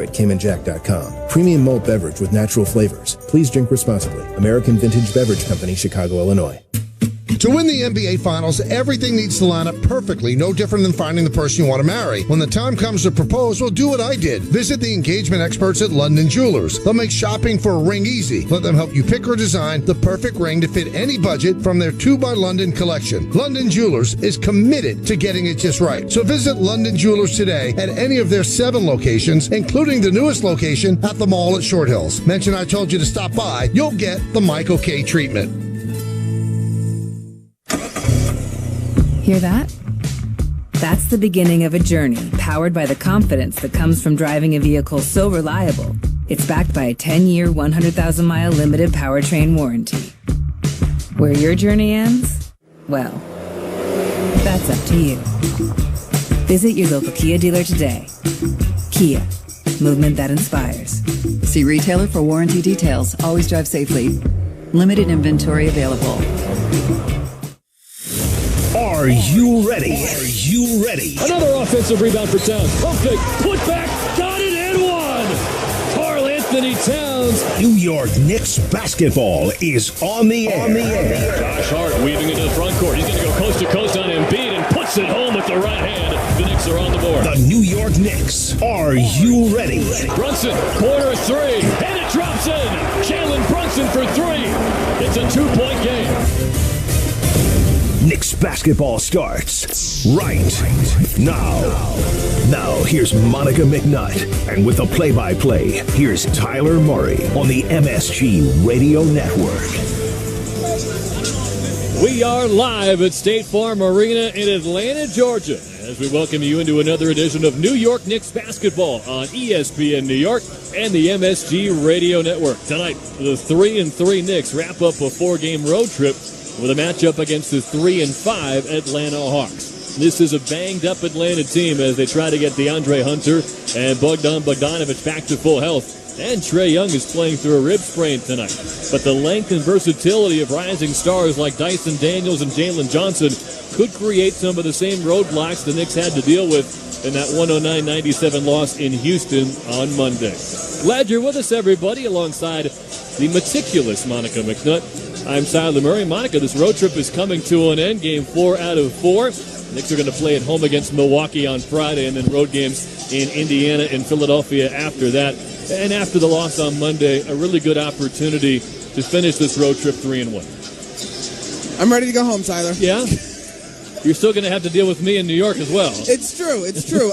at CaymanJack.com. Premium malt beverage with natural flavors. Please drink responsibly. American Vintage Beverage Company, Chicago, Illinois. To win the NBA Finals, everything needs to line up perfectly, no different than finding the person you want to marry. When the time comes to propose, well, do what I did. Visit the engagement experts at London Jewelers. They'll make shopping for a ring easy. Let them help you pick or design the perfect ring to fit any budget from their 2 by London collection. London Jewelers is committed to getting it just right. So visit London Jewelers today at any of their 7 locations, including the newest location at the mall at Short Hills. Mention I told you to stop by. You'll get the Michael K. treatment. Hear that? That's the beginning of a journey powered by the confidence that comes from driving a vehicle so reliable. It's backed by a 10-year, 100,000-mile limited powertrain warranty. Where your journey ends? Well, that's up to you. Visit your local Kia dealer today. Kia, movement that inspires. See retailer for warranty details. Always drive safely. Limited inventory available. Are you ready? Are you ready? Another offensive rebound for Towns. Pump fake, put back, got it and one. Karl Anthony Towns. New York Knicks basketball is on the air. Josh Hart weaving into the front court. He's going to go coast to coast on Embiid and puts it home with the right hand. The Knicks are on the board. The New York Knicks. Are you ready? Brunson, corner 3, and it drops in. Jalen Brunson for 3. It's a 2-point game. Knicks basketball starts right now. Now, here's Monica McNutt. And with the play-by-play, here's Tyler Murray on the MSG Radio Network. We are live at State Farm Arena in Atlanta, Georgia, as we welcome you into another edition of New York Knicks basketball on ESPN New York and the MSG Radio Network. Tonight, the 3-3 Knicks wrap up a 4-game road trip with a matchup against the 3-5 Atlanta Hawks. This is a banged-up Atlanta team as they try to get DeAndre Hunter and Bogdan Bogdanovic back to full health. And Trae Young is playing through a rib sprain tonight. But the length and versatility of rising stars like Dyson Daniels and Jalen Johnson could create some of the same roadblocks the Knicks had to deal with in that 109-97 loss in Houston on Monday. Glad you're with us, everybody, alongside the meticulous Monica McNutt. I'm Tyler Murray. Monica, this road trip is coming to an end. Game 4 out of 4. Knicks are going to play at home against Milwaukee on Friday, and then road games in Indiana and Philadelphia after that. And after the loss on Monday, a really good opportunity to finish this road trip 3-1. I'm ready to go home, Tyler. Yeah? You're still going to have to deal with me in New York as well. It's true. It's true.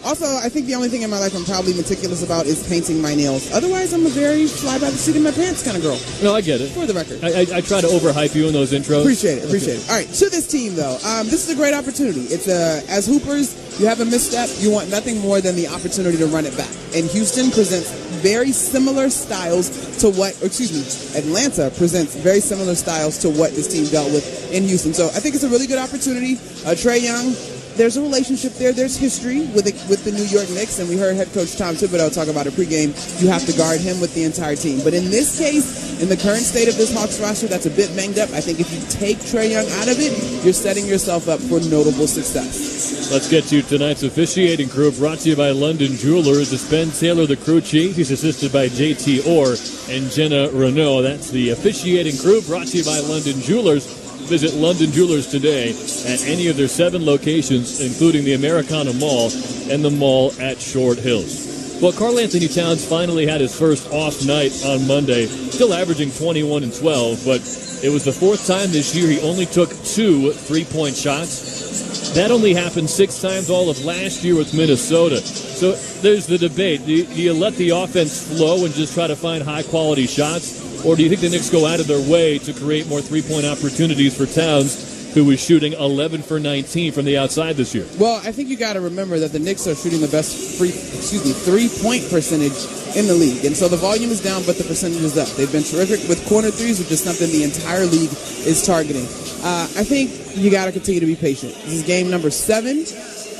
Also, I think the only thing in my life I'm probably meticulous about is painting my nails. Otherwise, I'm a very fly by the seat of my pants kind of girl. No, I get it. For the record. I try to overhype you in those intros. Appreciate it. All right, to this team, though. This is a great opportunity. It's as Hoopers, you have a misstep, you want nothing more than the opportunity to run it back. And Houston presents very similar styles to Atlanta presents very similar styles to what this team dealt with in Houston. So I think it's a really good opportunity. Trae Young, there's a relationship there. There's history with the New York Knicks, and we heard head coach Tom Thibodeau talk about it pregame. You have to guard him with the entire team. But in this case, in the current state of this Hawks roster, that's a bit banged up. I think if you take Trae Young out of it, you're setting yourself up for notable success. Let's get to tonight's officiating crew, brought to you by London Jewelers. It's Ben Taylor, the crew chief. He's assisted by J.T. Orr and Jenna Renault. That's the officiating crew, brought to you by London Jewelers. Visit London Jewelers today at any of their 7 locations, including the Americana Mall and the mall at Short Hills. Well, Karl Anthony Towns finally had his first off night on Monday, still averaging 21 and 12, but it was the 4th time this year he only took 2 3-point shots. That only happened 6 times all of last year with Minnesota. So there's the debate. Do you let the offense flow and just try to find high-quality shots? Or do you think the Knicks go out of their way to create more 3-point opportunities for Towns, who was shooting 11 for 19 from the outside this year? Well, I think you got to remember that the Knicks are shooting the best 3-point percentage in the league. And so the volume is down, but the percentage is up. They've been terrific with corner threes, which is something the entire league is targeting. I think you got to continue to be patient. This is game number 7.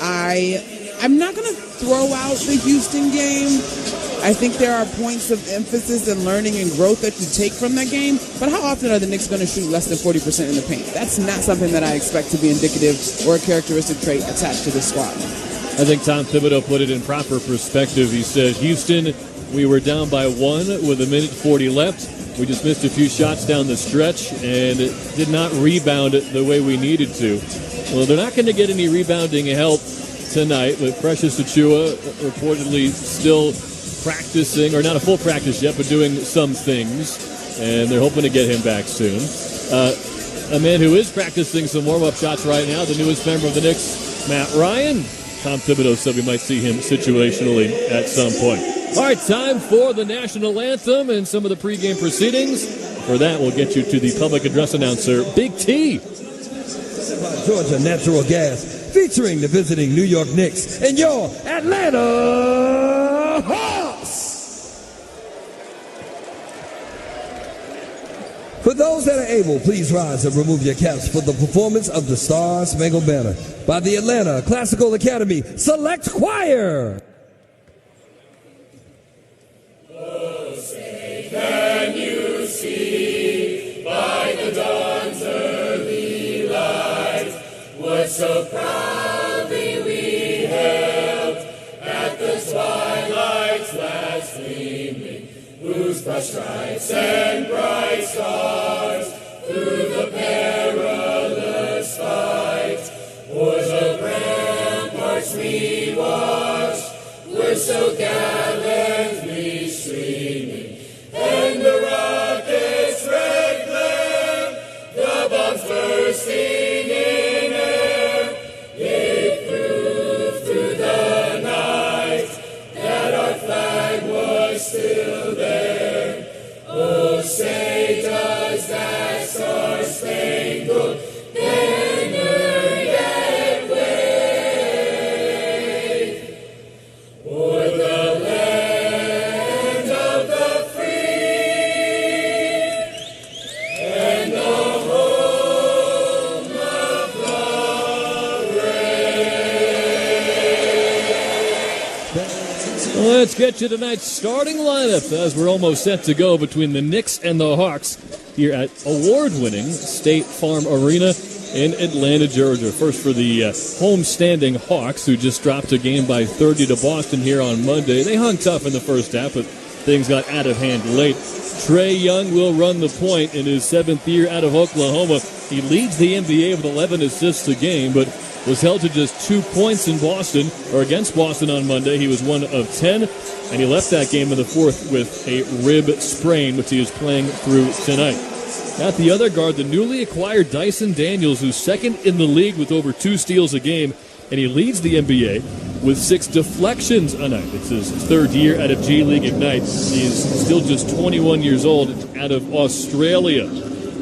I'm not going to throw out the Houston game. I think there are points of emphasis and learning and growth that you take from that game, but how often are the Knicks going to shoot less than 40% in the paint? That's not something that I expect to be indicative or a characteristic trait attached to this squad. I think Tom Thibodeau put it in proper perspective. He said, Houston, we were down by 1 with 1:40 left. We just missed a few shots down the stretch and did not rebound the way we needed to. Well, they're not going to get any rebounding help tonight, with Precious Achiuwa reportedly still practicing, or not a full practice yet, but doing some things, and they're hoping to get him back soon. A man who is practicing some warm-up shots right now, the newest member of the Knicks, Matt Ryan. Tom Thibodeau said we might see him situationally at some point. All right, time for the national anthem and some of the pregame proceedings. For that, we'll get you to the public address announcer, Big T. Georgia Natural Gas, featuring the visiting New York Knicks and your Atlanta Hawks. For those that are able, please rise and remove your caps for the performance of the Star Spangled Banner by the Atlanta Classical Academy Select Choir. Oh, say, can you see by the dawn's early light what so proudly we hailed at the twilight's last gleaming, whose broad stripes and bright stars through the perilous fight o'er the ramparts we watched were so gallantly streaming, and the rocket's red glare, the bombs bursting in air, it proved through the night that our flag was still there. Oh, say does that star-spangled banner yet wave o'er the land of the free and the home of the brave? Let's get you tonight's starting lineup as we're almost set to go between the Knicks and the Hawks here at award-winning State Farm Arena in Atlanta, Georgia. First for the home-standing Hawks, who just dropped a game by 30 to Boston here on Monday. They hung tough in the first half, but things got out of hand late. Trae Young will run the point in his 7th year out of Oklahoma. He leads the NBA with 11 assists a game, but was held to just 2 points in Boston, or against Boston on Monday. He was 1 of 10, and he left that game in the fourth with a rib sprain, which he is playing through tonight. At the other guard, the newly acquired Dyson Daniels, who's second in the league with over 2 steals a game, and he leads the NBA with 6 deflections a night. It's his 3rd year out of G League Ignite. He is still just 21 years old, out of Australia.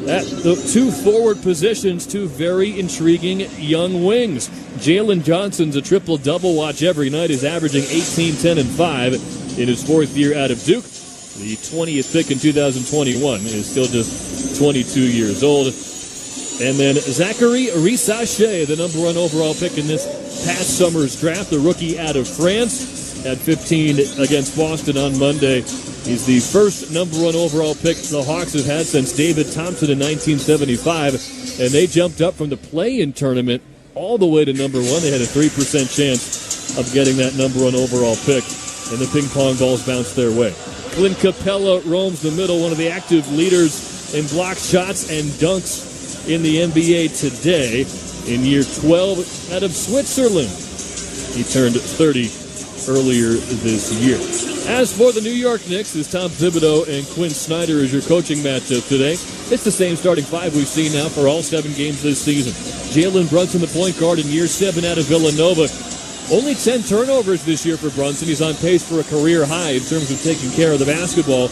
At the 2 forward positions, 2 very intriguing young wings. Jalen Johnson's a triple-double watch every night, is averaging 18, 10, and 5 in his 4th year out of Duke. The 20th pick in 2021 is still just 22 years old. And then Zachary Rissache, the number 1 overall pick in this past summer's draft, the rookie out of France, had 15 against Boston on Monday. He's the first number 1 overall pick the Hawks have had since David Thompson in 1975, and they jumped up from the play-in tournament all the way to number 1. They had a 3% chance of getting that number 1 overall pick, and the ping-pong balls bounced their way. Clint Capella roams the middle, one of the active leaders in block shots and dunks in the NBA today. In year 12 out of Switzerland, he turned 30 earlier this year. As for the New York Knicks, it's Tom Thibodeau and Quinn Snyder as your coaching matchup today. It's the same starting 5 we've seen now for all 7 games this season. Jalen Brunson, the point guard, in year 7 out of Villanova. Only 10 turnovers this year for Brunson. He's on pace for a career high in terms of taking care of the basketball.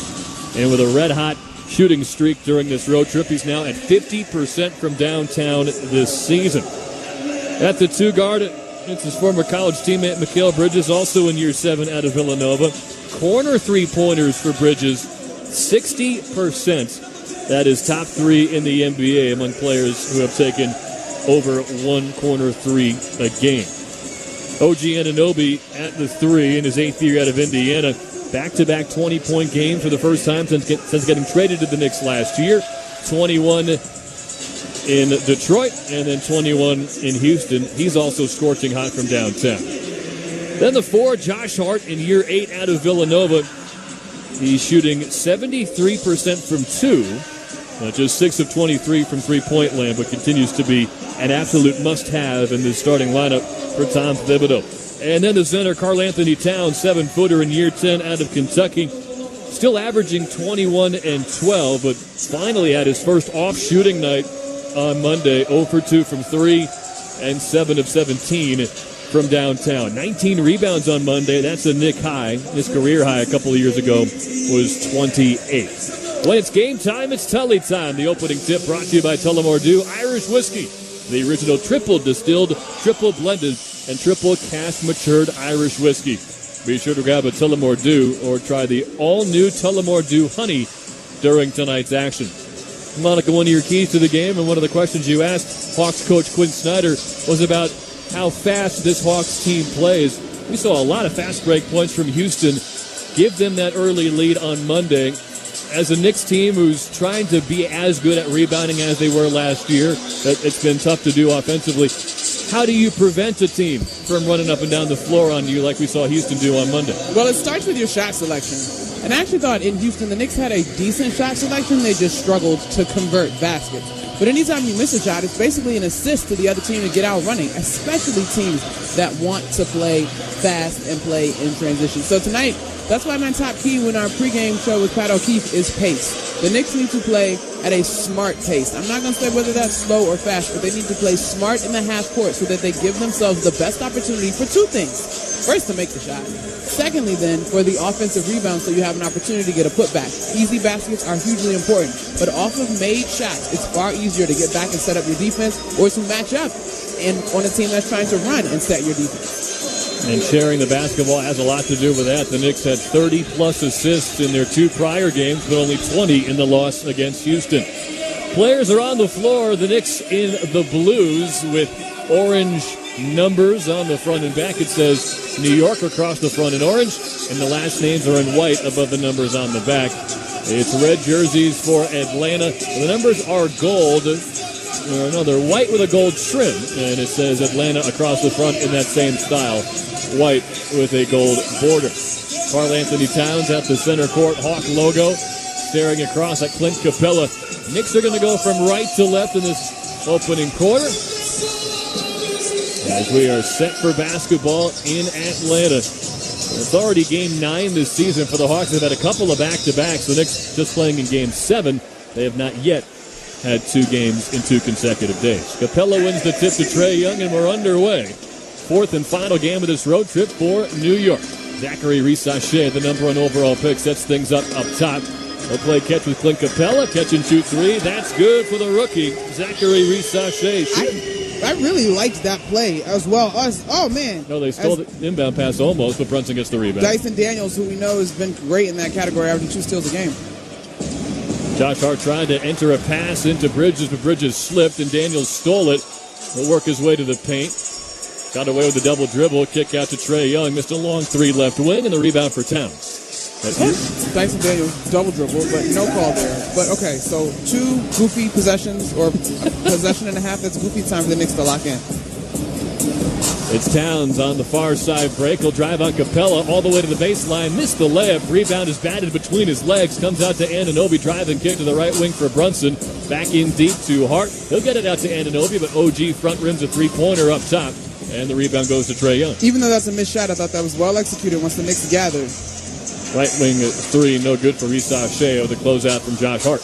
And with a red-hot shooting streak during this road trip, he's now at 50% from downtown this season. At the 2 guard, it's his former college teammate Mikal Bridges, also in year 7 out of Villanova. Corner 3-pointers for Bridges, 60%. That is top 3 in the NBA among players who have taken over 1 corner 3 a game. OG Anunoby at the 3 in his 8th year out of Indiana. Back-to-back 20-point game for the first time since getting traded to the Knicks last year. 21 in Detroit and then 21 in Houston. He's also scorching hot from downtown. Then the 4, Josh Hart in year 8 out of Villanova. He's shooting 73% from 2, just 6 of 23 from three-point land, but continues to be an absolute must-have in the starting lineup for Tom Thibodeau. And then the center, Karl Anthony Towns, 7-footer in year 10 out of Kentucky. Still averaging 21 and 12, but finally had his first off-shooting night on Monday. 0 for 2 from 3 and 7 of 17 from downtown. 19 rebounds on Monday. That's a Nick high. His career high a couple of years ago was 28. When it's game time, it's Tully time. The opening tip brought to you by Tullamore Dew Irish Whiskey. The original triple distilled, triple blended, and triple cask matured Irish whiskey. Be sure to grab a Tullamore Dew or try the all-new Tullamore Dew Honey during tonight's action. Monica, one of your keys to the game and one of the questions you asked Hawks coach Quinn Snyder was about how fast this Hawks team plays. We saw a lot of fast break points from Houston. Give them that early lead on Monday. As a Knicks team who's trying to be as good at rebounding as they were last year, it's been tough to do offensively. How do you prevent a team from running up and down the floor on you like we saw Houston do on Monday? Well, it starts with your shot selection. And I actually thought in Houston, the Knicks had a decent shot selection. They just struggled to convert baskets. But anytime you miss a shot, it's basically an assist to the other team to get out running, especially teams that want to play fast and play in transition. So tonight, that's why my top key when our pregame show with Pat O'Keefe is pace. The Knicks need to play at a smart pace. I'm not going to say whether that's slow or fast, but they need to play smart in the half court so that they give themselves the best opportunity for two things. First, to make the shot. Secondly, then, for the offensive rebound so you have an opportunity to get a putback. Easy baskets are hugely important, but off of made shots, it's far easier to get back and set up your defense or to match up and on a team that's trying to run and set your defense. And sharing the basketball has a lot to do with that. The Knicks had 30-plus assists in their 2 prior games, but only 20 in the loss against Houston. Players are on the floor. The Knicks in the blues with orange numbers on the front and back. It says New York across the front in orange, and the last names are in white above the numbers on the back. It's red jerseys for Atlanta. The numbers are gold. They're white with a gold trim, and it says Atlanta across the front in that same style, white with a gold border. Karl Anthony Towns at the center court Hawk logo, staring across at Clint Capella. Knicks are going to go from right to left in this opening quarter as we are set for basketball in Atlanta. It's already game 9 this season for the Hawks. They've had a couple of back-to-backs. The Knicks just playing in game 7. They have not yet had 2 games in 2 consecutive days. Capella wins the tip to Trae Young, and we're underway. 4th and final game of this road trip for New York. Zachary Risachet, the number 1 overall pick, sets things up top. They'll play catch with Clint Capella. Catch and shoot 3. That's good for the rookie, Zachary Risachet. I really liked that play as well. Oh, man. No, they stole the inbound pass almost, but Brunson gets the rebound. Dyson Daniels, who we know has been great in that category, averaging 2 steals a game. Josh Hart tried to enter a pass into Bridges, but Bridges slipped, and Daniels stole it. He'll work his way to the paint. Got away with the double dribble. Kick out to Trae Young. Missed a long 3 left wing, and the rebound for Towns. Dyson Daniels, double dribble, but no call there. But, okay, so 2 goofy possessions, or a possession and a half. That's goofy time for the Knicks to lock in. It's Towns on the far side break. He'll drive on Capella all the way to the baseline. Missed the layup. Rebound is batted between his legs. Comes out to Anunoby. Drive and kick to the right wing for Brunson. Back in deep to Hart. He'll get it out to Anunoby, but OG front rims a 3-pointer up top. And the rebound goes to Trae Young. Even though that's a missed shot, I thought that was well executed once the Knicks gathered. Right wing 3, no good for Risachet. The closeout from Josh Hart.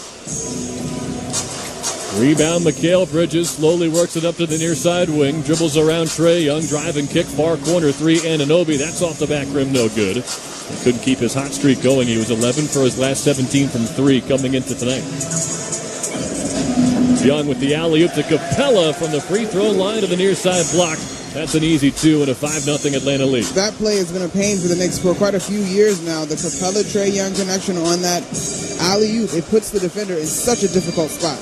Rebound, Mikal Bridges slowly works it up to the near side wing. Dribbles around Trae Young. Drive and kick, far corner 3, Anunoby. That's off the back rim, no good. He couldn't keep his hot streak going. He was 11 for his last 17 from 3 coming into tonight. Young with the alley-oop to Capella from the free throw line to the near side block. That's an easy 2 and a 5-0 Atlanta lead. That play has been a pain for the Knicks for quite a few years now. The Capella-Trae Young connection on that alley-oop, it puts the defender in such a difficult spot.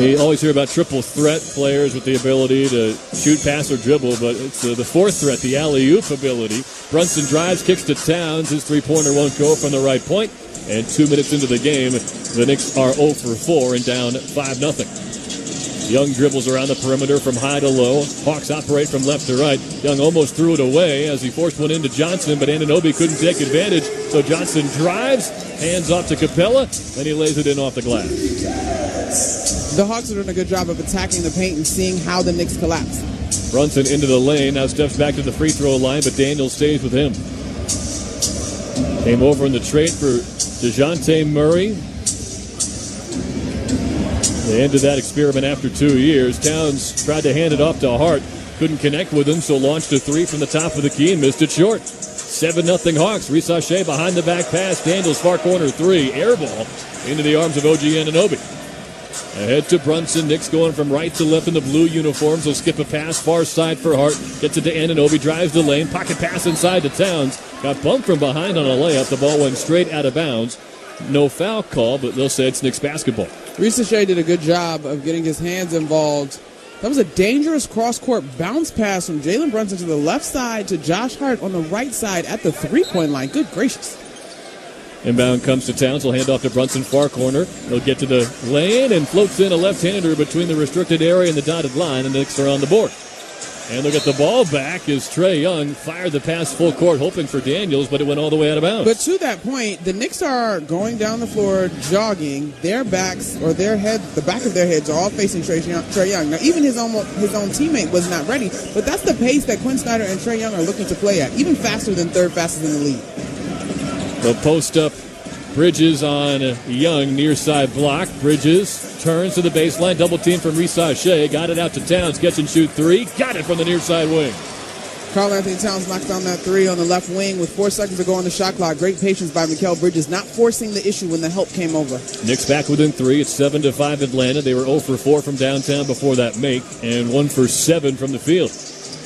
You always hear about triple threat players with the ability to shoot, pass, or dribble, but it's the 4th threat, the alley-oop ability. Brunson drives, kicks to Towns. His 3-pointer won't go from the right point. And 2 minutes into the game, the Knicks are 0 for 4 and down 5-0. Young dribbles around the perimeter from high to low. Hawks operate from left to right. Young almost threw it away as he forced one into Johnson, but Anunoby couldn't take advantage. So Johnson drives, hands off to Capella, and he lays it in off the glass. The Hawks are doing a good job of attacking the paint and seeing how the Knicks collapse. Brunson into the lane, now steps back to the free throw line, but Daniels stays with him. Came over in the trade for DeJounte Murray. They ended that experiment after 2 years. Towns tried to hand it off to Hart. Couldn't connect with him, so launched a three from the top of the key and missed it short. 7-0 Hawks. Risache behind the back pass. Daniels far corner three. Air ball into the arms of OG Anunoby. Ahead to Brunson. Knicks going from right to left in the blue uniforms. They'll skip a pass far side for Hart. Gets it to Anunoby. Drives the lane. Pocket pass inside to Towns. Got bumped from behind on a layup. The ball went straight out of bounds. No foul call, but they'll say it's Knicks basketball. Risache did a good job of getting his hands involved. That was a dangerous cross-court bounce pass from Jalen Brunson to the left side to Josh Hart on the right side at the three-point line. Good gracious. Inbound comes to Towns. He'll hand off to Brunson far corner. He'll get to the lane and floats in a left-hander between the restricted area and the dotted line, and the Knicks are on the board. And they'll get the ball back as Trae Young fired the pass full court, hoping for Daniels, but it went all the way out of bounds. But to that point, the Knicks are going down the floor, jogging. Their backs, or their head, the back of their heads are all facing Trae Young. Now, even his own teammate was not ready, but that's the pace that Quinn Snyder and Trae Young are looking to play at, even faster than third fastest in the league. The post up. Bridges on Young, near side block. Bridges turns to the baseline, double team from Risache. Got it out to Towns, catch and shoot three. Got it from the near side wing. Karl Anthony Towns knocked down that three on the left wing with 4 seconds to go on the shot clock. Great patience by Mikal Bridges, not forcing the issue when the help came over. Knicks back within 3. It's 7-5 Atlanta. They were 0 for 4 from downtown before that make, and 1 for 7 from the field.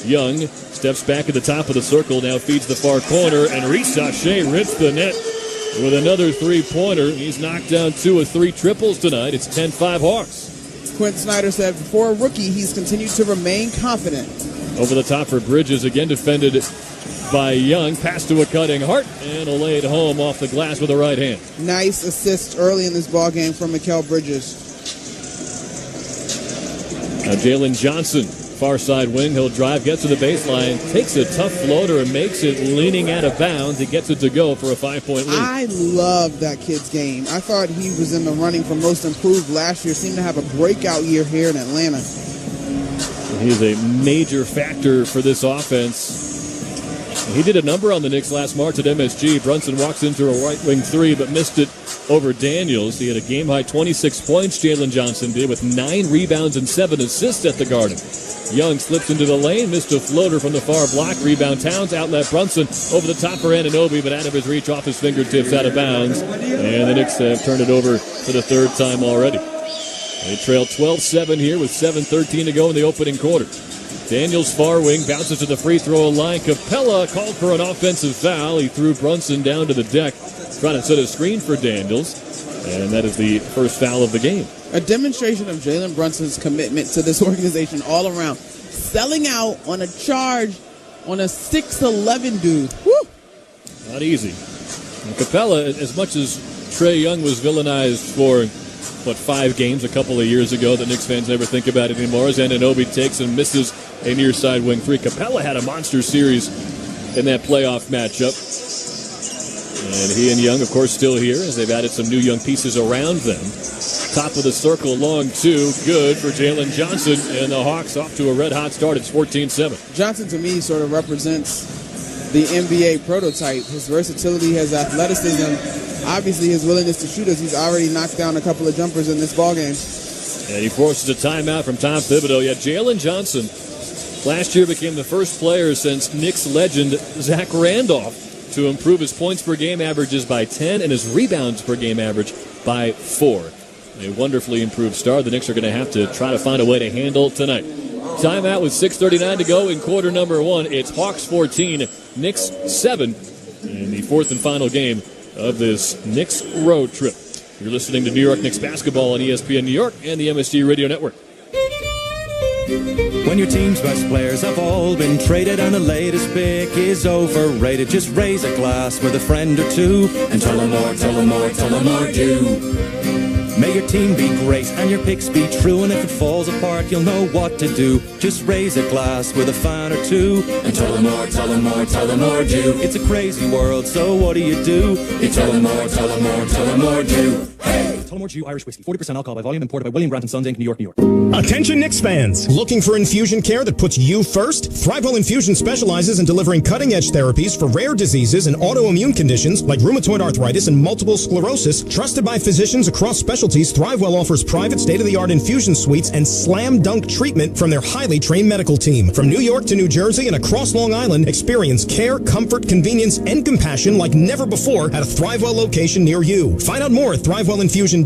Young steps back at the top of the circle, now feeds the far corner, and Risache rips the net with another three-pointer. He's knocked down 2 of 3 triples tonight. It's 10-5 Hawks. Quinn Snyder said for a rookie, he's continued to remain confident. Over the top for Bridges, again defended by Young. Pass to a cutting Hart, and a laid home off the glass with a right hand. Nice assist early in this ball game from Mikal Bridges. Now Jalen Johnson, far side wing. He'll drive, gets to the baseline, takes a tough floater and makes it leaning out of bounds. He gets it to go for a 5-point lead. I love that kid's game. I thought he was in the running for most improved last year. Seemed to have a breakout year here in Atlanta. He's a major factor for this offense. He did a number on the Knicks last March at MSG. Brunson walks into a right wing three, but missed it over Daniels. He had a game-high 26 points, Jalen Johnson did, with 9 rebounds and 7 assists at the Garden. Young slips into the lane, missed a floater from the far block. Rebound Towns, outlet Brunson, over the top for Anunoby, but out of his reach, off his fingertips, out of bounds. And the Knicks have turned it over for the 3rd time already. They trail 12-7 here with 7:13 to go in the opening quarter. Daniels far wing bounces to the free throw line. Capella called for an offensive foul. He threw Brunson down to the deck, trying to set a screen for Daniels. And that is the first foul of the game. A demonstration of Jalen Brunson's commitment to this organization all around. Selling out on a charge on a 6'11 dude. Woo! Not easy. And Capella, as much as Trae Young was villainized for 5 games a couple of years ago that Knicks fans never think about it anymore, as Anunoby takes and misses a near side wing three. Capella had a monster series in that playoff matchup. And he and Young, of course, still here as they've added some new young pieces around them. Top of the circle, long 2, good for Jalen Johnson, and the Hawks off to a red-hot start. It's 14-7. Johnson, to me, sort of represents the NBA prototype. His versatility, his athleticism, obviously his willingness to shoot, as he's already knocked down a couple of jumpers in this ballgame. And he forces a timeout from Tom Thibodeau. Yeah, Jalen Johnson last year became the first player since Knicks legend Zach Randolph to improve his points per game averages by 10 and his rebounds per game average by 4. A wonderfully improved star the Knicks are going to have to try to find a way to handle tonight. Timeout with 6:39 to go in quarter number 1. It's Hawks 14, Knicks 7 in the 4th and final game of this Knicks road trip. You're listening to New York Knicks basketball on ESPN New York and the MSG Radio Network. When your team's best players have all been traded and the latest pick is overrated, just raise a glass with a friend or two and tell them more, tell them more, tell them more do. May your team be great and your picks be true, and if it falls apart, you'll know what to do. Just raise a glass with a fan or two, and tell them more, tell them more, tell them more, do. It's a crazy world, so what do? You tell them more, tell them more, tell them more, do. Hey! Tullamore Dew Irish Whiskey, 40% alcohol by volume, imported by William Grant & Sons, Inc., New York, New York. Attention Knicks fans! Looking for infusion care that puts you first? ThriveWell Infusion specializes in delivering cutting-edge therapies for rare diseases and autoimmune conditions like rheumatoid arthritis and multiple sclerosis. Trusted by physicians across specialties, ThriveWell offers private state-of-the-art infusion suites and slam-dunk treatment from their highly trained medical team. From New York to New Jersey and across Long Island, experience care, comfort, convenience, and compassion like never before at a ThriveWell location near you. Find out more at ThriveWellInfusion.com.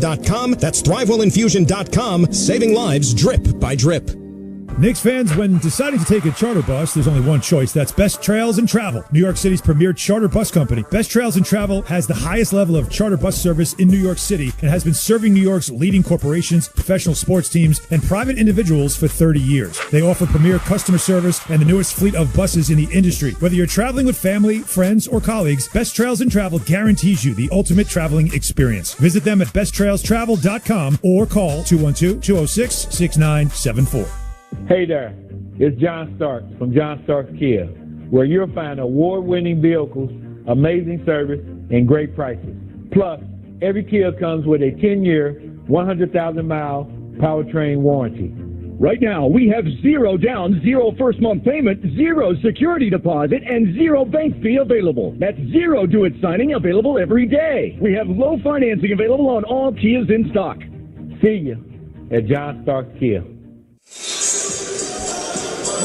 That's ThriveWellInfusion.com, saving lives drip by drip. Knicks fans, when deciding to take a charter bus, there's only one choice. That's Best Trails and Travel, New York City's premier charter bus company. Best Trails and Travel has the highest level of charter bus service in New York City and has been serving New York's leading corporations, professional sports teams, and private individuals for 30 years. They offer premier customer service and the newest fleet of buses in the industry. Whether you're traveling with family, friends, or colleagues, Best Trails and Travel guarantees you the ultimate traveling experience. Visit them at besttrailstravel.com or call 212-206-6974. Hey there, it's John Starks from John Starks Kia, where you'll find award-winning vehicles, amazing service, and great prices. Plus, every Kia comes with a 10-year, 100,000-mile powertrain warranty. Right now, we have 0 down, 0 first month payment, 0 security deposit, and 0 bank fee available. That's 0 do-it signing available every day. We have low financing available on all Kias in stock. See you at John Starks Kia.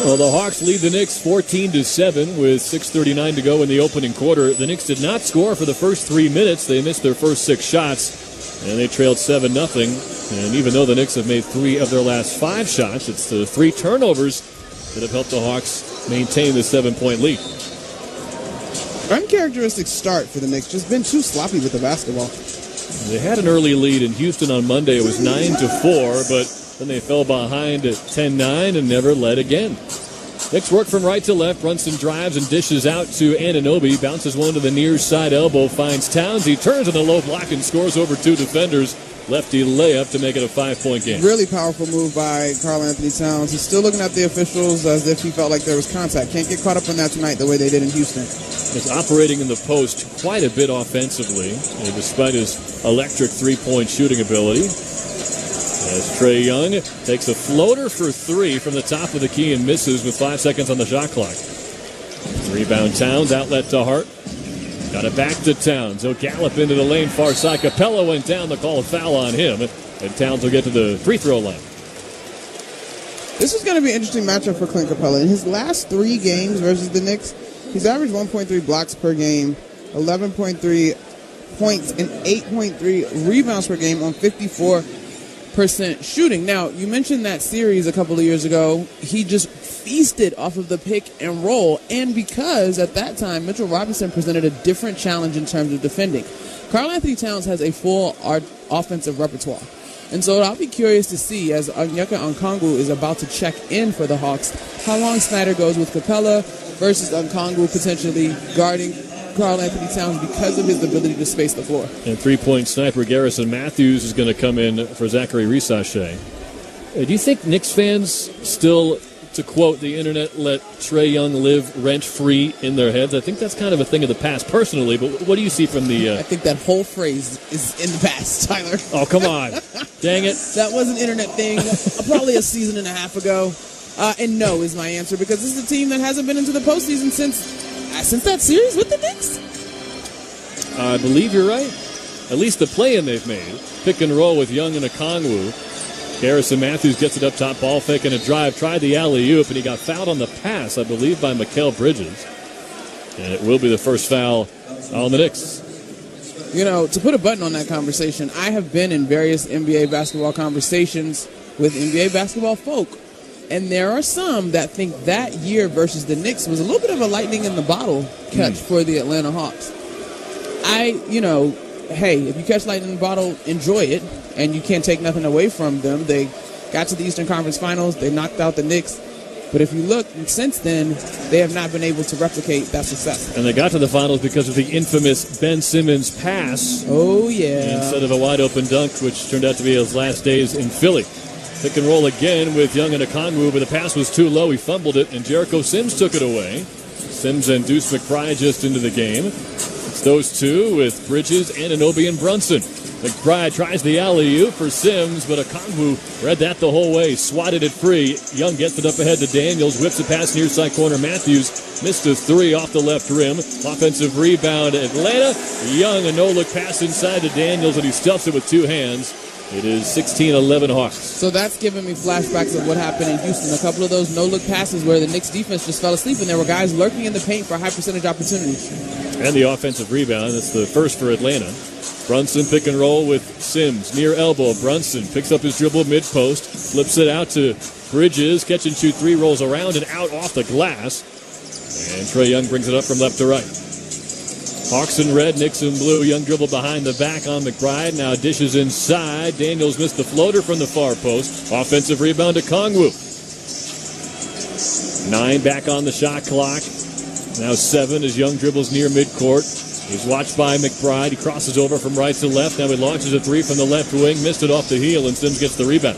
Well, the Hawks lead the Knicks 14-7 with 6:39 to go in the opening quarter. The Knicks did not score for the first 3 minutes. They missed their first 6 shots, and they trailed 7-0. And even though the Knicks have made 3 of their last 5 shots, it's the 3 turnovers that have helped the Hawks maintain the 7-point lead. Uncharacteristic start for the Knicks. Just been too sloppy with the basketball. They had an early lead in Houston on Monday. It was 9-4, but then they fell behind at 10-9 and never led again. Knicks work from right to left. Brunson drives and dishes out to Anunoby. Bounces one to the near side elbow. Finds Towns. He turns on the low block and scores over 2 defenders. Lefty layup to make it a 5-point game. Really powerful move by Karl-Anthony Towns. He's still looking at the officials as if he felt like there was contact. Can't get caught up in that tonight the way they did in Houston. He's operating in the post quite a bit offensively, despite his electric three-point shooting ability. As Trae Young takes a floater for 3 from the top of the key and misses with 5 seconds on the shot clock. Rebound Towns, outlet to Hart. Got it back to Towns. He'll gallop into the lane far side. Capella went down. They'll call a foul on him. And Towns will get to the free throw line. This is going to be an interesting matchup for Clint Capella. In his last 3 games versus the Knicks, he's averaged 1.3 blocks per game, 11.3 points, and 8.3 rebounds per game on 54% shooting. Now, you mentioned that series a couple of years ago. He just feasted off of the pick and roll, and because at that time Mitchell Robinson presented a different challenge in terms of defending. Karl-Anthony Towns has a full offensive repertoire, and so I'll be curious to see, as Onyeka Okongwu is about to check in for the Hawks, how long Snyder goes with Capella versus Okongwu potentially guarding Karl-Anthony Towns because of his ability to space the floor. And three-point sniper Garrison Matthews is going to come in for Zachary Risachet. Do you think Knicks fans still, to quote the internet, let Trae Young live rent-free in their heads? I think that's kind of a thing of the past personally, but what do you see from the... I think that whole phrase is in the past, Tyler. Oh, come on. Dang it. That was an internet thing probably a season and a half ago. And no is my answer, because this is a team that hasn't been into the postseason since that series with the Knicks. I believe you're right. At least the play-in they've made. Pick and roll with Young and Okongwu. Garrison Matthews gets it up top, ball fake and a drive. Tried the alley-oop, and he got fouled on the pass, I believe, by Mikal Bridges. And it will be the first foul on the Knicks. You know, to put a button on that conversation, I have been in various NBA basketball conversations with NBA basketball folk, and there are some that think that year versus the Knicks was a little bit of a lightning in the bottle catch for the Atlanta Hawks. Hey, if you catch lightning in the bottle, enjoy it, and you can't take nothing away from them. They got to the Eastern Conference Finals. They knocked out the Knicks. But if you look, since then, they have not been able to replicate that success. And they got to the finals because of the infamous Ben Simmons pass. Oh, yeah. Instead of a wide-open dunk, which turned out to be his last days in Philly. Pick and roll again with Young and Okongwu, but the pass was too low. He fumbled it, and Jericho Sims took it away. Sims and Deuce McBride just into the game. It's those two with Bridges, Anunoby, and Brunson. McBride tries the alley-oop for Sims, but Okongwu read that the whole way, swatted it free. Young gets it up ahead to Daniels, whips it past near side corner. Matthews missed a three off the left rim. Offensive rebound, Atlanta. Young, a no-look pass inside to Daniels, and he stuffs it with two hands. It is 16-11 Hawks. So that's giving me flashbacks of what happened in Houston. A couple of those no-look passes where the Knicks defense just fell asleep, and there were guys lurking in the paint for high-percentage opportunities. And the offensive rebound. That's the first for Atlanta. Brunson pick and roll with Sims. Near elbow, Brunson picks up his dribble mid-post, flips it out to Bridges. Catch and shoot three, rolls around and out off the glass. And Trae Young brings it up from left to right. Hawks in red, Knicks in blue. Young dribble behind the back on McBride. Now dishes inside. Daniels missed the floater from the far post. Offensive rebound to Okongwu. 9 back on the shot clock. Now 7 as Young dribbles near midcourt. He's watched by McBride. He crosses over from right to left. Now he launches a three from the left wing. Missed it off the heel, and Sims gets the rebound.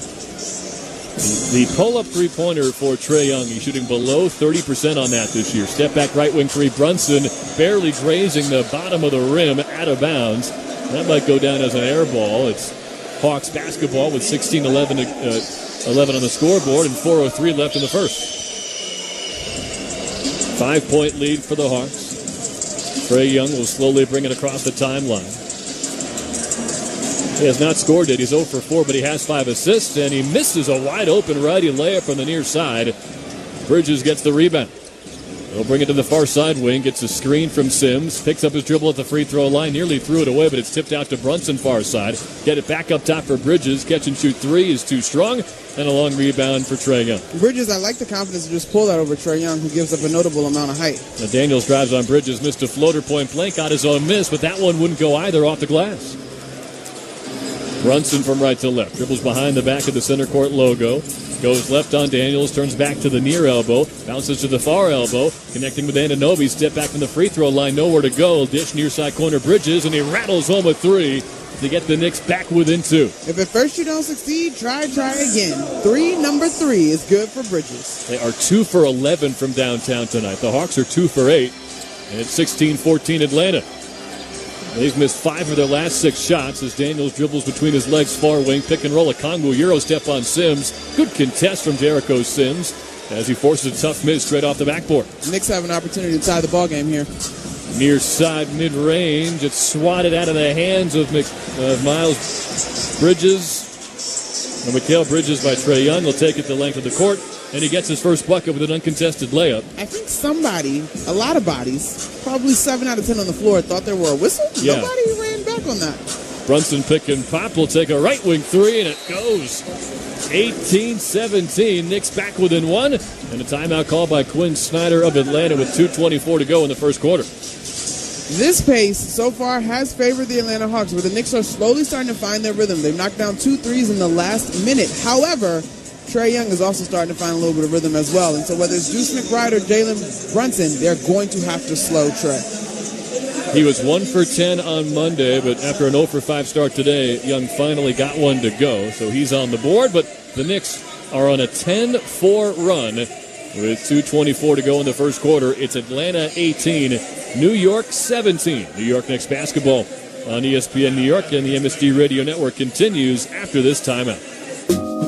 The pull-up three-pointer for Trae Young. He's shooting below 30% on that this year. Step-back right wing three. Brunson barely grazing the bottom of the rim out of bounds. That might go down as an air ball. It's Hawks basketball with 16-11 on the scoreboard and 4:03 left in the first. 5-point lead for the Hawks. Trae Young will slowly bring it across the timeline. He has not scored yet. He's 0 for 4, but he has 5 assists, and he misses a wide-open righty layup from the near side. Bridges gets the rebound. He'll bring it to the far side wing, gets a screen from Sims, picks up his dribble at the free throw line, nearly threw it away, but it's tipped out to Brunson far side. Get it back up top for Bridges. Catch and shoot three is too strong, and a long rebound for Trae Young. Bridges, I like the confidence to just pull that over Trae Young, who gives up a notable amount of height. Now Daniels drives on Bridges, missed a floater point blank, got his own miss, but that one wouldn't go either off the glass. Brunson from right to left. Dribbles behind the back of the center court logo. Goes left on Daniels, turns back to the near elbow, bounces to the far elbow, connecting with Anunoby. Step back from the free throw line, nowhere to go. Dish near side corner Bridges, and he rattles home a three to get the Knicks back within 2. If at first you don't succeed, try again. Number three is good for Bridges. They are 2 for 11 from downtown tonight. The Hawks are 2 for 8, and it's 16-14 Atlanta. They've missed 5 of their last 6 shots as Daniels dribbles between his legs, far wing, pick and roll. Okongwu, Euro step on Sims. Good contest from Jericho Sims as he forces a tough miss straight off the backboard. The Knicks have an opportunity to tie the ball game here. Near side mid-range. It's swatted out of the hands of Miles Bridges. And Mikal Bridges by Trae Young will take it the length of the court, and he gets his first bucket with an uncontested layup. I think somebody, a lot of bodies, probably 7 out of 10 on the floor, thought there were a whistle. Yeah. Nobody ran back on that. Brunson pick and pop will take a right wing three, and it goes. 18-17. Knicks back within 1, and a timeout called by Quinn Snyder of Atlanta with 2:24 to go in the first quarter. This pace so far has favored the Atlanta Hawks, where the Knicks are slowly starting to find their rhythm. They've knocked down 2 threes in the last minute. However, Trae Young is also starting to find a little bit of rhythm as well. And so whether it's Deuce McBride or Jalen Brunson, they're going to have to slow Trae. He was 1 for 10 on Monday, but after an 0 for 5 start today, Young finally got one to go. So he's on the board, but the Knicks are on a 10-4 run with 2:24 to go in the first quarter. It's Atlanta 18, New York 17. New York Knicks basketball on ESPN New York, and the MSG Radio Network continues after this timeout.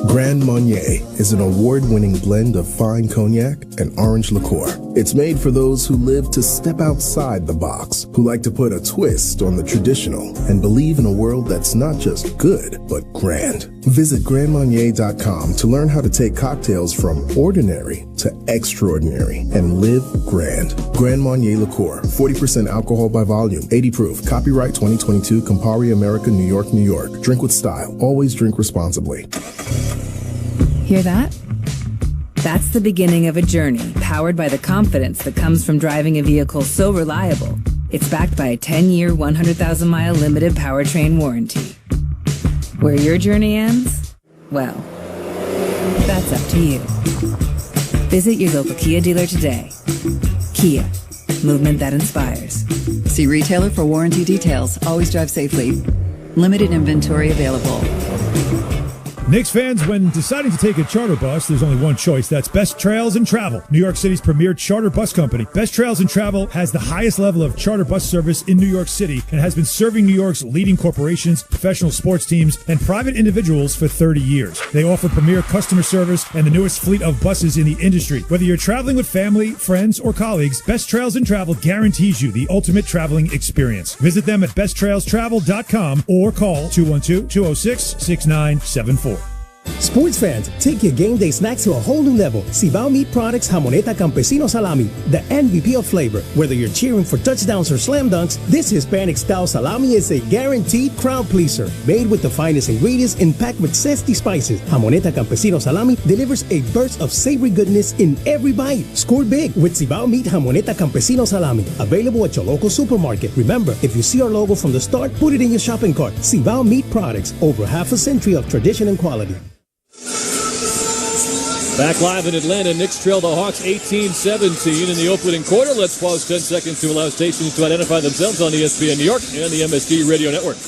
Grand Marnier is an award-winning blend of fine cognac and orange liqueur. It's made for those who live to step outside the box, who like to put a twist on the traditional, and believe in a world that's not just good, but grand. Visit grandmarnier.com to learn how to take cocktails from ordinary to extraordinary and live grand. Grand Marnier liqueur, 40% alcohol by volume, 80 proof. Copyright 2022, Campari America, New York, New York. Drink with style. Always drink responsibly. Hear that? That's the beginning of a journey powered by the confidence that comes from driving a vehicle so reliable. It's backed by a 10-year, 100,000-mile limited powertrain warranty. Where your journey ends? Well, that's up to you. Visit your local Kia dealer today. Kia, movement that inspires. See retailer for warranty details. Always drive safely. Limited inventory available. Knicks fans, when deciding to take a charter bus, there's only one choice. That's Best Trails and Travel, New York City's premier charter bus company. Best Trails and Travel has the highest level of charter bus service in New York City and has been serving New York's leading corporations, professional sports teams, and private individuals for 30 years. They offer premier customer service and the newest fleet of buses in the industry. Whether you're traveling with family, friends, or colleagues, Best Trails and Travel guarantees you the ultimate traveling experience. Visit them at besttrailstravel.com or call 212-206-6974. Sports fans, take your game day snacks to a whole new level. Cibao Meat Products Jamoneta Campesino Salami, the MVP of flavor. Whether you're cheering for touchdowns or slam dunks, this Hispanic-style salami is a guaranteed crowd pleaser. Made with the finest ingredients and packed with zesty spices, Jamoneta Campesino Salami delivers a burst of savory goodness in every bite. Score big with Cibao Meat Jamoneta Campesino Salami. Available at your local supermarket. Remember, if you see our logo from the start, put it in your shopping cart. Cibao Meat Products, over half a century of tradition and quality. Back live in Atlanta, Knicks trail the Hawks 18-17 in the opening quarter. Let's pause 10 seconds to allow stations to identify themselves on ESPN New York and the MSG Radio Network.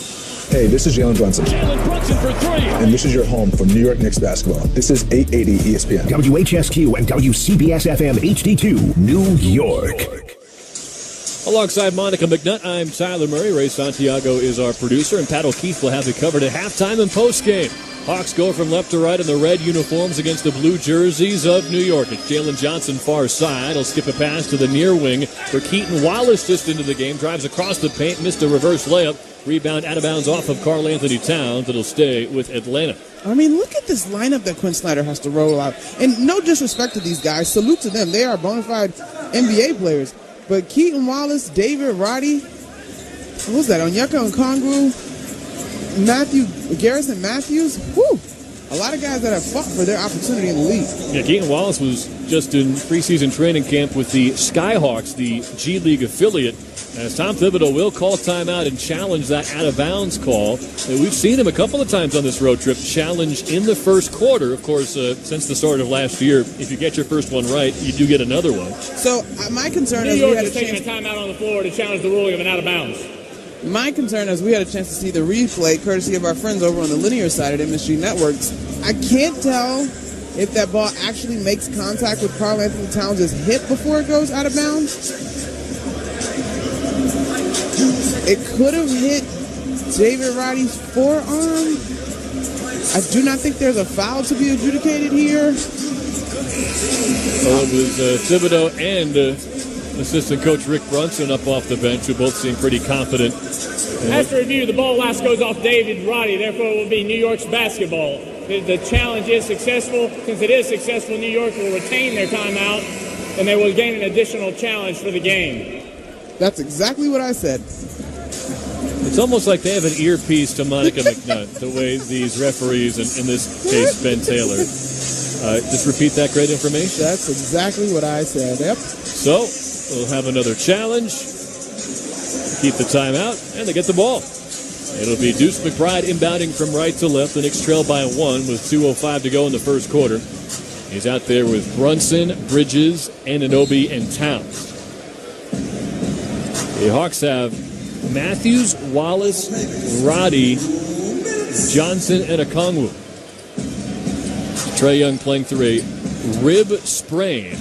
Hey, this is Jalen Brunson. Jalen Brunson for three. And this is your home for New York Knicks basketball. This is 880 ESPN. WHSQ and WCBS-FM HD2, New York. Alongside Monica McNutt, I'm Tyler Murray. Ray Santiago is our producer, and Pat O'Keefe will have it covered at halftime and postgame. Hawks go from left to right in the red uniforms against the blue jerseys of New York. It's Jalen Johnson far side. He'll skip a pass to the near wing for Keaton Wallace just into the game. Drives across the paint, missed a reverse layup. Rebound out of bounds off of Karl Anthony Towns. It'll stay with Atlanta. I mean, look at this lineup that Quinn Snyder has to roll out. And no disrespect to these guys. Salute to them. They are bona fide NBA players. But Keaton Wallace, David Roddy, what was that? Onyeka Okongwu, Garrison Matthews. Whew. A lot of guys that have fought for their opportunity in the league. Yeah, Keaton Wallace was just in preseason training camp with the Skyhawks, the G League affiliate, as Tom Thibodeau will call timeout and challenge that out-of-bounds call. And we've seen him a couple of times on this road trip challenged in the first quarter. Of course, since the start of last year, if you get your first one right, you do get another one. So my concern is New York is taking a timeout on the floor to challenge the ruling of an out-of-bounds. My concern is we had a chance to see the replay, courtesy of our friends over on the linear side at MSG Networks. I can't tell if that ball actually makes contact with Karl Anthony Towns' hip before it goes out of bounds. It could have hit David Roddy's forearm. I do not think there's a foul to be adjudicated here. Well, it was Thibodeau and assistant coach Rick Brunson up off the bench, who both seem pretty confident. After review, the ball last goes off David Roddy. Therefore, it will be New York's basketball. The challenge is successful. Since it is successful, New York will retain their timeout, and they will gain an additional challenge for the game. That's exactly what I said. It's almost like they have an earpiece to Monica McNutt, the way these referees, and in this case, Ben Taylor. Just repeat that great information. That's exactly what I said. Yep. So, we'll have another challenge. Keep the timeout, and they get the ball. It'll be Deuce McBride inbounding from right to left. The Knicks trail by 1 with 2:05 to go in the first quarter. He's out there with Brunson, Bridges, Anunoby, and Towns. The Hawks have Matthews, Wallace, Roddy, Johnson, and Okongwu. Trae Young playing through a rib sprain.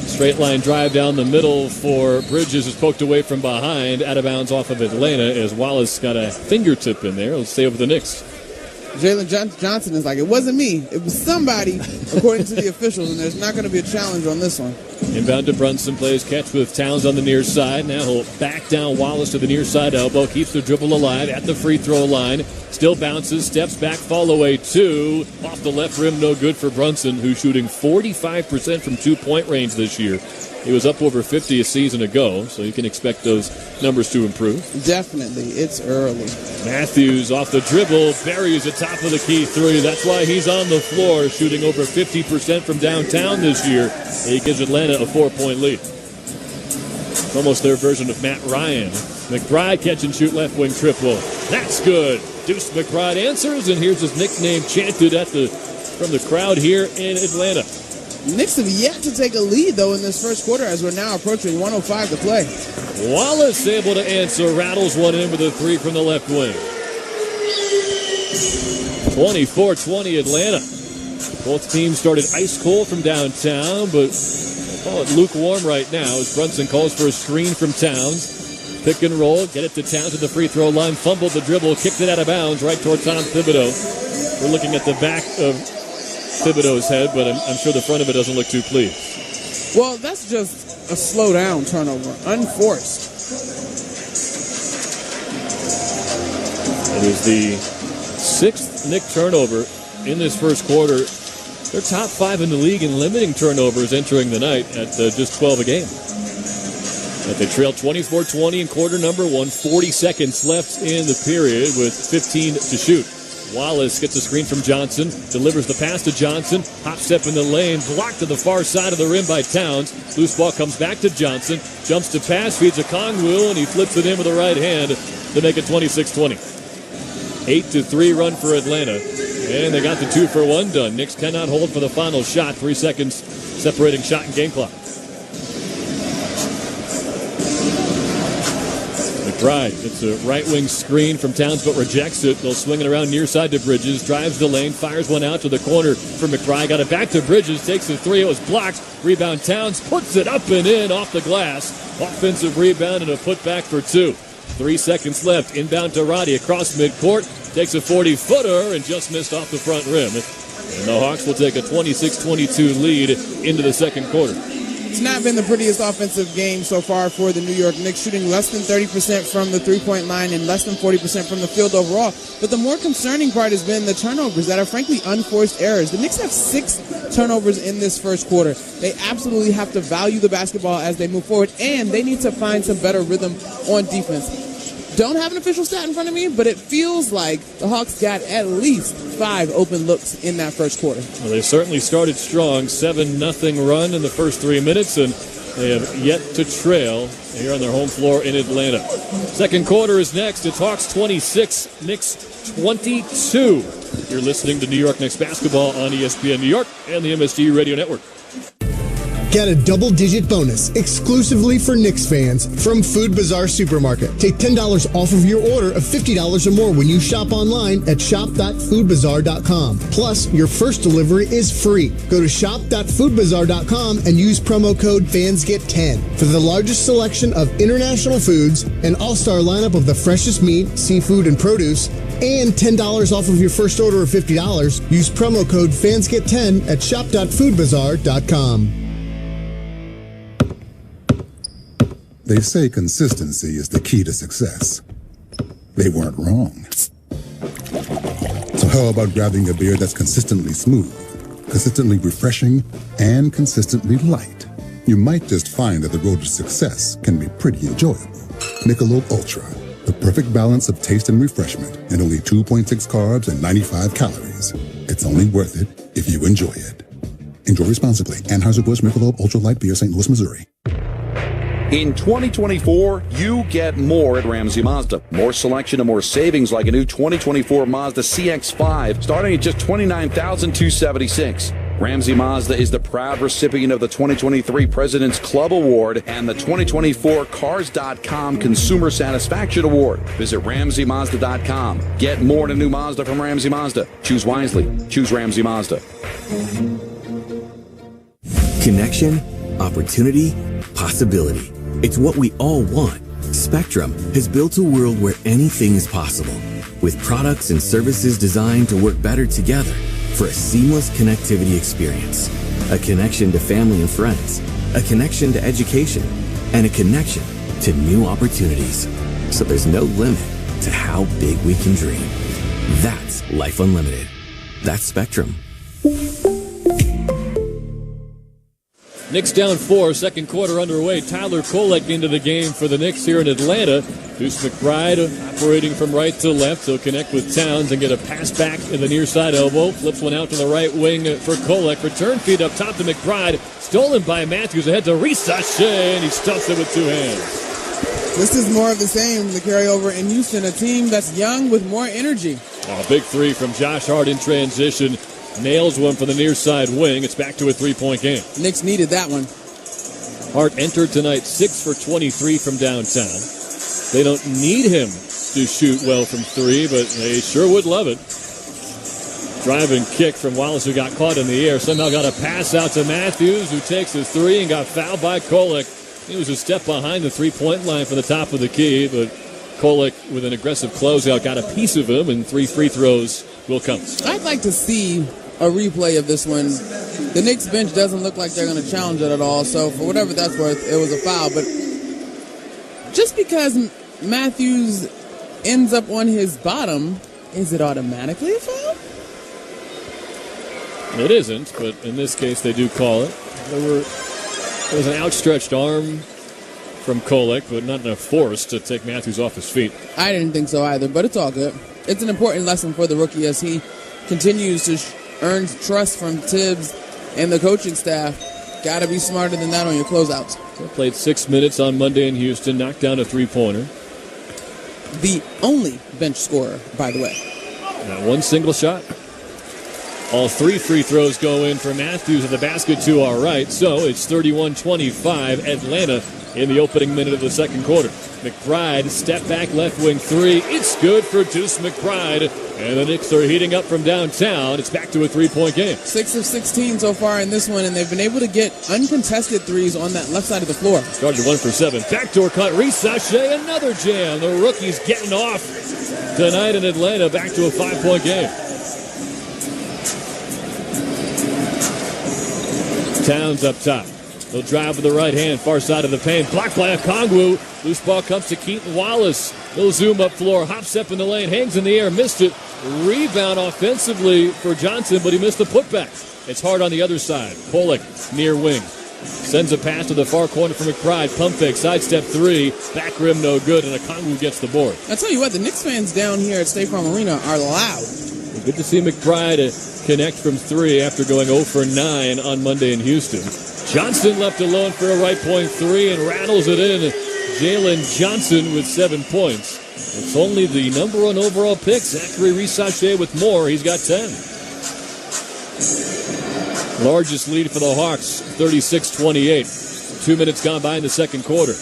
Straight line drive down the middle for Bridges is poked away from behind, out of bounds off of Atlanta as Wallace got a fingertip in there. Let's stay with the Knicks. Jalen Johnson is like, it wasn't me. It was somebody, according to the officials, and there's not going to be a challenge on this one. Inbound to Brunson, plays catch with Towns on the near side. Now he'll back down Wallace to the near side elbow, keeps the dribble alive at the free throw line. Still bounces, steps back, fall away 2. Off the left rim, no good for Brunson, who's shooting 45% from 2-point range this year. He was up over 50 a season ago, so you can expect those numbers to improve. Definitely. It's early. Matthews off the dribble, buries the top of the key 3. That's why he's on the floor, shooting over 50% from downtown this year. He gives Atlanta a 4-point lead. Almost their version of Matt Ryan. McBride catch and shoot left wing triple. That's good. Deuce McBride answers, and here's his nickname chanted from the crowd here in Atlanta. Knicks have yet to take a lead, though, in this first quarter as we're now approaching 1:05 to play. Wallace able to answer, rattles one in with a three from the left wing. 24-20 Atlanta. Both teams started ice cold from downtown, but I'll call it lukewarm right now as Brunson calls for a screen from Towns. Pick and roll, get it to Towns at the free throw line, fumbled the dribble, kicked it out of bounds right toward Tom Thibodeau. We're looking at the back of Thibodeau's head, but I'm sure the front of it doesn't look too pleased. Well, that's just a slow down turnover, unforced. It is the sixth Knicks turnover in this first quarter. They're top 5 in the league in limiting turnovers entering the night at just 12 a game. But they trail 24-20 in quarter number 1. 40 seconds left in the period with 15 to shoot. Wallace gets a screen from Johnson, delivers the pass to Johnson, hop step in the lane, blocked to the far side of the rim by Towns. Loose ball comes back to Johnson, jumps to pass, feeds a Kongwu, and he flips it in with the right hand to make it 26-20. 8-3 run for Atlanta, and they got the 2-for-1 done. Knicks cannot hold for the final shot. 3 seconds separating shot and game clock. McBride gets a right wing screen from Towns but rejects it. They'll swing it around near side to Bridges, drives the lane, fires one out to the corner for McBride. Got it back to Bridges, takes the three. It was blocked. Rebound Towns, puts it up and in off the glass. Offensive rebound and a putback for 2. 3 seconds left. Inbound to Roddy across midcourt. Takes a 40-footer and just missed off the front rim. And the Hawks will take a 26-22 lead into the second quarter. It's not been the prettiest offensive game so far for the New York Knicks, shooting less than 30% from the three-point line and less than 40% from the field overall. But the more concerning part has been the turnovers that are frankly unforced errors. The Knicks have 6 turnovers in this first quarter. They absolutely have to value the basketball as they move forward, and they need to find some better rhythm on defense. Don't have an official stat in front of me, but it feels like the Hawks got at least 5 open looks in that first quarter. Well, they certainly started strong. 7-0 run in the first 3 minutes, and they have yet to trail here on their home floor in Atlanta. Second quarter is next. It's Hawks 26, Knicks 22. You're listening to New York Knicks basketball on ESPN New York and the MSG Radio Network. Get a double-digit bonus exclusively for Knicks fans from Food Bazaar Supermarket. Take $10 off of your order of $50 or more when you shop online at shop.foodbazaar.com. Plus, your first delivery is free. Go to shop.foodbazaar.com and use promo code FANSGET10 for the largest selection of international foods, an all-star lineup of the freshest meat, seafood, and produce, and $10 off of your first order of $50. Use promo code FANSGET10 at shop.foodbazaar.com. They say consistency is the key to success. They weren't wrong. So how about grabbing a beer that's consistently smooth, consistently refreshing, and consistently light? You might just find that the road to success can be pretty enjoyable. Michelob Ultra, the perfect balance of taste and refreshment, and only 2.6 carbs and 95 calories. It's only worth it if you enjoy it. Enjoy responsibly. Anheuser-Busch Michelob Ultra Light Beer, St. Louis, Missouri. In 2024, you get more at Ramsey Mazda. More selection and more savings like a new 2024 Mazda CX-5 starting at just $29,276. Ramsey Mazda is the proud recipient of the 2023 President's Club Award and the 2024 Cars.com Consumer Satisfaction Award. Visit RamseyMazda.com. Get more in a new Mazda from Ramsey Mazda. Choose wisely. Choose Ramsey Mazda. Connection, opportunity, possibility. It's what we all want. Spectrum has built a world where anything is possible, with products and services designed to work better together for a seamless connectivity experience. A connection to family and friends, a connection to education, and a connection to new opportunities. So there's no limit to how big we can dream. That's Life Unlimited. That's Spectrum. Knicks down 4, second quarter underway. Tyler Kolek into the game for the Knicks here in Atlanta. Deuce McBride operating from right to left. He'll connect with Towns and get a pass back in the near side elbow. Flips one out to the right wing for Kolek. Return feed up top to McBride. Stolen by Matthews ahead to Risache, and he stuffs it with 2 hands. This is more of the same, the carryover in Houston, a team that's young with more energy. A big 3 from Josh Hart in transition. nails one from the near side wing. It's back to a 3-point game. Knicks needed that one. Hart entered tonight 6 for 23 from downtown. They don't need him to shoot well from 3, but they sure would love it. Driving kick from Wallace, who got caught in the air. Somehow got a pass out to Matthews, who takes his 3 and got fouled by Kolek. He was a step behind the 3-point line from the top of the key, but Kolek, with an aggressive closeout, got a piece of him, and 3 free throws will come. I'd like to see a replay of this one. The Knicks bench doesn't look like they're going to challenge it at all, so for whatever that's worth, it was a foul. But just because Matthews ends up on his bottom, is it automatically a foul? It isn't, but in this case they do call it. There was an outstretched arm from Kolek, but not enough force to take Matthews off his feet. I didn't think so either, but it's all good. It's an important lesson for the rookie as he continues to earn trust from Tibbs and the coaching staff. Got to be smarter than that on your closeouts. They played 6 minutes on Monday in Houston, knocked down a 3-pointer. The only bench scorer, by the way. Not one single shot. All 3 free throws go in for Matthews at the basket to our right, so it's 31-25 Atlanta in the opening minute of the second quarter. McBride, step back left wing 3. It's good for Deuce McBride, and the Knicks are heating up from downtown. It's back to a 3-point game. 6 of 16 so far in this one, and they've been able to get uncontested threes on that left side of the floor. Started 1 for 7. Backdoor cut, Sachet, another jam. The rookie's getting off tonight in Atlanta. Back to a 5-point game. Towns up top. He'll drive with the right hand, far side of the paint. Blocked by Okongwu. Loose ball comes to Keaton Wallace. He'll zoom up floor, hops up in the lane, hangs in the air, missed it. Rebound offensively for Johnson, but he missed the putback. It's hard on the other side. Kolek, near wing. Sends a pass to the far corner for McBride. Pump fake, sidestep 3. Back rim, no good, and Okongwu gets the board. I tell you what, the Knicks fans down here at State Farm Arena are loud. Good to see McBride connect from 3 after going 0 for 9 on Monday in Houston. Johnson left alone for a right point 3 and rattles it in. Jalen Johnson with 7 points. It's only the number 1 overall pick, Zachary Sachet, with more. He's got 10. Largest lead for the Hawks, 36-28. 2 minutes gone by in the second quarter.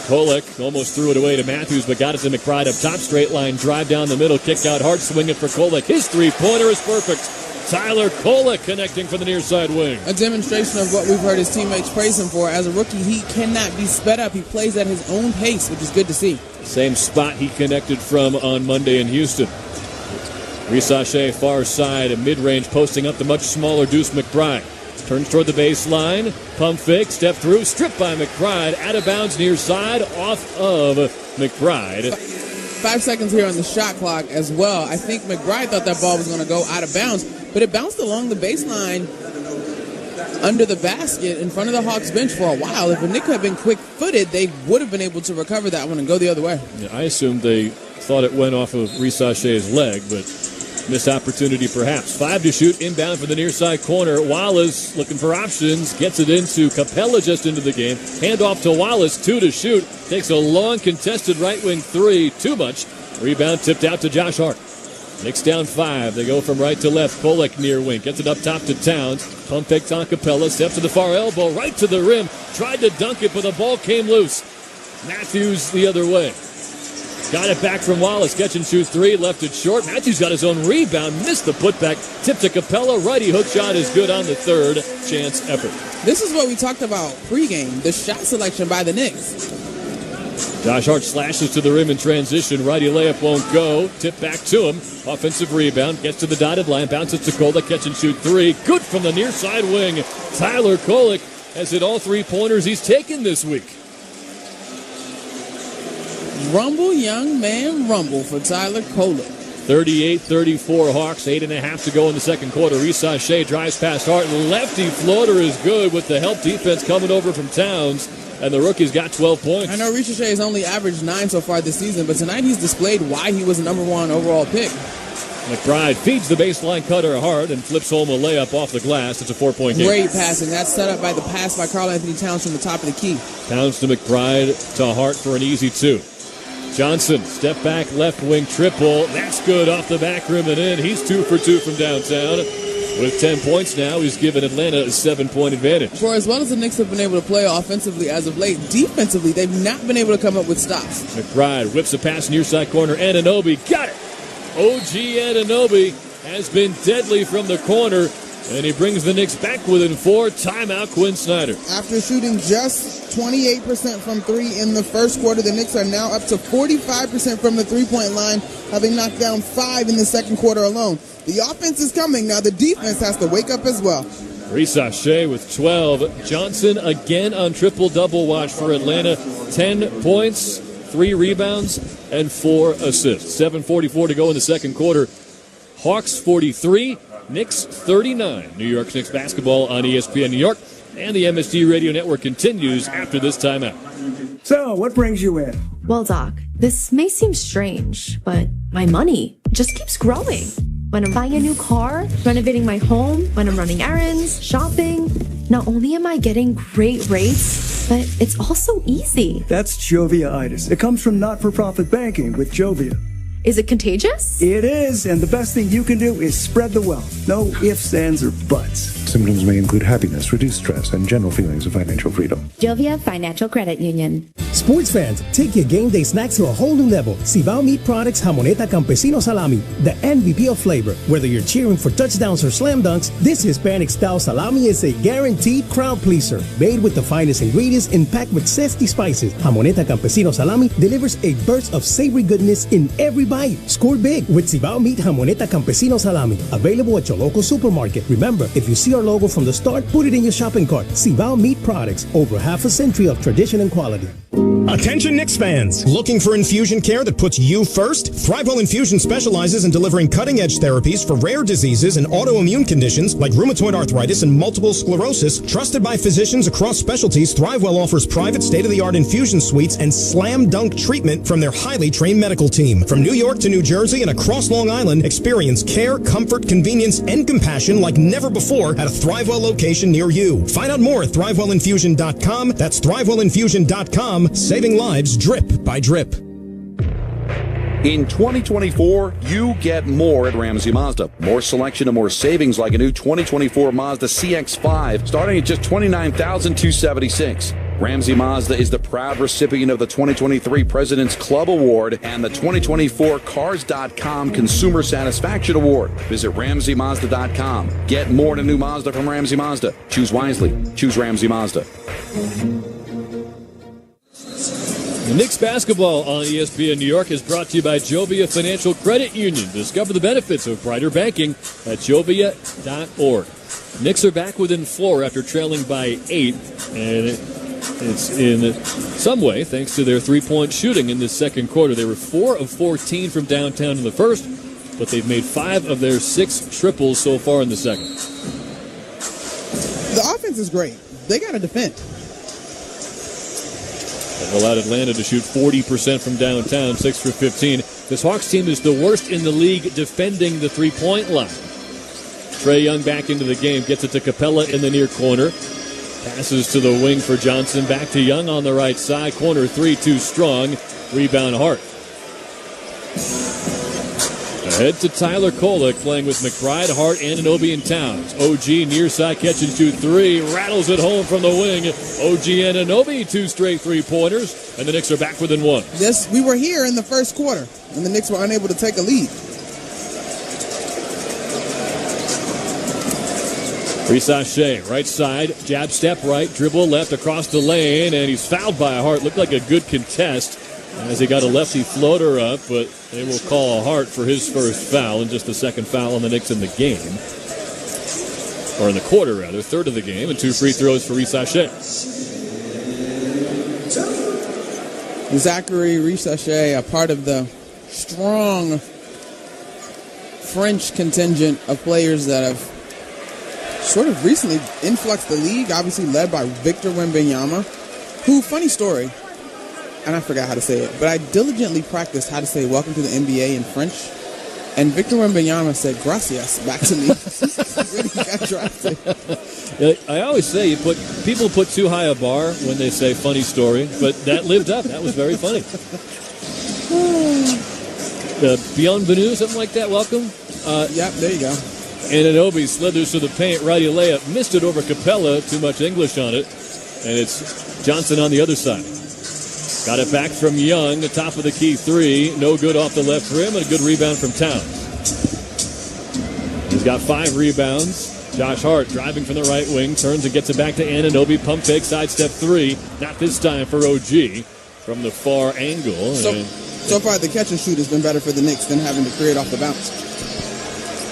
Kolek almost threw it away to Matthews, but got it to McBride up top. Straight line drive down the middle, kick out hard, swinging for Kolek. His 3-pointer is perfect. Tyler Kolek connecting for the near side wing. A demonstration of what we've heard his teammates praise him for. As a rookie, he cannot be sped up. He plays at his own pace, which is good to see. Same spot he connected from on Monday in Houston. Sachet far side, a mid-range posting up the much smaller Deuce McBride. Turns toward the baseline, pump fake, step through, stripped by McBride, out of bounds near side, off of McBride. 5 seconds here on the shot clock as well. I think McBride thought that ball was going to go out of bounds, but it bounced along the baseline under the basket in front of the Hawks bench for a while. If the Knicks had been quick-footed, they would have been able to recover that one and go the other way. Yeah, I assumed they thought it went off of Sachet's leg, but missed opportunity perhaps. 5 to shoot, inbound for the near side corner. Wallace looking for options, gets it into Capella just into the game. Hand off to Wallace, 2 to shoot. Takes a long contested right wing 3, too much. Rebound tipped out to Josh Hart. Knicks down 5. They go from right to left. Kolek near wing. Gets it up top to Towns. Pump fake on Capella. Steps to the far elbow. Right to the rim. Tried to dunk it, but the ball came loose. Matthews the other way. Got it back from Wallace. Catch and shoot 3. Left it short. Matthews got his own rebound. Missed the putback. Tip to Capella. Righty hook shot is good on the third chance effort. This is what we talked about pregame. The shot selection by the Knicks. Josh Hart slashes to the rim in transition. Righty layup won't go. Tip back to him. Offensive rebound. Gets to the dotted line. Bounces to Kolek. Catch and shoot 3. Good from the near side wing. Tyler Kolek has hit all 3-pointers he's taken this week. Rumble, young man, rumble for Tyler Kolek. 38-34 Hawks. 8.5 to go in the second quarter. Sachet drives past Hart. Lefty floater is good with the help defense coming over from Towns. And the rookie's got 12 points. I know Sachet has only averaged 9 so far this season, but tonight he's displayed why he was the number 1 overall pick. McBride feeds the baseline cutter Hart and flips home a layup off the glass. It's a 4-point game. Great passing. That's set up by the pass by Karl-Anthony Towns from the top of the key. Towns to McBride to Hart for an easy 2. Johnson, step back, left wing triple. That's good off the back rim and in. He's 2 for 2 from downtown. With 10 points now, he's given Atlanta a 7-point advantage. For as well as the Knicks have been able to play offensively as of late, defensively, they've not been able to come up with stops. McBride whips a pass near side corner. Anunoby got it. OG Anunoby has been deadly from the corner, and he brings the Knicks back within 4. Timeout, Quinn Snyder. After shooting just 28% from 3 in the first quarter, the Knicks are now up to 45% from the three-point line, having knocked down 5 in the second quarter alone. The offense is coming. Now the defense has to wake up as well. Ricochet with 12. Johnson again on triple-double watch for Atlanta. 10 points, 3 rebounds, and 4 assists. 7:44 to go in the second quarter. Hawks 43, Knicks 39. New York Knicks basketball on ESPN New York. And the MSG Radio Network continues after this timeout. So, what brings you in? Well, Doc, this may seem strange, but my money just keeps growing. When I'm buying a new car, renovating my home, when I'm running errands, shopping, not only am I getting great rates, but it's also easy. That's Jovia-itis. It comes from not-for-profit banking with Jovia. Is it contagious? It is, and the best thing you can do is spread the wealth. No ifs, ands, or buts. Symptoms may include happiness, reduced stress, and general feelings of financial freedom. Jovia Financial Credit Union. Sports fans, take your game day snacks to a whole new level. Cibao Meat Products Jamoneta Campesino Salami, the MVP of flavor. Whether you're cheering for touchdowns or slam dunks, this Hispanic-style salami is a guaranteed crowd pleaser. Made with the finest ingredients and packed with zesty spices, Jamoneta Campesino Salami delivers a burst of savory goodness in every bite. Score big with Cibao Meat Jamoneta Campesino Salami. Available at your local supermarket. Remember, if you see our logo from the start, put it in your shopping cart. Cibao Meat Products, over half a century of tradition and quality. Attention Knicks fans! Looking for infusion care that puts you first? ThriveWell Infusion specializes in delivering cutting-edge therapies for rare diseases and autoimmune conditions like rheumatoid arthritis and multiple sclerosis. Trusted by physicians across specialties, ThriveWell offers private state-of-the-art infusion suites and slam-dunk treatment from their highly trained medical team. From New York to New Jersey and across Long Island, experience care, comfort, convenience, and compassion like never before at a ThriveWell location near you. Find out more at ThriveWellInfusion.com. That's ThriveWellInfusion.com. Saving lives drip by drip. In 2024, you get more at Ramsey Mazda. More selection and more savings like a new 2024 Mazda CX-5 starting at just $29,276. Ramsey Mazda is the proud recipient of the 2023 President's Club Award and the 2024 Cars.com Consumer Satisfaction Award. Visit RamseyMazda.com. Get more in a new Mazda from Ramsey Mazda. Choose wisely. Choose Ramsey Mazda. The Knicks basketball on ESPN New York is brought to you by Jovia Financial Credit Union. Discover the benefits of brighter banking at jovia.org. Knicks are back within 4 after trailing by 8, and it's in some way thanks to their three-point shooting in this second quarter. They were 4 of 14 from downtown in the first, but they've made 5 of their 6 triples so far in the second. The offense is great. They got to defend. That allowed Atlanta to shoot 40% from downtown, 6 for 15. This Hawks team is the worst in the league defending the three-point line. Trae Young back into the game, gets it to Capella in the near corner. Passes to the wing for Johnson, back to Young on the right side. Corner 3, too strong. Rebound Hart. Ahead to Tyler Kolek, playing with McBride, Hart, Anunoby, and Towns. OG near side, catch and shoot 3, rattles it home from the wing. OG Anunoby, 2 straight three-pointers, and the Knicks are back within 1. Yes, we were here in the first quarter, and the Knicks were unable to take a lead. Ricochet, right side, jab step right, dribble left across the lane, and he's fouled by Hart. Looked like a good contest as he got a lefty floater up, but they will call Hart for his first foul, and just the second foul on the Knicks in the game. Or in the quarter, rather. Third of the game, and 2 free throws for Ricochet. Zachary Ricochet, a part of the strong French contingent of players that have sort of recently influxed the league, obviously led by Victor Wembanyama, who, funny story, and I forgot how to say it, but I diligently practiced how to say welcome to the NBA in French, and Victor Wembanyama said gracias back to me when he got drafted. I always say people put too high a bar when they say funny story, but that lived up. That was very funny. Bienvenue, something like that. Welcome. Yep, there you go. Anunoby slithers to the paint. Righty layup. Missed it over Capella. Too much English on it. And it's Johnson on the other side. Got it back from Young. The top of the key three. No good off the left rim. And a good rebound from Towns. He's got 5 rebounds. Josh Hart driving from the right wing. Turns and gets it back to Anunoby. Pump fake. Sidestep 3. Not this time for OG. From the far angle. So far, the catch and shoot has been better for the Knicks than having to create off the bounce.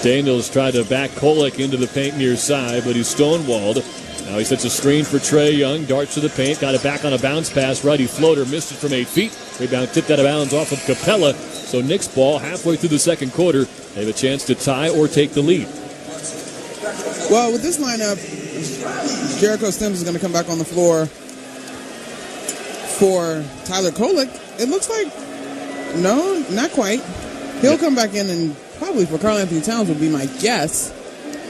Daniels tried to back Kolek into the paint near side, but he's stonewalled. Now he sets a screen for Trae Young. Darts to the paint. Got it back on a bounce pass. Righty floater. Missed it from 8 feet. Rebound tipped out of bounds off of Capella. So Knicks ball halfway through the second quarter. They have a chance to tie or take the lead. Well, with this lineup, Jericho Sims is going to come back on the floor for Tyler Kolek. It looks like, no, not quite. He'll come back in and probably for Karl Anthony Towns would be my guess.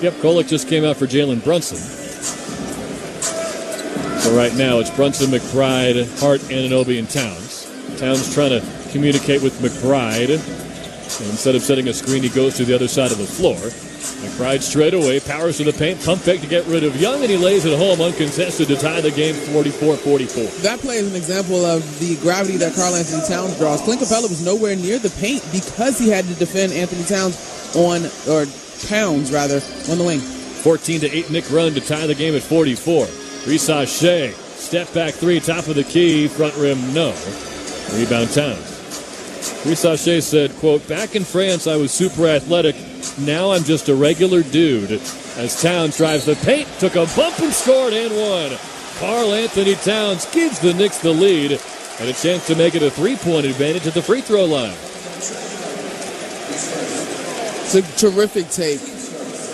Yep, Kolek just came out for Jalen Brunson. So right now it's Brunson, McBride, Hart, Anunoby, and Towns. Towns trying to communicate with McBride. And instead of setting a screen, he goes to the other side of the floor. McBride straight away, powers to the paint, pump fake to get rid of Young, and he lays it home uncontested to tie the game 44-44. That play is an example of the gravity that Karl Anthony Towns draws. Clint Capella was nowhere near the paint because he had to defend Anthony Towns on the wing. 14-8 Knick run to tie the game at 44. Risa Shea, step back 3, top of the key, front rim, no. Rebound Towns. Risa Shea said, quote, "Back in France, I was super athletic. Now I'm just a regular dude." As Towns drives the paint, took a bump and scored and won. Karl Anthony Towns gives the Knicks the lead and a chance to make it a 3-point advantage at the free throw line. It's a terrific take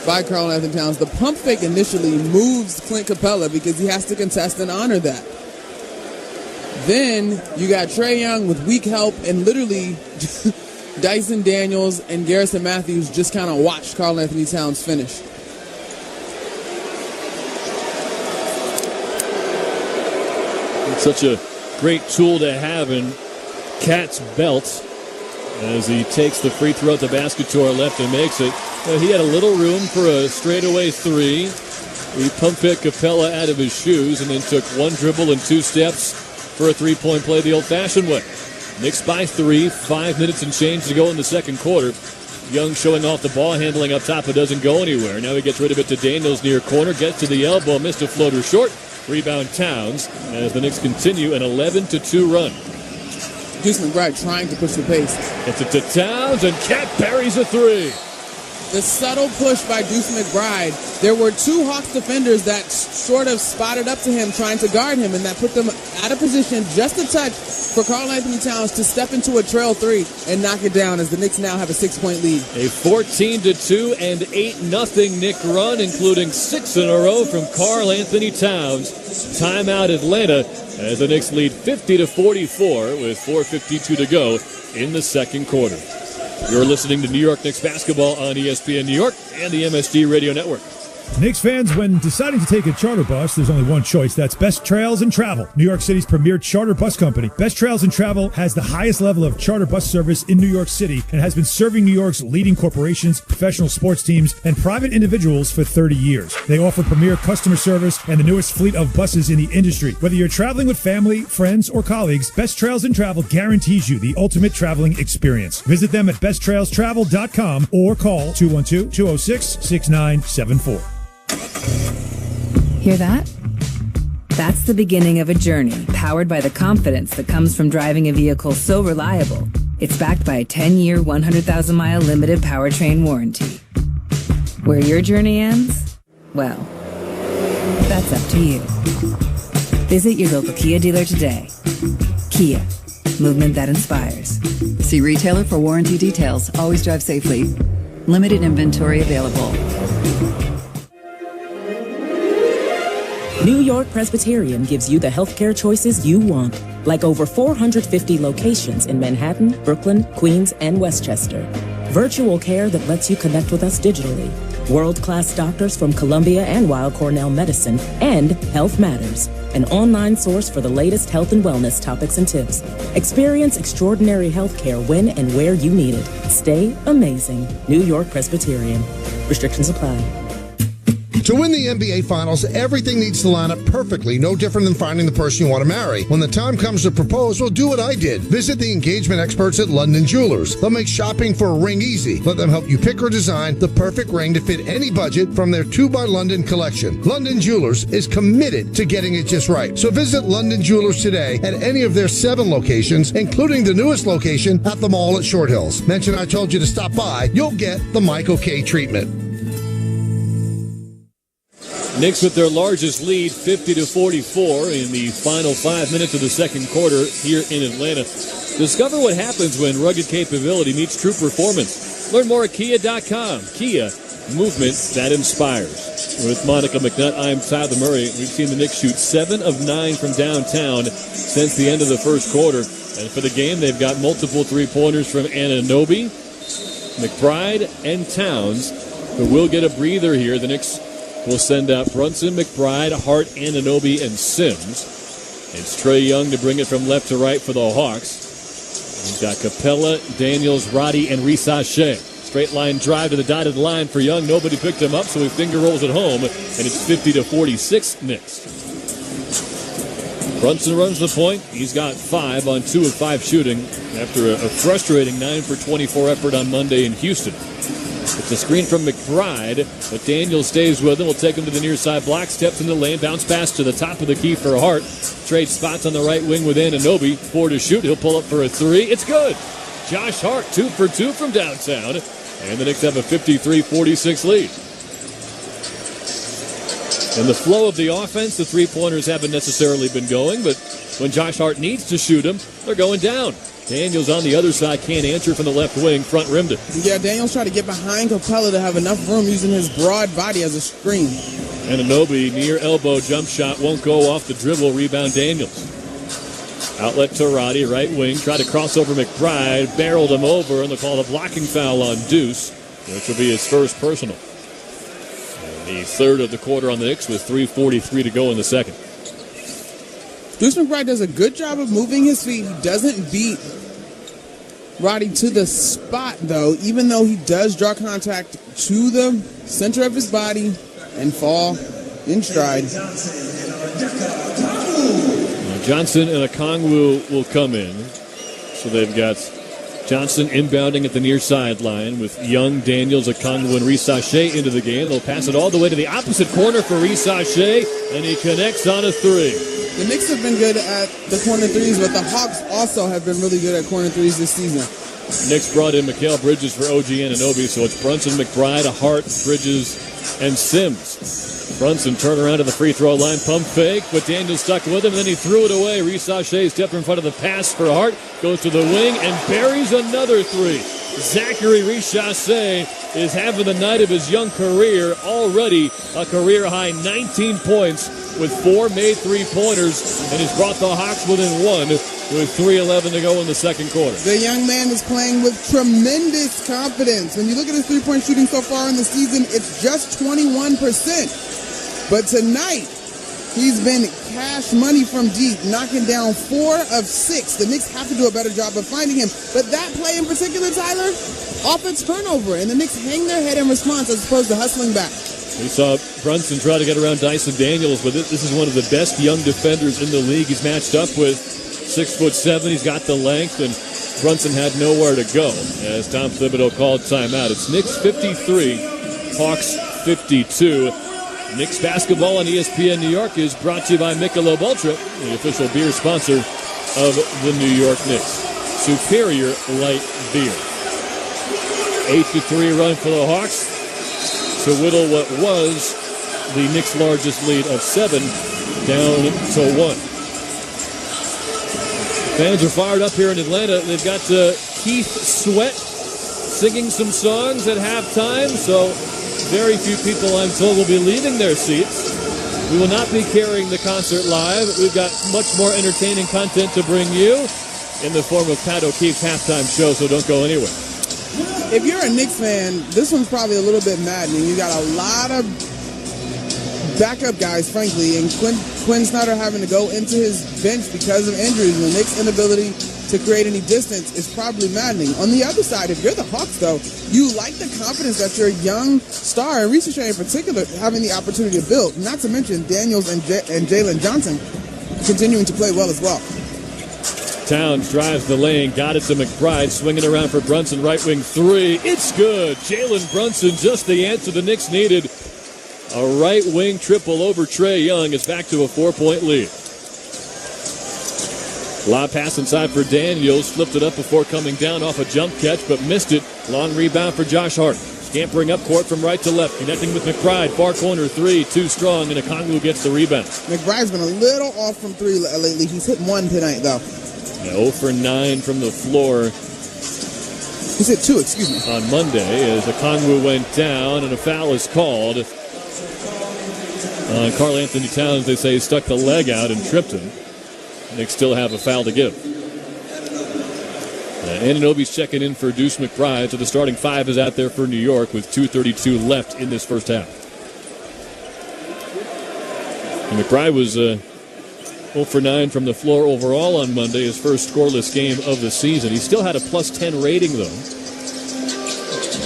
by Karl Anthony Towns. The pump fake initially moves Clint Capella because he has to contest and honor that. Then you got Trae Young with weak help and literally Dyson Daniels and Garrison Matthews just kind of watched Karl Anthony Towns finish. It's such a great tool to have in Cat's belt as he takes the free throw at the basket to our left and makes it. He had a little room for a straightaway 3. He pump fake Capella out of his shoes and then took 1 dribble and 2 steps for a 3-point play the old-fashioned way. Knicks by 3, 5 minutes and change to go in the second quarter. Young showing off the ball handling up top. It doesn't go anywhere. Now he gets rid of it to Daniels near corner. Gets to the elbow. Missed a floater short. Rebound Towns as the Knicks continue an 11-2 run. Deuce McBride trying to push the pace. Gets it to Towns and Cat buries a 3. The subtle push by Deuce McBride. There were 2 Hawks defenders that sort of spotted up to him trying to guard him, and that put them out of position just a touch for Karl Anthony Towns to step into a trail 3 and knock it down as the Knicks now have a 6-point lead. A 14-2 and 8-0 Knick run, including 6 in a row from Karl Anthony Towns. Timeout Atlanta as the Knicks lead 50-44 with 4:52 to go in the second quarter. You're listening to New York Knicks basketball on ESPN New York and the MSG Radio Network. Knicks fans, when deciding to take a charter bus, there's only one choice. That's Best Trails and Travel, New York City's premier charter bus company. Best Trails and Travel has the highest level of charter bus service in New York City and has been serving New York's leading corporations, professional sports teams, and private individuals for 30 years. They offer premier customer service and the newest fleet of buses in the industry. Whether you're traveling with family, friends, or colleagues, Best Trails and Travel guarantees you the ultimate traveling experience. Visit them at besttrailstravel.com or call 212-206-6974. Hear that? That's the beginning of a journey powered by the confidence that comes from driving a vehicle so reliable. It's backed by a 10-year, 100,000-mile limited powertrain warranty. Where your journey ends? Well, that's up to you. Visit your local Kia dealer today. Kia, movement that inspires. See retailer for warranty details. Always drive safely. Limited inventory available. New York Presbyterian gives you the healthcare choices you want, like over 450 locations in Manhattan, Brooklyn, Queens, and Westchester. Virtual care that lets you connect with us digitally. World-class doctors from Columbia and Weill Cornell Medicine, and Health Matters, an online source for the latest health and wellness topics and tips. Experience extraordinary healthcare when and where you need it. Stay amazing. New York Presbyterian. Restrictions apply. To win the NBA Finals, everything needs to line up perfectly, no different than finding the person you want to marry. When the time comes to propose, well, do what I did. Visit the engagement experts at London Jewelers. They'll make shopping for a ring easy. Let them help you pick or design the perfect ring to fit any budget from their 2 by London collection. London Jewelers is committed to getting it just right. So visit London Jewelers today at any of their 7 locations, including the newest location at the mall at Short Hills. Mention I told you to stop by. You'll get the Michael K. treatment. Knicks with their largest lead, 50-44 in the final 5 minutes of the second quarter here in Atlanta. Discover what happens when rugged capability meets true performance. Learn more at Kia.com. Kia, movement that inspires. With Monica McNutt, I'm Tyler Murray. We've seen the Knicks shoot 7 of 9 from downtown since the end of the first quarter. And for the game, they've got multiple three-pointers from Anunoby, McBride, and Towns, who will get a breather here. The Knicks will send out Brunson, McBride, Hart, Anunoby, and Sims. It's Trae Young to bring it from left to right for the Hawks. He's got Capella, Daniels, Roddy, and Risache. Straight line drive to the dotted line for Young. Nobody picked him up, so he finger rolls it home, and it's 50-46 Knicks. Brunson runs the point. He's got 5 on 2 of 5 shooting after a frustrating 9 for 24 effort on Monday in Houston. It's a screen from McBride, but Daniels stays with him. Will take him to the near side block, steps in the lane, bounce pass to the top of the key for Hart. Trade spots on the right wing with Anunoby. 4 to shoot. He'll pull up for a 3. It's good. Josh Hart, 2 for 2 from downtown. And the Knicks have a 53-46 lead. In the flow of the offense, the three-pointers haven't necessarily been going, but when Josh Hart needs to shoot them, they're going down. Daniels on the other side can't answer from the left wing, front rimmed it. Yeah, Daniels tried to get behind Capella to have enough room using his broad body as a screen. Anunoby, near elbow jump shot, won't go off the dribble, rebound Daniels. Outlet to Roddy, right wing, tried to cross over McBride, barreled him over, and they'll call a blocking foul on Deuce, which will be his first personal. And the third of the quarter on the Knicks with 3:43 to go in the second. Deuce McBride does a good job of moving his feet. He doesn't beat Roddy to the spot, though, even though he does draw contact to the center of his body and fall in stride. Johnson and Okongwu will come in. So they've got Johnson inbounding at the near sideline with Young, Daniels, Okongwu, and Risache into the game. They'll pass it all the way to the opposite corner for Risache, and he connects on a 3. The Knicks have been good at the corner threes, but the Hawks also have been really good at corner threes this season. Knicks brought in Mikal Bridges for OG Anunoby, so it's Brunson, McBride, Hart, Bridges, and Sims. Brunson turned around to the free throw line, pump fake, but Daniels stuck with him, and then he threw it away. Risache stepped in front of the pass for Hart, goes to the wing, and buries another 3. Zachary Risache is having the night of his young career, already a career-high 19 points with 4 made three-pointers, and he's brought the Hawks within 1 with 3:11 to go in the second quarter. The young man is playing with tremendous confidence. When you look at his three-point shooting so far in the season, it's just 21%. But tonight, he's been cash money from deep, knocking down 4 of 6. The Knicks have to do a better job of finding him. But that play in particular, Tyler, off a turnover, and the Knicks hang their head in response as opposed to hustling back. We saw Brunson try to get around Dyson Daniels, but this is one of the best young defenders in the league. He's matched up with 6'7". He's got the length, and Brunson had nowhere to go as Tom Thibodeau called timeout. It's Knicks 53, Hawks 52. Knicks basketball on ESPN New York is brought to you by Michelob Ultra, the official beer sponsor of the New York Knicks. Superior light beer. 8-3 run for the Hawks to whittle what was the Knicks' largest lead of 7 down to 1. Fans are fired up here in Atlanta. They've got Keith Sweat singing some songs at halftime, so very few people, I'm told, will be leaving their seats. We will not be carrying the concert live. We've got much more entertaining content to bring you in the form of Pat O'Keefe's halftime show, so don't go anywhere. If you're a Knicks fan, this one's probably a little bit maddening. You got a lot of backup guys, frankly, and Quinn Snyder having to go into his bench because of injuries, and the Knicks' inability to create any distance is probably maddening. On the other side, if you're the Hawks, though, you like the confidence that your young star, and Reese Shea in particular, having the opportunity to build, not to mention Daniels and Jalen Johnson continuing to play well as well. Towns drives the lane, got it to McBride, swinging around for Brunson, right wing three. It's good. Jalen Brunson, just the answer the Knicks needed. A right wing triple over Trae Young. It's back to a 4-point lead. Lob pass inside for Daniels. Flipped it up before coming down off a jump catch, but missed it. Long rebound for Josh Hart. Scampering up court from right to left. Connecting with McBride. Far corner three. Too strong, and Okongwu gets the rebound. McBride's been a little off from three lately. He's hit one tonight, though. 0 for 9 from the floor. He's hit 2, excuse me. On Monday, as Okongwu went down, and a foul is called. Karl Anthony Towns, they say, stuck the leg out and tripped him. Knicks still have a foul to give. Anunoby's checking in for Deuce McBride, so the starting five is out there for New York with 2:32 left in this first half. And McBride was 0 for 9 from the floor overall on Monday, his first scoreless game of the season. He still had a plus 10 rating, though.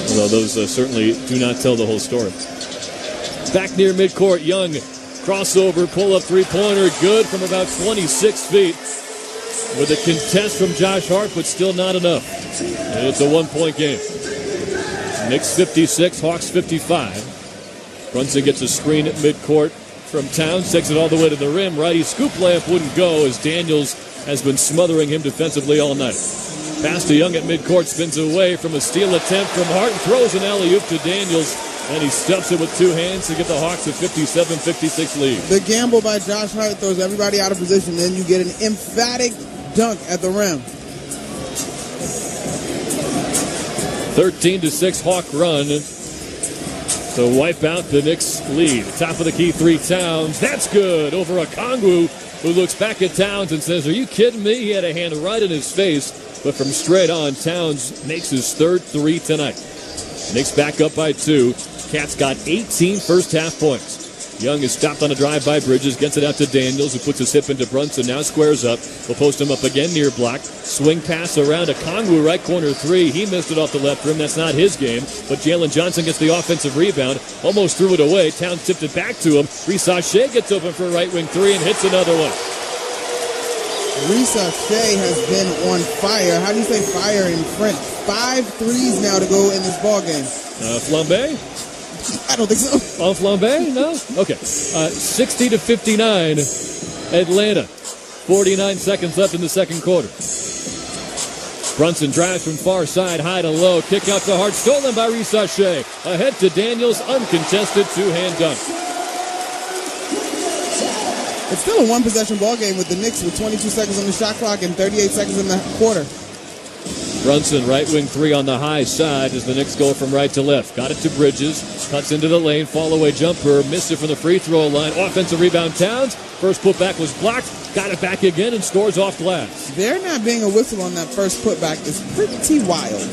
Although those certainly do not tell the whole story. Back near midcourt, Young. Crossover, pull-up three-pointer, good from about 26 feet. With a contest from Josh Hart, but still not enough. And it's a one-point game. Knicks 56, Hawks 55. Brunson gets a screen at midcourt from Towns, takes it all the way to the rim. Righty scoop layup wouldn't go as Daniels has been smothering him defensively all night. Pass to Young at midcourt, spins away from a steal attempt from Hart and throws an alley-oop to Daniels. And he stuffs it with two hands to get the Hawks a 57-56 lead. The gamble by Josh Hart throws everybody out of position. Then you get an emphatic dunk at the rim. 13-6 Hawk run to wipe out the Knicks lead. Top of the key three, Towns. That's good over Okongwu, who looks back at Towns and says, "Are you kidding me?" He had a hand right in his face. But from straight on, Towns makes his third three tonight. Knicks back up by 2. Cats got 18 first-half points. Young is stopped on a drive by Bridges, gets it out to Daniels, who puts his hip into Brunson, now squares up. Will post him up again near block. Swing pass around Okongwu, right corner three. He missed it off the left rim. That's not his game. But Jalen Johnson gets the offensive rebound. Almost threw it away. Towns tipped it back to him. Reese Shea gets open for a right wing three and hits another one. Reese Shea has been on fire. How do you say fire in French? 5 threes now to go in this ballgame. Flambe? I don't think so. On Flambe? No? Okay. 60-59, Atlanta. 49 seconds left in the second quarter. Brunson drives from far side, high to low. Kick out to Hart, stolen by Reese Shea. Ahead to Daniels, uncontested two-hand dunk. It's still a one-possession ball game with the Knicks with 22 seconds on the shot clock and 38 seconds in the quarter. Brunson, right wing three on the high side as the Knicks go from right to left. Got it to Bridges. Cuts into the lane. Fall-away jumper. Missed it from the free throw line. Offensive rebound, Towns. First putback was blocked. Got it back again and scores off glass. There not being a whistle on that first putback is pretty wild.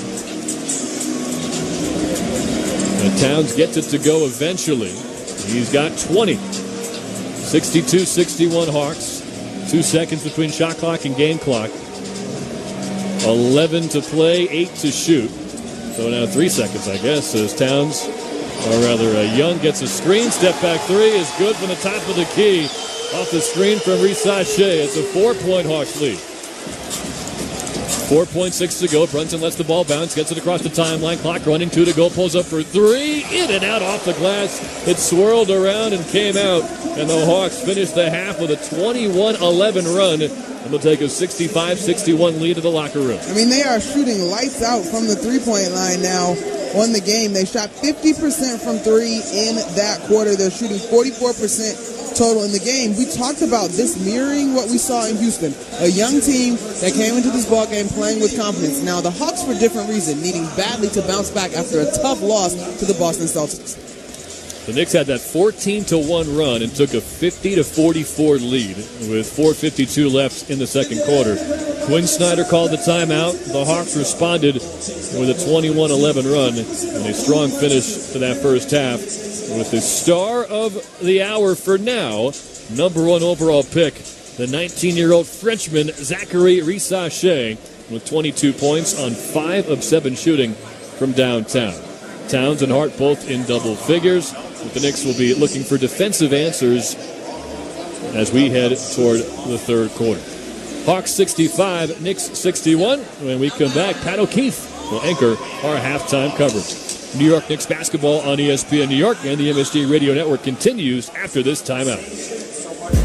And Towns gets it to go eventually. He's got 20. 62-61 Hawks. 2 seconds between shot clock and game clock. 11 to play, 8 to shoot. So now 3 seconds, I guess, as Towns, or rather Young gets a screen. Step back three is good from the top of the key. Off the screen from Reese Shea. It's a 4-point Hawks lead. 4.6 to go. Brunson lets the ball bounce, gets it across the timeline. Clock running, 2 to go. Pulls up for three. In and out off the glass. It swirled around and came out. And the Hawks finished the half with a 21-11 run. And they'll take a 65-61 lead to the locker room. I mean, they are shooting lights out from the three-point line now on the game. They shot 50% from three in that quarter. They're shooting 44% total in the game. We talked about this mirroring what we saw in Houston. A young team that came into this ballgame playing with confidence. Now, the Hawks, for a different reason, needing badly to bounce back after a tough loss to the Boston Celtics. The Knicks had that 14-1 run and took a 50-44 lead with 4:52 left in the second quarter. Quinn Snyder called the timeout. The Hawks responded with a 21-11 run and a strong finish to that first half with the star of the hour for now, number 1 overall pick, the 19-year-old Frenchman Zachary Rissachet, with 22 points on 5 of 7 shooting from downtown. Towns and Hart both in double figures. But the Knicks will be looking for defensive answers as we head toward the third quarter. Hawks 65, Knicks 61. When we come back, Pat O'Keefe will anchor our halftime coverage. New York Knicks basketball on ESPN New York and the MSG Radio Network continues after this timeout.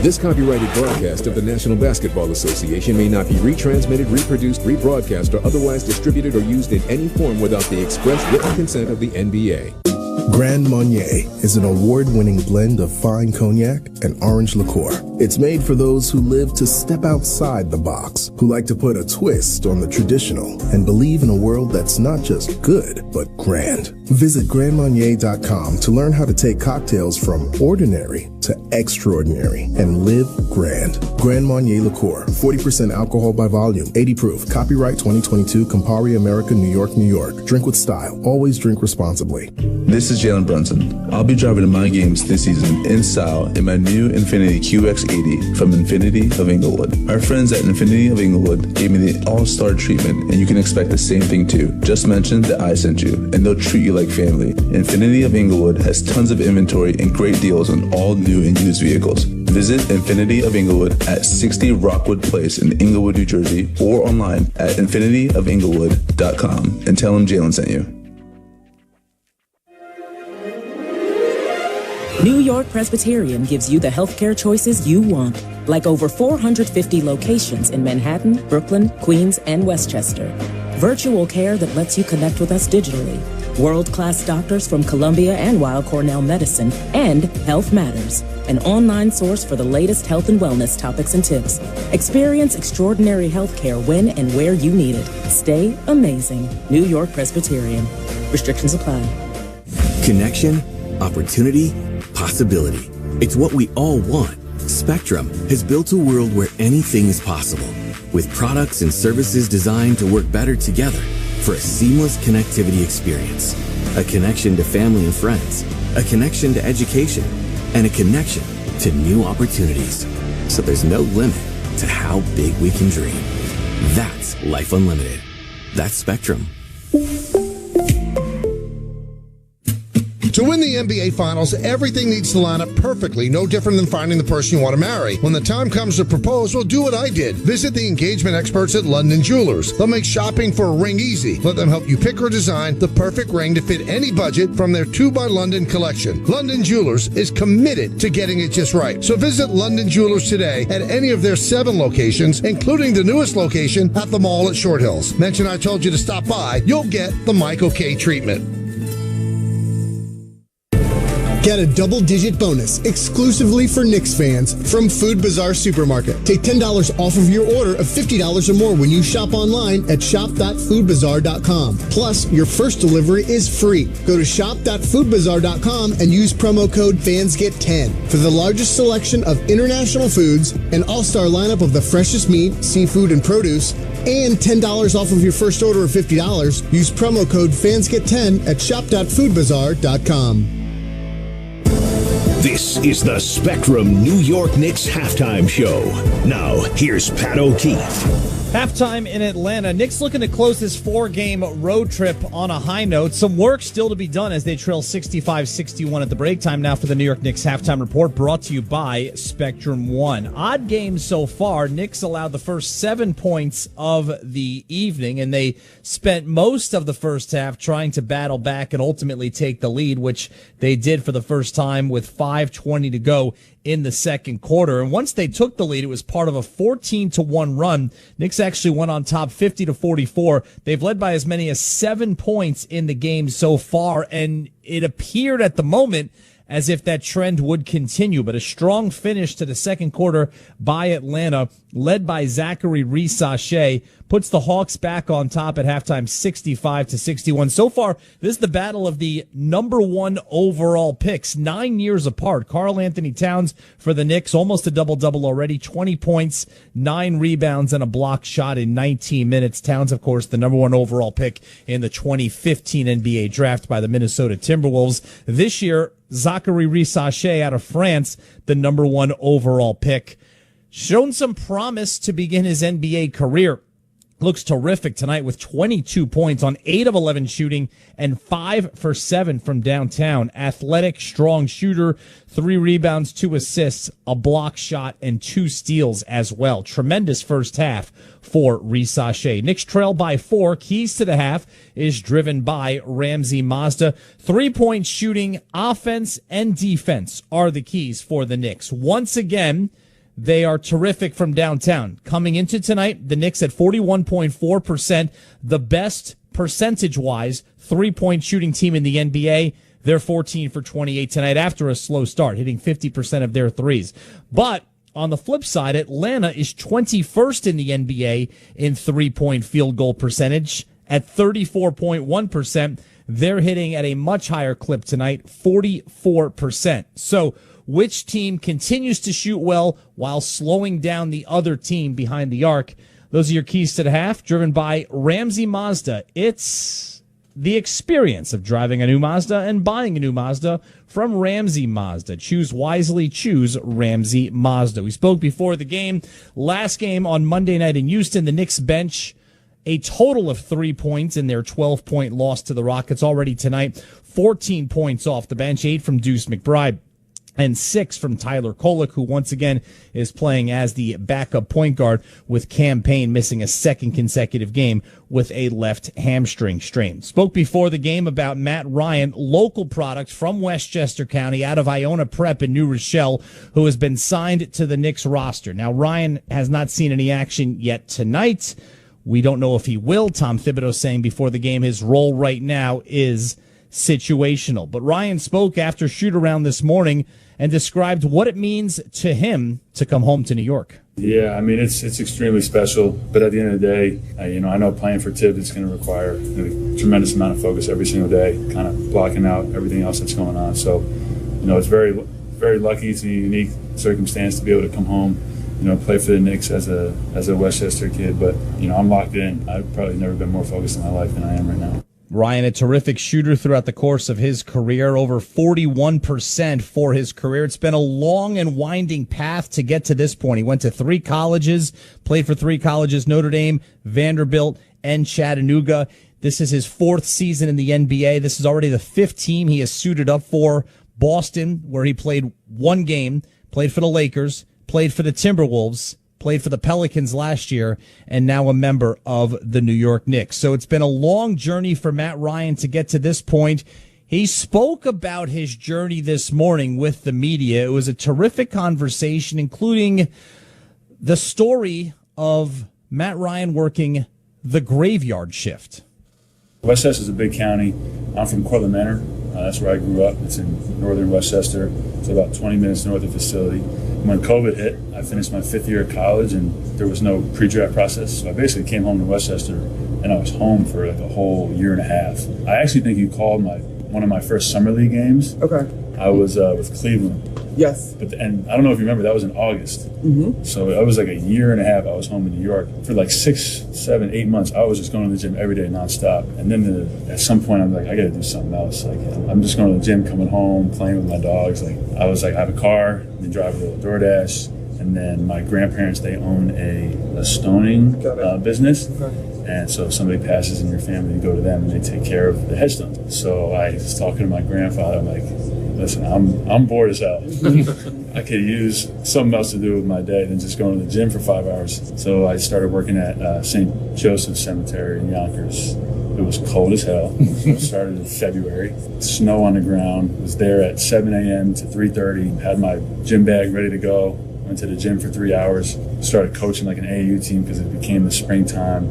This copyrighted broadcast of the National Basketball Association may not be retransmitted, reproduced, rebroadcast, or otherwise distributed or used in any form without the express written consent of the NBA. Grand Marnier is an award-winning blend of fine cognac and orange liqueur. It's made for those who live to step outside the box, who like to put a twist on the traditional and believe in a world that's not just good, but grand. Visit grandmarnier.com to learn how to take cocktails from ordinary to extraordinary and live grand. Grand Marnier Liqueur, 40% alcohol by volume, 80 proof. Copyright 2022, Campari America, New York, New York. Drink with style. Always drink responsibly. This is Jalen Brunson. I'll be driving to my games this season in style in my new Infiniti QX80 from Infiniti of Inglewood. Our friends at Infiniti of Inglewood gave me the all-star treatment, and you can expect the same thing too. Just mention that I sent you, and they'll treat you like family. Infiniti of Inglewood has tons of inventory and great deals on all new and used vehicles. Visit Infiniti of Inglewood at 60 Rockwood Place in Inglewood, New Jersey, or online at infinitiofinglewood.com and tell them Jalen sent you. New York Presbyterian gives you the healthcare choices you want, like over 450 locations in Manhattan, Brooklyn, Queens, and Westchester. Virtual care that lets you connect with us digitally. World-class doctors from Columbia and Weill Cornell Medicine, and Health Matters, an online source for the latest health and wellness topics and tips. Experience extraordinary healthcare when and where you need it. Stay amazing. New York Presbyterian. Restrictions apply. Connection, opportunity, possibility. It's what we all want. Spectrum has built a world where anything is possible, with products and services designed to work better together for a seamless connectivity experience. A connection to family and friends, a connection to education, and a connection to new opportunities. So there's no limit to how big we can dream. That's Life Unlimited. That's Spectrum. To win the NBA Finals, everything needs to line up perfectly, no different than finding the person you want to marry. When the time comes to propose, well, do what I did. Visit the engagement experts at London Jewelers. They'll make shopping for a ring easy. Let them help you pick or design the perfect ring to fit any budget from their 2 by London collection. London Jewelers is committed to getting it just right. So visit London Jewelers today at any of their 7 locations, including the newest location at the mall at Short Hills. Mention I told you to stop by. You'll get the Michael K treatment. Get a double-digit bonus exclusively for Knicks fans from Food Bazaar Supermarket. Take $10 off of your order of $50 or more when you shop online at shop.foodbazaar.com. Plus, your first delivery is free. Go to shop.foodbazaar.com and use promo code FANSGET10 for the largest selection of international foods, an all-star lineup of the freshest meat, seafood, and produce, and $10 off of your first order of $50. Use promo code FANSGET10 at shop.foodbazaar.com. This is the Spectrum New York Knicks halftime show. Now, here's Pat O'Keefe. Halftime in Atlanta. Knicks looking to close this 4-game road trip on a high note. Some work still to be done as they trail 65-61 at the break time. Now for the New York Knicks halftime report, brought to you by Spectrum One. Odd game so far. Knicks allowed the first 7 points of the evening, and they spent most of the first half trying to battle back and ultimately take the lead, which they did for the first time with 5:20 to go in the second quarter. And once they took the lead, it was part of a 14-1 run. Knicks actually went on top 50-44. They've led by as many as 7 points in the game so far, and it appeared at the moment as if that trend would continue. But a strong finish to the second quarter by Atlanta, led by Zachary Rissachet, puts the Hawks back on top at halftime 65-61. So far, this is the battle of the number 1 overall picks, 9 years apart. Karl Anthony Towns for the Knicks, almost a double-double already, 20 points, 9 rebounds, and a block shot in 19 minutes. Towns, of course, the number 1 overall pick in the 2015 NBA draft by the Minnesota Timberwolves. This year, Zachary Rissache out of France, the number 1 overall pick. Shown some promise to begin his NBA career. Looks terrific tonight with 22 points on 8 of 11 shooting and 5 for 7 from downtown. Athletic, strong shooter, 3 rebounds, 2 assists, a block shot, and 2 steals as well. Tremendous first half for Rissache. Knicks trail by 4. Keys to the half is driven by Ramsey Mazda. 3-point shooting, offense, and defense are the keys for the Knicks. Once again, they are terrific from downtown. Coming into tonight, the Knicks at 41.4%, the best percentage-wise 3-point shooting team in the NBA. They're 14 for 28 tonight after a slow start, hitting 50% of their threes. But on the flip side, Atlanta is 21st in the NBA in 3-point field goal percentage at 34.1%. They're hitting at a much higher clip tonight, 44%. So, which team continues to shoot well while slowing down the other team behind the arc? Those are your keys to the half, driven by Ramsey Mazda. It's the experience of driving a new Mazda and buying a new Mazda from Ramsey Mazda. Choose wisely, choose Ramsey Mazda. We spoke before the game. Last game on Monday night in Houston, the Knicks bench a total of 3 points in their 12-point loss to the Rockets. Already tonight, 14 points off the bench, 8 from Deuce McBride and 6 from Tyler Kolek, who once again is playing as the backup point guard, with Cam Payne missing a second consecutive game with a left hamstring strain. Spoke before the game about Matt Ryan, local product from Westchester County out of Iona Prep in New Rochelle, who has been signed to the Knicks roster. Now, Ryan has not seen any action yet tonight. We don't know if he will. Tom Thibodeau saying before the game his role right now is situational. But Ryan spoke after shoot-around this morning and described what it means to him to come home to New York. Yeah, I mean, it's extremely special. But at the end of the day, I know playing for Tibbs is going to require a tremendous amount of focus every single day, kind of blocking out everything else that's going on. So, it's very, very lucky. It's a unique circumstance to be able to come home, play for the Knicks as a Westchester kid. But, I'm locked in. I've probably never been more focused in my life than I am right now. Ryan, a terrific shooter throughout the course of his career, over 41% for his career. It's been a long and winding path to get to this point. He went to 3 colleges, played for 3 colleges, Notre Dame, Vanderbilt, and Chattanooga. This is his 4th season in the NBA. This is already the 5th team he has suited up for. Boston, where he played 1 game, played for the Lakers, played for the Timberwolves, played for the Pelicans last year, and now a member of the New York Knicks. So it's been a long journey for Matt Ryan to get to this point. He spoke about his journey this morning with the media. It was a terrific conversation, including the story of Matt Ryan working the graveyard shift. Westchester is a big county. I'm from Cortland Manor. That's where I grew up. It's in northern Westchester. It's about 20 minutes north of the facility. When COVID hit, I finished my 5th year of college, and there was no pre-draft process. So I basically came home to Westchester, and I was home for like a whole year and a half. I actually think you called one of my first summer league games. Okay. I was with Cleveland. Yes. And I don't know if you remember, that was in August. Mm-hmm. So it was like a year and a half I was home in New York. For like 6, 7, 8 months, I was just going to the gym every day nonstop. And then at some point, I'm like, I got to do something else. Like, I'm just going to the gym, coming home, playing with my dogs. Like, I was like, I have a car, then drive a little DoorDash. And then my grandparents, they own a stoning business. Okay. And so if somebody passes in your family, you go to them and they take care of the headstones. So I was talking to my grandfather. I'm like, listen, I'm bored as hell. I could use something else to do with my day than just going to the gym for 5 hours. So I started working at St. Joseph's Cemetery in Yonkers. It was cold as hell. It started in February. Snow on the ground. Was there at 7 a.m. to 3:30. Had my gym bag ready to go. Went to the gym for 3 hours. Started coaching like an AAU team because it became the springtime.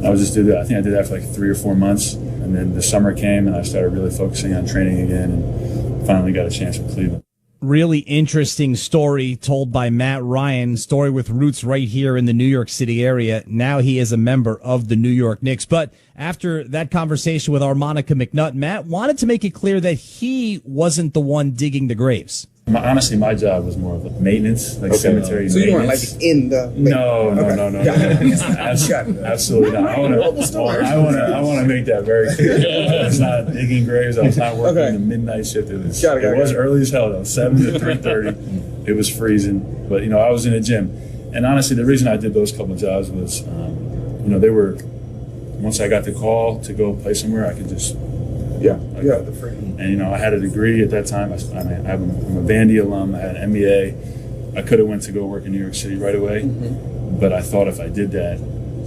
I was just I think I did that for like 3 or 4 months. And then the summer came and I started really focusing on training again and finally got a chance with Cleveland. Really interesting story told by Matt Ryan, story with roots right here in the New York City area. Now he is a member of the New York Knicks. But after that conversation with our Monica McNutt, Matt wanted to make it clear that he wasn't the one digging the graves. Honestly, my job was more of like maintenance, like cemetery maintenance. So you weren't like in the No. Absolutely not. I want to make that very clear. I was not digging graves. I was not working the midnight shift. It was early as hell though, 7 to 3:30. It was freezing, but I was in a gym. And honestly, the reason I did those couple of jobs was, they were. Once I got the call to go play somewhere, I could just. And I had a degree at that time. I'm a Vandy alum. I had an MBA. I could have went to go work in New York City right away, but I thought if I did that,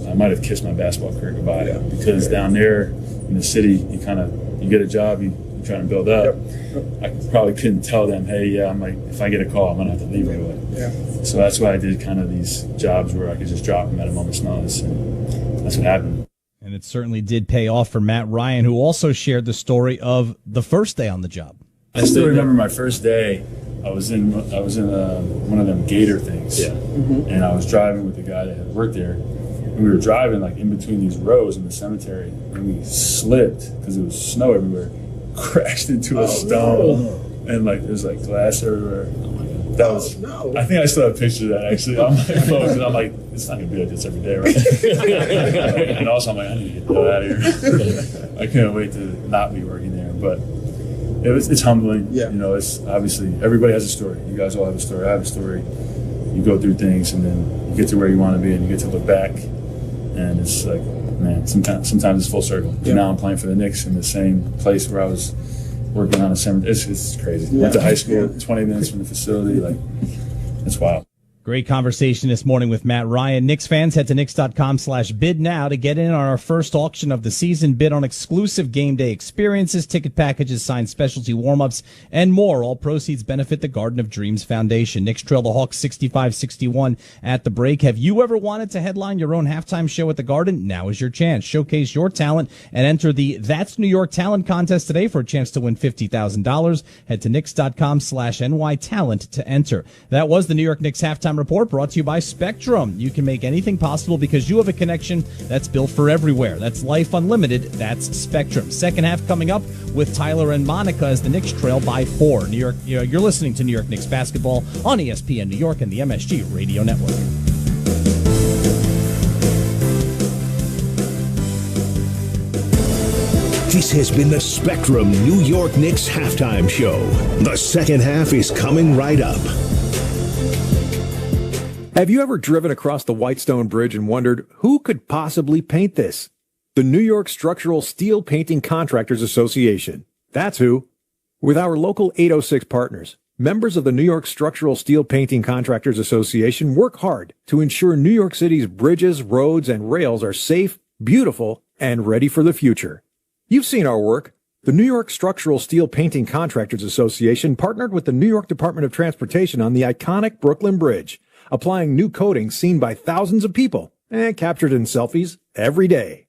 I might have kissed my basketball career goodbye. Because down there in the city, you get a job, you trying to build up. I probably couldn't tell them, hey, if I get a call, I'm gonna have to leave right away. So that's why I did kind of these jobs where I could just drop them at a moment's notice, and that's what happened. And it certainly did pay off for Matt Ryan, who also shared the story of the first day on the job. I still remember my first day. I was in one of them gator things, and I was driving with the guy that had worked there. And we were driving like in between these rows in the cemetery, and we slipped because it was snow everywhere. Crashed into a stone, and like there's like glass everywhere. That was. I think I still have pictures of that actually on my phone. Because I'm like, it's not gonna be like this every day, right? And also, I'm like, I need to get the hell out of here. I couldn't wait to not be working there, but it's humbling. It's obviously everybody has a story. You guys all have a story. I have a story. You go through things, and then you get to where you want to be, and you get to look back, and it's like, man, sometimes it's full circle. Now I'm playing for the Knicks in the same place where I was working on a cemetery. It's crazy. Went to high school, 20 minutes from the facility. Like, it's wild. Great conversation this morning with Matt Ryan. Knicks fans, head to Knicks.com/bid now to get in on our first auction of the season. Bid on exclusive game day experiences, ticket packages, signed specialty warm-ups, and more. All proceeds benefit the Garden of Dreams Foundation. Knicks trail the Hawks 65-61 at the break. Have you ever wanted to headline your own halftime show at the Garden? Now is your chance. Showcase your talent and enter the That's New York Talent contest today for a chance to win $50,000. Head to Knicks.com/NYTalent to enter. That was the New York Knicks halftime report brought to you by Spectrum. You can make anything possible because you have a connection that's built for everywhere. That's life unlimited. That's Spectrum. Second half coming up with Tyler and Monica as the Knicks trail by 4. New York, you're listening to New York Knicks basketball on ESPN New York and the MSG Radio Network. This has been the Spectrum New York Knicks halftime show. The second half is coming right up. Have you ever driven across the Whitestone Bridge and wondered who could possibly paint this? The New York Structural Steel Painting Contractors Association. That's who. With our local 806 partners, members of the New York Structural Steel Painting Contractors Association work hard to ensure New York City's bridges, roads, and rails are safe, beautiful, and ready for the future. You've seen our work. The New York Structural Steel Painting Contractors Association partnered with the New York Department of Transportation on the iconic Brooklyn Bridge, applying new coatings seen by thousands of people and captured in selfies every day.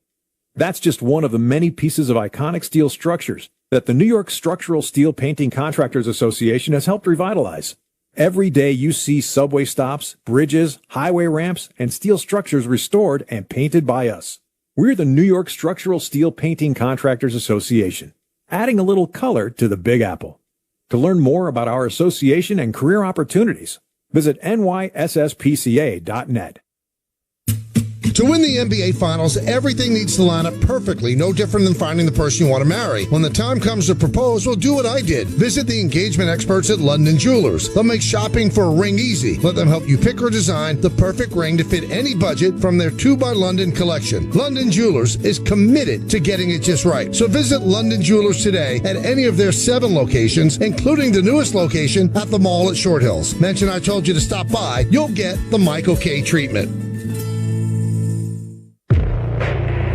That's just one of the many pieces of iconic steel structures that the New York Structural Steel Painting Contractors Association has helped revitalize. Every day you see subway stops, bridges, highway ramps, and steel structures restored and painted by us. We're the New York Structural Steel Painting Contractors Association, adding a little color to the Big Apple. To learn more about our association and career opportunities, visit nySSPCA.net. To win the NBA Finals, everything needs to line up perfectly, no different than finding the person you want to marry. When the time comes to propose, well, do what I did. Visit the engagement experts at London Jewelers. They'll make shopping for a ring easy. Let them help you pick or design the perfect ring to fit any budget from their 2 by London collection. London Jewelers is committed to getting it just right. So visit London Jewelers today at any of their 7 locations, including the newest location at the mall at Short Hills. Mention I told you to stop by. You'll get the Michael K. treatment.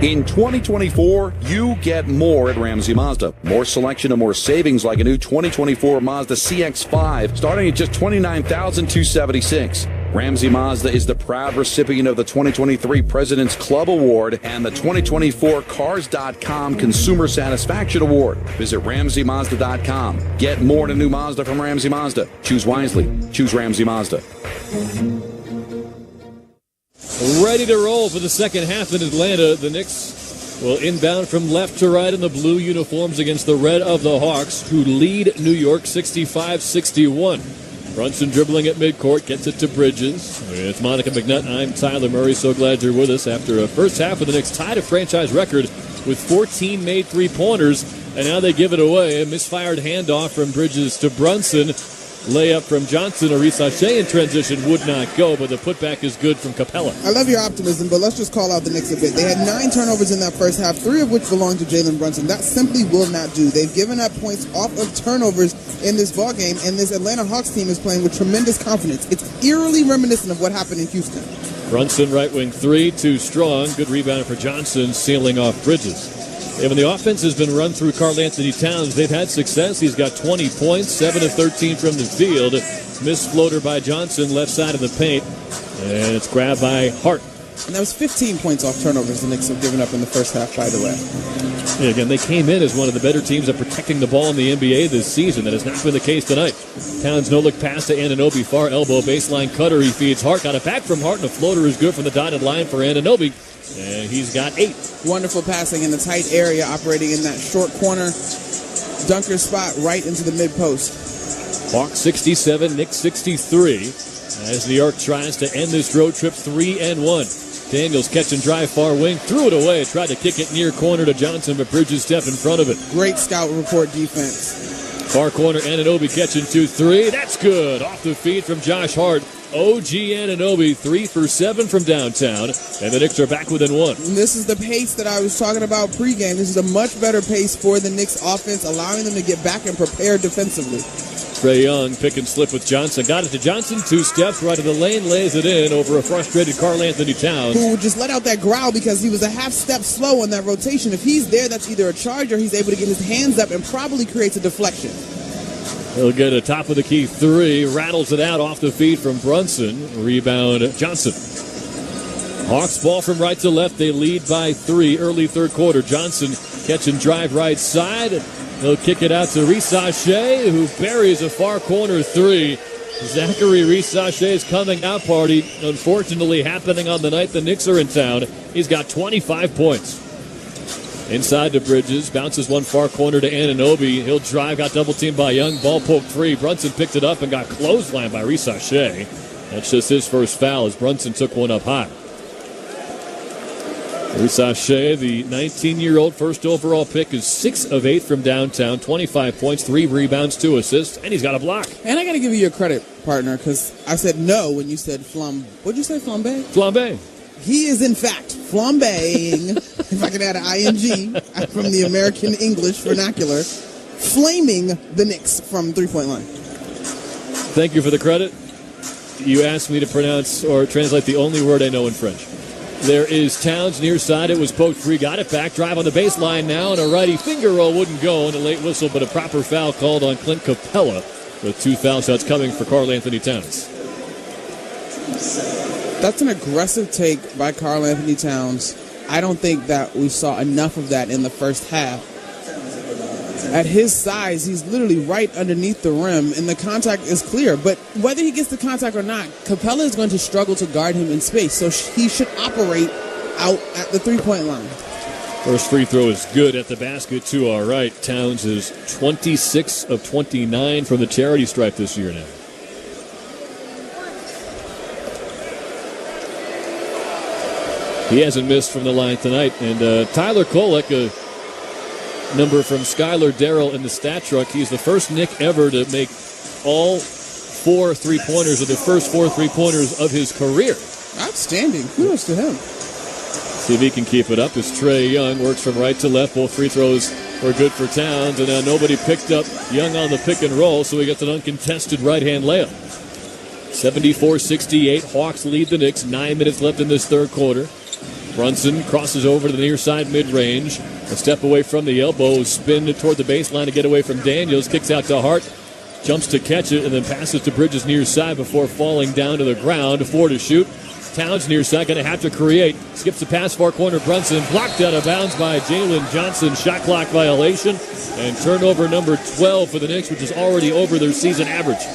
In 2024, you get more at Ramsey Mazda. More selection and more savings like a new 2024 Mazda CX-5 starting at just $29,276. Ramsey Mazda is the proud recipient of the 2023 President's Club Award and the 2024 Cars.com Consumer Satisfaction Award. Visit RamseyMazda.com. Get more in a new Mazda from Ramsey Mazda. Choose wisely. Choose Ramsey Mazda. Ready to roll for the second half in Atlanta. The Knicks will inbound from left to right in the blue uniforms against the red of the Hawks, who lead New York 65-61. Brunson dribbling at midcourt, gets it to Bridges. It's Monica McNutt. I'm Tyler Murray. So glad you're with us after a first half of the Knicks tied a franchise record with 14 made three-pointers, and now they give it away. A misfired handoff from Bridges to Brunson. Layup from Johnson. A Sachet in transition would not go, but the putback is good from Capella. I love your optimism, but let's just call out the Knicks a bit. They had 9 turnovers in that first half, 3 of which belonged to Jalen Brunson. That simply will not do. They've given up points off of turnovers in this ballgame, and this Atlanta Hawks team is playing with tremendous confidence. It's eerily reminiscent of what happened in Houston. Brunson, right wing 3, too strong. Good rebound for Johnson, sealing off Bridges. And when the offense has been run through Karl Anthony Towns, they've had success. He's got 20 points, 7 of 13 from the field. Missed floater by Johnson, left side of the paint. And it's grabbed by Hart. And that was 15 points off turnovers the Knicks have given up in the first half, by the way. Yeah, again, they came in as one of the better teams at protecting the ball in the NBA this season. That has not been the case tonight. Towns no-look pass to Anunoby, far elbow, baseline cutter. He feeds Hart. Got it back from Hart, and a floater is good from the dotted line for Anunoby. And he's got 8. Wonderful passing in the tight area, operating in that short corner dunker spot right into the mid-post. Hawks 67, Knicks 63. As New York tries to end this road trip 3-1. Daniels catch and drive far wing, threw it away, tried to kick it near corner to Johnson, but Bridges stepped in front of it. Great scout report defense. Far corner, Anunoby catching 2-3. That's good. Off the feed from Josh Hart. OG Anunoby, 3 for 7 from downtown, and the Knicks are back within 1. And this is the pace that I was talking about pregame. This is a much better pace for the Knicks offense, allowing them to get back and prepare defensively. Trae Young, pick and slip with Johnson. Got it to Johnson, 2 steps, right of the lane, lays it in over a frustrated Karl Anthony Towns. Who just let out that growl because he was a half step slow on that rotation. If he's there, that's either a charge or he's able to get his hands up and probably creates a deflection. He'll get a top of the key 3, rattles it out off the feed from Brunson. Rebound Johnson. Hawks ball from right to left. They lead by 3 early third quarter. Johnson catch and drive right side. He'll kick it out to Sachet, who buries a far corner 3. Zachary Sachet's coming out party, unfortunately happening on the night the Knicks are in town. He's got 25 points. Inside to Bridges, bounces one far corner to Anunoby. He'll drive, got double teamed by Young, ball poked 3. Brunson picked it up and got clotheslined by Sachet. That's just his first foul as Brunson took one up high. Sachet, the 19-year-old first overall pick, is 6 of 8 from downtown, 25 points, 3 rebounds, 2 assists, and he's got a block. And I got to give you your credit, partner, because I said no when you said flambe. What'd you say, flambe? Flambe. He is, in fact, flambeing, if I can add an ing from the American English vernacular, flaming the Knicks from three-point line. Thank you for the credit. You asked me to pronounce or translate the only word I know in French. There is Towns near side. It was poked free. Got it back. Drive on the baseline now. And a righty finger roll wouldn't go. And a late whistle, but a proper foul called on Clint Capella with 2 foul shots coming for Karl Anthony Towns. That's an aggressive take by Karl Anthony Towns. I don't think that we saw enough of that in the first half. At his size, he's literally right underneath the rim, and the contact is clear. But whether he gets the contact or not, Capella is going to struggle to guard him in space, so he should operate out at the three-point line. First free throw is good at the basket to our right. Towns is 26 of 29 from the charity stripe this year now. He hasn't missed from the line tonight. And Tyler Kolek, a number from Skylar Darrell in the stat truck. He's the first Knick ever to make all 4 3-pointers or the first 4 3-pointers of his career. Outstanding. Kudos to him. See if he can keep it up as Trae Young works from right to left. Both free throws were good for Towns. And now nobody picked up Young on the pick and roll, so he gets an uncontested right-hand layup. 74-68. Hawks lead the Knicks. 9 minutes left in this third quarter. Brunson crosses over to the near side mid-range. A step away from the elbow, spin toward the baseline to get away from Daniels. Kicks out to Hart. jumps to catch it, and then passes to Bridges near side before falling down to the ground. 4 to shoot. Towns near side, going to have to create. Skips the pass, far corner. Brunson blocked out of bounds by Jalen Johnson. Shot clock violation. And turnover number 12 for the Knicks, which is already over their season average.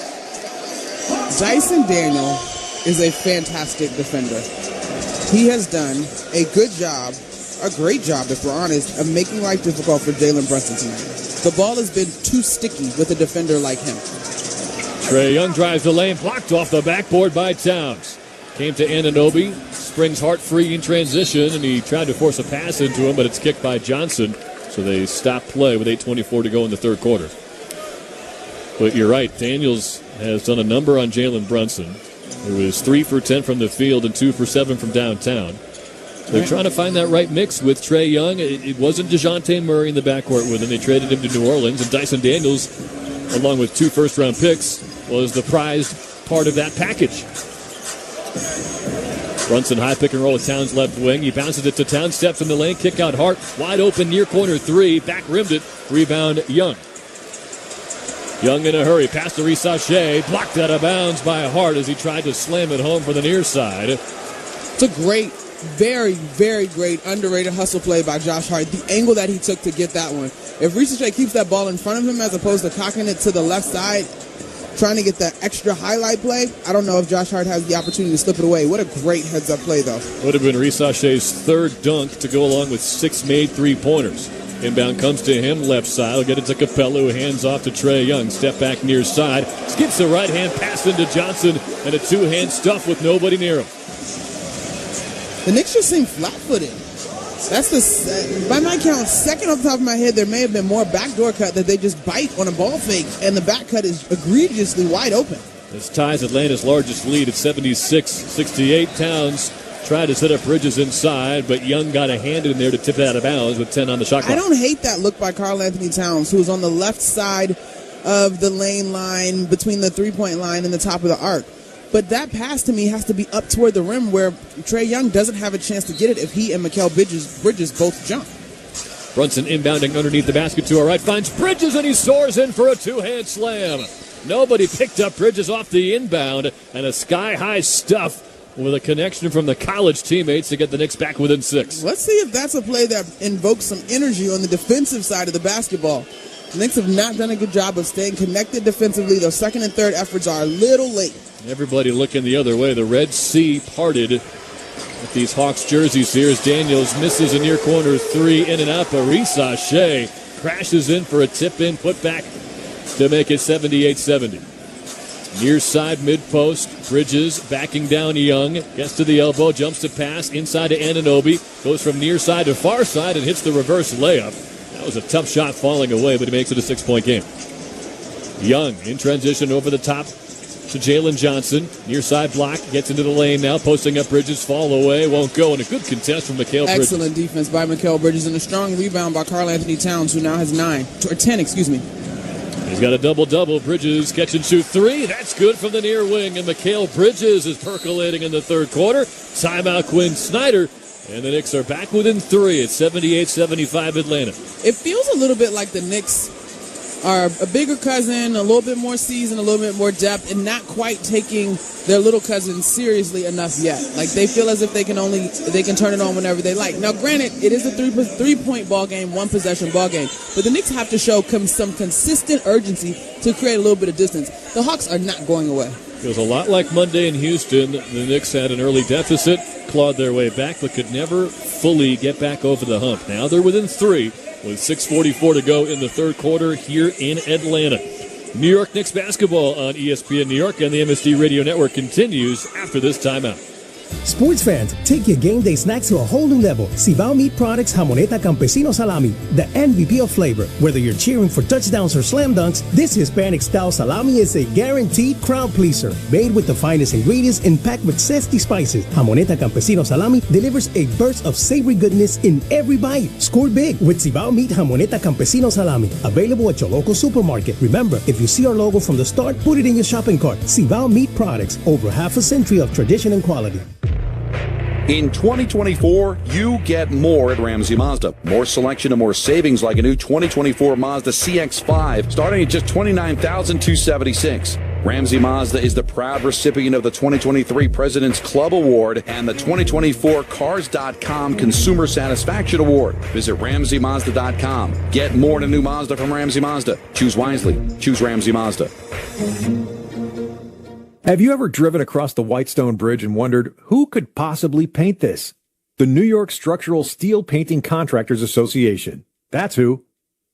Dyson Daniel is a fantastic defender. He has done a good job, a great job, if we're honest, of making life difficult for Jalen Brunson tonight. The ball has been too sticky with a defender like him. Trae Young drives the lane, blocked off the backboard by Towns. Came to Anunoby, springs Hart free in transition, and he tried to force a pass into him, but it's kicked by Johnson. So they stop play with 8:24 to go in the third quarter. But you're right, Daniels has done a number on Jalen Brunson. It was 3 for 10 from the field and 2 for 7 from downtown. They're trying to find that right mix with Trae Young. It wasn't DeJounte Murray in the backcourt with him. They traded him to New Orleans, and Dyson Daniels, along with 2 first-round picks, was the prized part of that package. Brunson high pick and roll with Towns left wing. He bounces it to Towns, steps in the lane, kick out Hart. Wide open near corner 3. Back rimmed it. Rebound Young. Young in a hurry. Pass to Risachet. Blocked out of bounds by Hart as he tried to slam it home for the near side. It's a great, very, very great underrated hustle play by Josh Hart. The angle that he took to get that one. If Risachet keeps that ball in front of him as opposed to cocking it to the left side, trying to get that extra highlight play, I don't know if Josh Hart has the opportunity to slip it away. What a great heads-up play, though. Would have been Risachet's third dunk to go along with 6 made three-pointers. Inbound comes to him, left side. He'll get it to Capella, who hands off to Trae Young. Step back near side. Skips the right-hand pass into Johnson, and a two-hand stuff with nobody near him. The Knicks just seem flat-footed. That's the, by my count, second off the top of my head, there may have been more backdoor cut that they just bite on a ball fake, and the back cut is egregiously wide open. This ties Atlanta's largest lead at 76-68. Towns tried to set up Bridges inside, but Young got a hand in there to tip it out of bounds with 10 on the shot clock. I don't hate that look by Karl Anthony Towns, who's on the left side of the lane line between the three-point line and the top of the arc. But that pass to me has to be up toward the rim where Trae Young doesn't have a chance to get it if he and Mikal Bridges both jump. Brunson inbounding underneath the basket to our right, finds Bridges, and he soars in for a two-hand slam. Nobody picked up Bridges off the inbound, and a sky-high stuff with a connection from the college teammates to get the Knicks back within 6. Let's see if that's a play that invokes some energy on the defensive side of the basketball. The Knicks have not done a good job of staying connected defensively. Those second and third efforts are a little late. Everybody looking the other way. The Red Sea parted with these Hawks jerseys here as Daniels misses a near corner 3 in and out. But Risachet crashes in for a tip-in putback to make it 78-70. Near side mid-post, Bridges backing down Young, gets to the elbow, jumps to pass, inside to Anunoby, goes from near side to far side and hits the reverse layup. That was a tough shot falling away, but he makes it a 6-point game. Young in transition over the top to Jalen Johnson. Near side block, gets into the lane now, posting up Bridges, fall away, won't go, and a good contest from Mikal Bridges. Excellent defense by Mikal Bridges and a strong rebound by Karl Anthony Towns, who now has 10, excuse me. He's got a double-double. Bridges catch and shoot 3. That's good from the near wing, and Mikal Bridges is percolating in the third quarter. Timeout Quinn Snyder, and the Knicks are back within 3 at 78-75 Atlanta. It feels a little bit like the Knicks are a bigger cousin, a little bit more seasoned, a little bit more depth, and not quite taking their little cousin seriously enough yet. Like, they feel as if they can turn it on whenever they like. Now, granted, it is a three-point ball game, one possession ball game, but the Knicks have to show some consistent urgency to create a little bit of distance. The Hawks are not going away. Feels a lot like Monday in Houston. The Knicks had an early deficit, clawed their way back, but could never fully get back over the hump. Now they're within 3 with 6:44 to go in the third quarter here in Atlanta. New York Knicks basketball on ESPN New York and the MSG Radio Network continues after this timeout. Sports fans, take your game day snacks to a whole new level. Cibao Meat Products Jamoneta Campesino Salami, the MVP of flavor. Whether you're cheering for touchdowns or slam dunks, this Hispanic-style salami is a guaranteed crowd pleaser. Made with the finest ingredients and packed with zesty spices, Jamoneta Campesino Salami delivers a burst of savory goodness in every bite. Score big with Cibao Meat Jamoneta Campesino Salami. Available at your local supermarket. Remember, if you see our logo from the start, put it in your shopping cart. Cibao Meat Products, over half a century of tradition and quality. In 2024, you get more at Ramsey Mazda. More selection and more savings like a new 2024 Mazda CX-5 starting at just $29,276. Ramsey Mazda is the proud recipient of the 2023 President's Club Award and the 2024 Cars.com Consumer Satisfaction Award. Visit RamseyMazda.com. Get more in a new Mazda from Ramsey Mazda. Choose wisely. Choose Ramsey Mazda. Have you ever driven across the Whitestone Bridge and wondered who could possibly paint this? The New York Structural Steel Painting Contractors Association. That's who.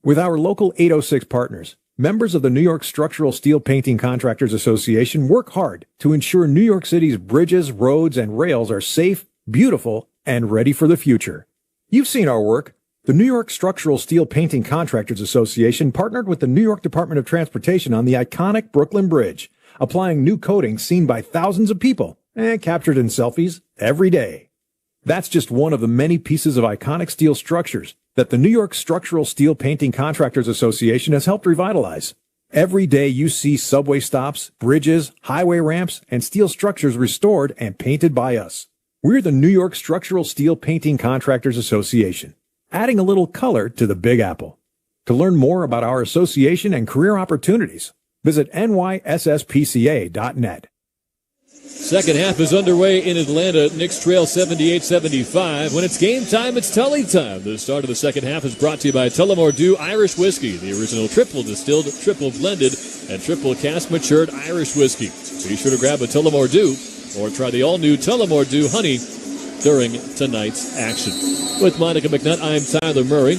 With our local 806 partners, members of the New York Structural Steel Painting Contractors Association work hard to ensure New York City's bridges, roads, and rails are safe, beautiful, and ready for the future. You've seen our work. The New York Structural Steel Painting Contractors Association partnered with the New York Department of Transportation on the iconic Brooklyn Bridge, applying new coatings seen by thousands of people and captured in selfies every day. That's just one of the many pieces of iconic steel structures that the New York Structural Steel Painting Contractors Association has helped revitalize. Every day you see subway stops, bridges, highway ramps, and steel structures restored and painted by us. We're the New York Structural Steel Painting Contractors Association, adding a little color to the Big Apple. To learn more about our association and career opportunities, visit nySSPCA.net. Second half is underway in Atlanta. Knicks trail 78-75. When it's game time, it's Tully time. The start of the second half is brought to you by Tullamore Dew Irish Whiskey, the original triple distilled, triple blended, and triple cask matured Irish whiskey. Be sure to grab a Tullamore Dew or try the all-new Tullamore Dew Honey during tonight's action. With Monica McNutt, I'm Tyler Murray.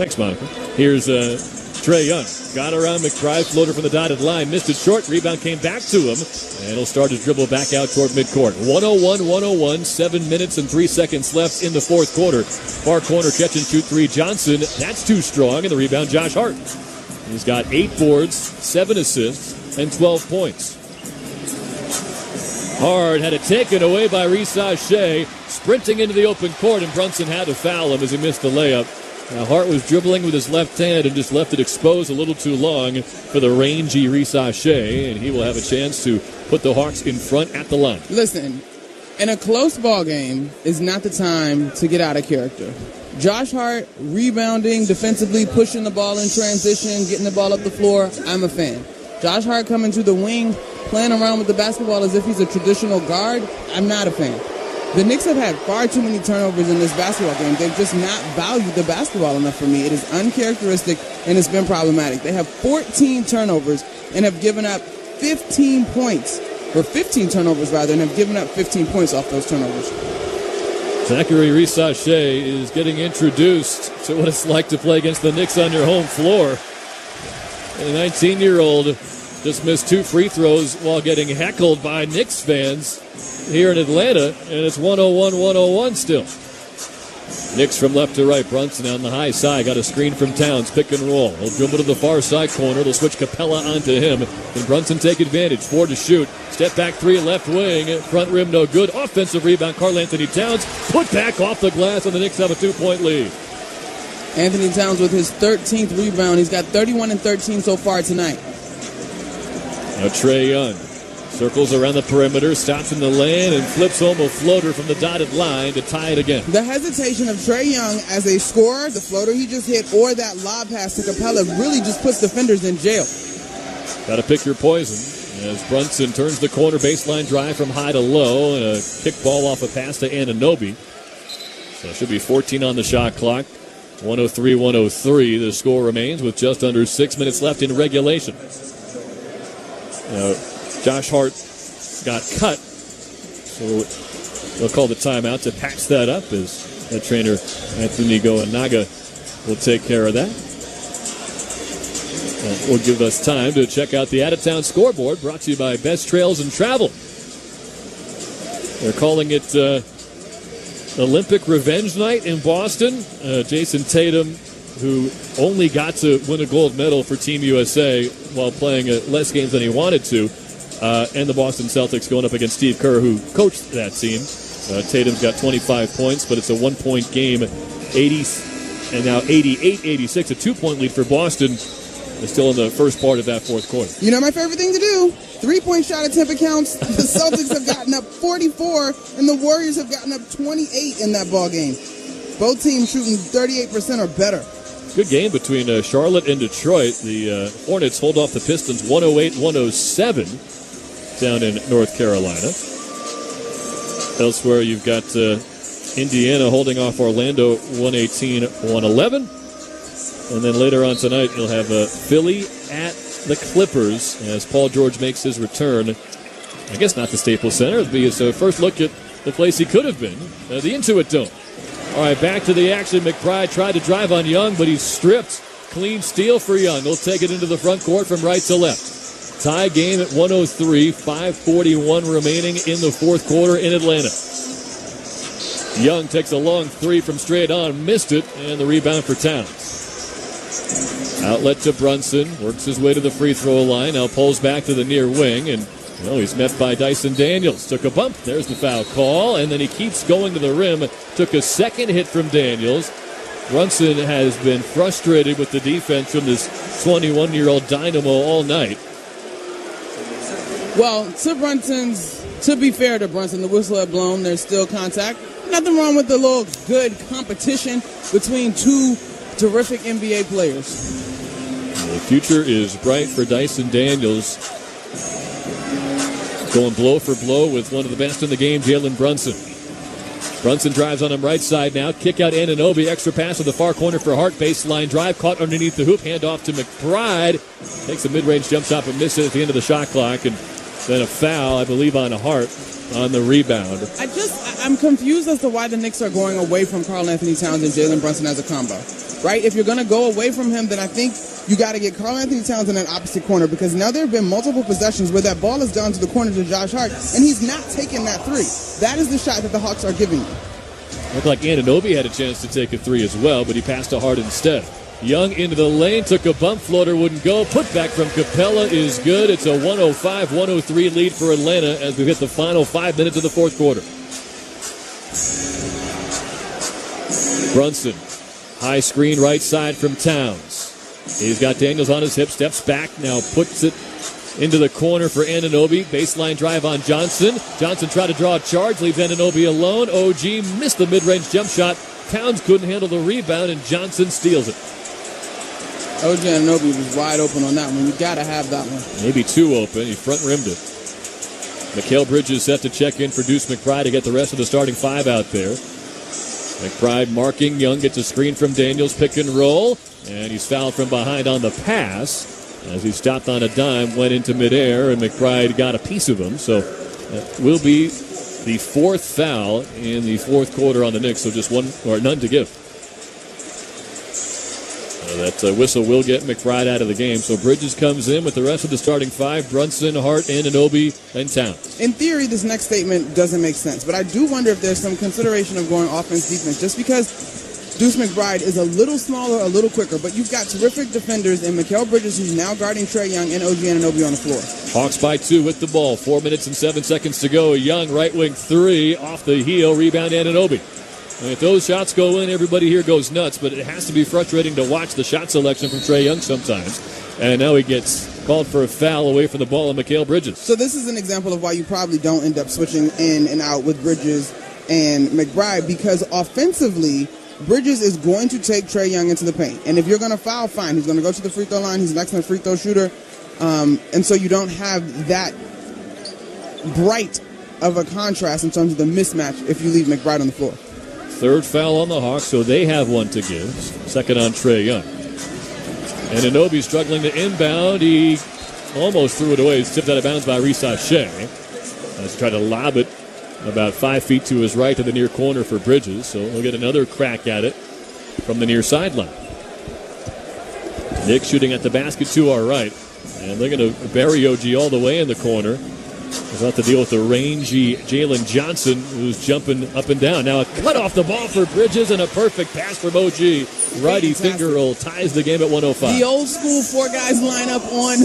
Thanks, Monica. Here's Trae Young. Got around McBride, floater from the dotted line. Missed it short. Rebound came back to him. And he'll start his dribble back out toward midcourt. 101-101. 7 minutes and 3 seconds left in the fourth quarter. Far corner catch and shoot three. Johnson. That's too strong. And the rebound, Josh Hart. He's got 8 boards, 7 assists, and 12 points. Hart had it taken away by Risa Shea. Sprinting into the open court, and Brunson had to foul him as he missed the layup. Now Hart was dribbling with his left hand and just left it exposed a little too long for the rangy Risa Shea, and he will have a chance to put the Hawks in front at the line. Listen, in a close ball game is not the time to get out of character. Josh Hart rebounding defensively, pushing the ball in transition, getting the ball up the floor, I'm a fan. Josh Hart coming to the wing, playing around with the basketball as if he's a traditional guard, I'm not a fan. The Knicks have had far too many turnovers in this basketball game. They've just not valued the basketball enough for me. It is uncharacteristic, and it's been problematic. They have 14 turnovers and have given up 15 points, or 15 turnovers rather, and have given up 15 points off those turnovers. Zachary Risa Shea is getting introduced to what it's like to play against the Knicks on your home floor. And the 19-year-old just missed 2 free throws while getting heckled by Knicks fans here in Atlanta, and it's 101-101 still. Knicks from left to right. Brunson on the high side. Got a screen from Towns. Pick and roll. He'll dribble to the far side corner. They'll switch Capella onto him. And Brunson take advantage. 4 to shoot. Step back 3 left wing. Front rim no good. Offensive rebound. Karl-Anthony Towns put back off the glass, and the Knicks have a 2-point lead. Anthony Towns with his 13th rebound. He's got 31 and 13 so far tonight. Now Trae Young circles around the perimeter, stops in the lane, and flips home a floater from the dotted line to tie it again. The hesitation of Trae Young as a scorer, the floater he just hit, or that lob pass to Capella really just puts defenders in jail. Got to pick your poison as Brunson turns the corner, baseline drive from high to low, and a kickball off a pass to Anunoby. So it should be 14 on the shot clock. 103-103. The score remains with just under 6 minutes left in regulation. Now, Josh Hart got cut, so they'll call the timeout to patch that up as head trainer Anthony Goenaga will take care of that. Will give us time to check out the out-of-town scoreboard brought to you by Best Trails and Travel. They're calling it Olympic Revenge Night in Boston. Jason Tatum, who only got to win a gold medal for Team USA while playing less games than he wanted to, and the Boston Celtics going up against Steve Kerr, who coached that team. Tatum's got 25 points, but it's a 1-point game, 80 and now 88-86, a 2-point lead for Boston. They're still in the first part of that fourth quarter. You know my favorite thing to do? 3-point shot attempt accounts. The Celtics have gotten up 44, and the Warriors have gotten up 28 in that ball game. Both teams shooting 38% or better. Good game between Charlotte and Detroit. The Hornets hold off the Pistons 108-107 down in North Carolina. Elsewhere, you've got Indiana holding off Orlando 118-111. And then later on tonight, you'll have Philly at the Clippers as Paul George makes his return. I guess not the Staples Center. It'll be his first look at the place he could have been, the Intuit Dome. All right, back to the action. McBride tried to drive on Young, but he's stripped. Clean steal for Young. He'll take it into the front court from right to left. Tie game at 103, 5:41 remaining in the fourth quarter in Atlanta. Young takes a long 3 from straight on, missed it, and the rebound for Towns. Outlet to Brunson, works his way to the free throw line, now pulls back to the near wing, and he's met by Dyson Daniels. Took a bump, there's the foul call, and then he keeps going to the rim. Took a second hit from Daniels. Brunson has been frustrated with the defense from this 21-year-old dynamo all night. Well, to be fair to Brunson, the whistle had blown. There's still contact. Nothing wrong with the little good competition between two terrific NBA players. The future is bright for Dyson Daniels. Going blow for blow with one of the best in the game, Jalen Brunson. Brunson drives on him right side now. Kick out Anunoby. Extra pass to the far corner for Hart. Baseline drive. Caught underneath the hoop. Hand off to McBride. Takes a mid-range jump shot but misses at the end of the shot clock. And then a foul, I believe, on Hart on the rebound. I'm confused as to why the Knicks are going away from Karl-Anthony Towns and Jalen Brunson as a combo. right? If you're going to go away from him, then I think you got to get Karl Anthony Towns in that opposite corner, because now there have been multiple possessions where that ball has gone to the corner to Josh Hart, and he's not taking that three. That is the shot that the Hawks are giving you. Looked like Anunoby had a chance to take a three as well, but he passed to Hart instead. Young into the lane, took a bump floater, wouldn't go. Put back from Capella is good. It's a 105-103 lead for Atlanta as we hit the final 5 minutes of the fourth quarter. Brunson, high screen right side from Towns. He's got Daniels on his hip, steps back, now puts it into the corner for Anunoby. Baseline drive on Johnson. Johnson tried to draw a charge, leaves Anunoby alone. OG missed the mid-range jump shot. Towns couldn't handle the rebound, and Johnson steals it. OG Anunoby was wide open on that one. You got to have that one. Maybe too open. He front-rimmed it. Mikal Bridges set to check in for Deuce McBride to get the rest of the starting five out there. McBride marking. Young gets a screen from Daniels. Pick and roll. And he's fouled from behind on the pass. As he stopped on a dime, went into midair, and McBride got a piece of him. So that will be the fourth foul in the fourth quarter on the Knicks. So just one or none to give. That whistle will get McBride out of the game. So Bridges comes in with the rest of the starting five: Brunson, Hart, Anunoby, and Towns. In theory, this next statement doesn't make sense, but I do wonder if there's some consideration of going offense-defense, just because Deuce McBride is a little smaller, a little quicker, but you've got terrific defenders in Mikal Bridges, who's now guarding Trae Young, and OG Anunoby on the floor. Hawks by 2 with the ball. 4 minutes and 7 seconds to go. Young right wing three off the heel. Rebound Anunoby. If those shots go in, everybody here goes nuts, but it has to be frustrating to watch the shot selection from Trae Young sometimes. And now he gets called for a foul away from the ball of Mikal Bridges. So this is an example of why you probably don't end up switching in and out with Bridges and McBride, because offensively, Bridges is going to take Trae Young into the paint. And if you're going to foul, fine. He's going to go to the free throw line. He's an excellent free throw shooter. And so you don't have that bright of a contrast in terms of the mismatch if you leave McBride on the floor. Third foul on the Hawks, so they have one to give. Second on Trae Young. And Anunoby struggling to inbound. He almost threw it away. He's tipped out of bounds by Risa Shea as he tried to lob it about 5 feet to his right to the near corner for Bridges. So he'll get another crack at it from the near sideline. Knicks shooting at the basket to our right. And they're going to bury OG all the way in the corner. He'll have to deal with the rangy Jalen Johnson, who's jumping up and down. Now a cut off the ball for Bridges and a perfect pass from OG. Righty finger roll ties the game at 105. The old school four guys line up on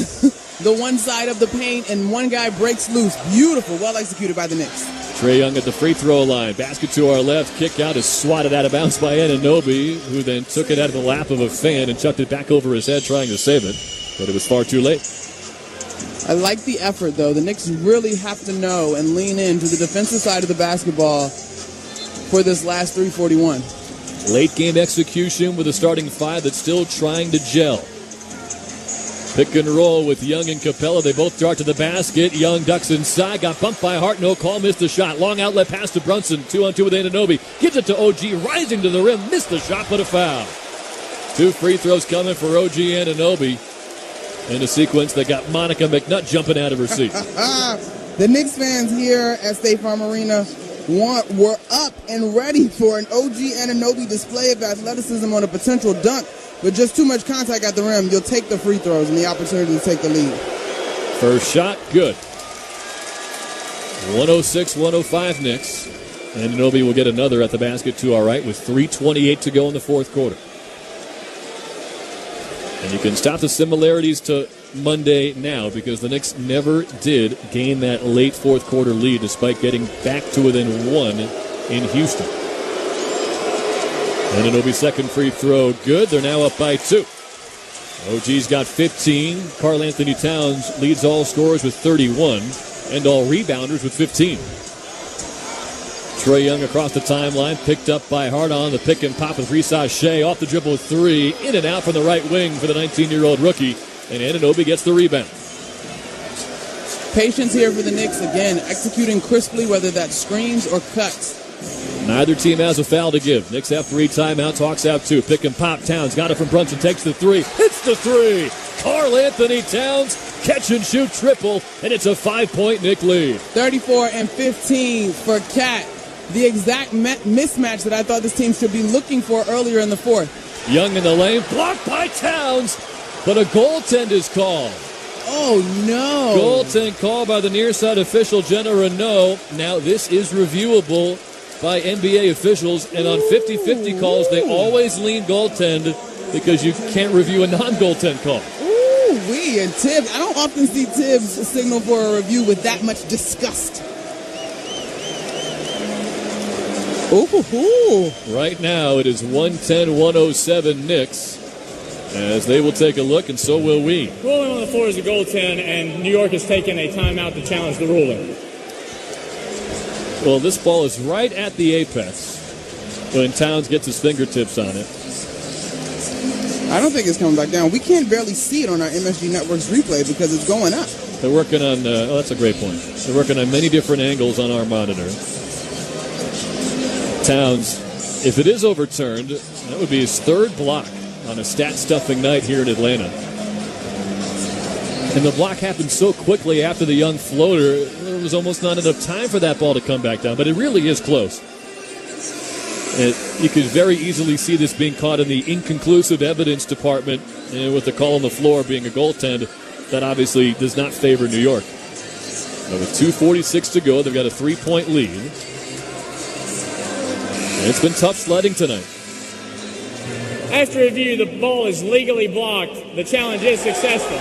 the one side of the paint, and one guy breaks loose. Beautiful, well executed by the Knicks. Trae Young at the free throw line. Basket to our left. Kick out is swatted out of bounds by Anunoby, who then took it out of the lap of a fan and chucked it back over his head trying to save it. But it was far too late. I like the effort, though. The Knicks really have to know and lean into the defensive side of the basketball for this last 3:41. Late game execution with a starting five that's still trying to gel. Pick and roll with Young and Capella. They both dart to the basket. Young ducks inside. Got bumped by Hart. No call. Missed the shot. Long outlet pass to Brunson. 2-on-2 with Anunoby. Gives it to OG. Rising to the rim. Missed the shot, but a foul. 2 free throws coming for OG Anunoby in a sequence that got Monica McNutt jumping out of her seat. The Knicks fans here at State Farm Arena were up and ready for an OG Anunoby display of athleticism on a potential dunk. But just too much contact at the rim, you'll take the free throws and the opportunity to take the lead. First shot, good. 106-105 Knicks. And Anunoby will get another at the basket to our right with 3:28 to go in the fourth quarter. And you can stop the similarities to Monday now, because the Knicks never did gain that late fourth quarter lead despite getting back to within one in Houston. And Anunoby's second free throw, good. They're now up by 2. OG's got 15. Karl Anthony Towns leads all scorers with 31 and all rebounders with 15. Trae Young across the timeline, picked up by Hart on the pick and pop with Risa Shea. Off the dribble 3, in and out from the right wing for the 19-year-old rookie. And Anunoby gets the rebound. Patience here for the Knicks, again, executing crisply, whether that's screens or cuts. Neither team has a foul to give. Knicks have 3 timeouts, Hawks have 2. Pick and pop, Towns got it from Brunson, takes the 3, hits the 3. Karl Anthony Towns, catch and shoot triple, and it's a 5-point Knick lead. 34-15 for Cat. The exact mismatch that I thought this team should be looking for earlier in the fourth. Young in the lane, blocked by Towns, but a goaltend is called. Oh, no. Goaltend called by the near side official, Jenna Renault. Now, this is reviewable by NBA officials, and on 50-50 calls, they always lean goaltend because you can't review a non-goaltend call. Ooh-wee, and Tibbs. I don't often see Tibbs signal for a review with that much disgust. Ooh. Right now, it is 110-107 Knicks, as they will take a look, and so will we. Ruling on the floor is a goaltend, and New York has taken a timeout to challenge the ruling. Well, this ball is right at the apex when Towns gets his fingertips on it. I don't think it's coming back down. We can't barely see it on our MSG Network's replay because it's going up. They're working on, that's a great point. They're working on many different angles on our monitor. Towns, if it is overturned, that would be his third block on a stat-stuffing night here in Atlanta. And the block happened so quickly after the Young floater, there was almost not enough time for that ball to come back down, but it really is close. You could very easily see this being caught in the inconclusive evidence department, and with the call on the floor being a goaltend, that obviously does not favor New York. But with 2:46 to go, they've got a 3-point lead. And it's been tough sledding tonight. After review, the ball is legally blocked. The challenge is successful.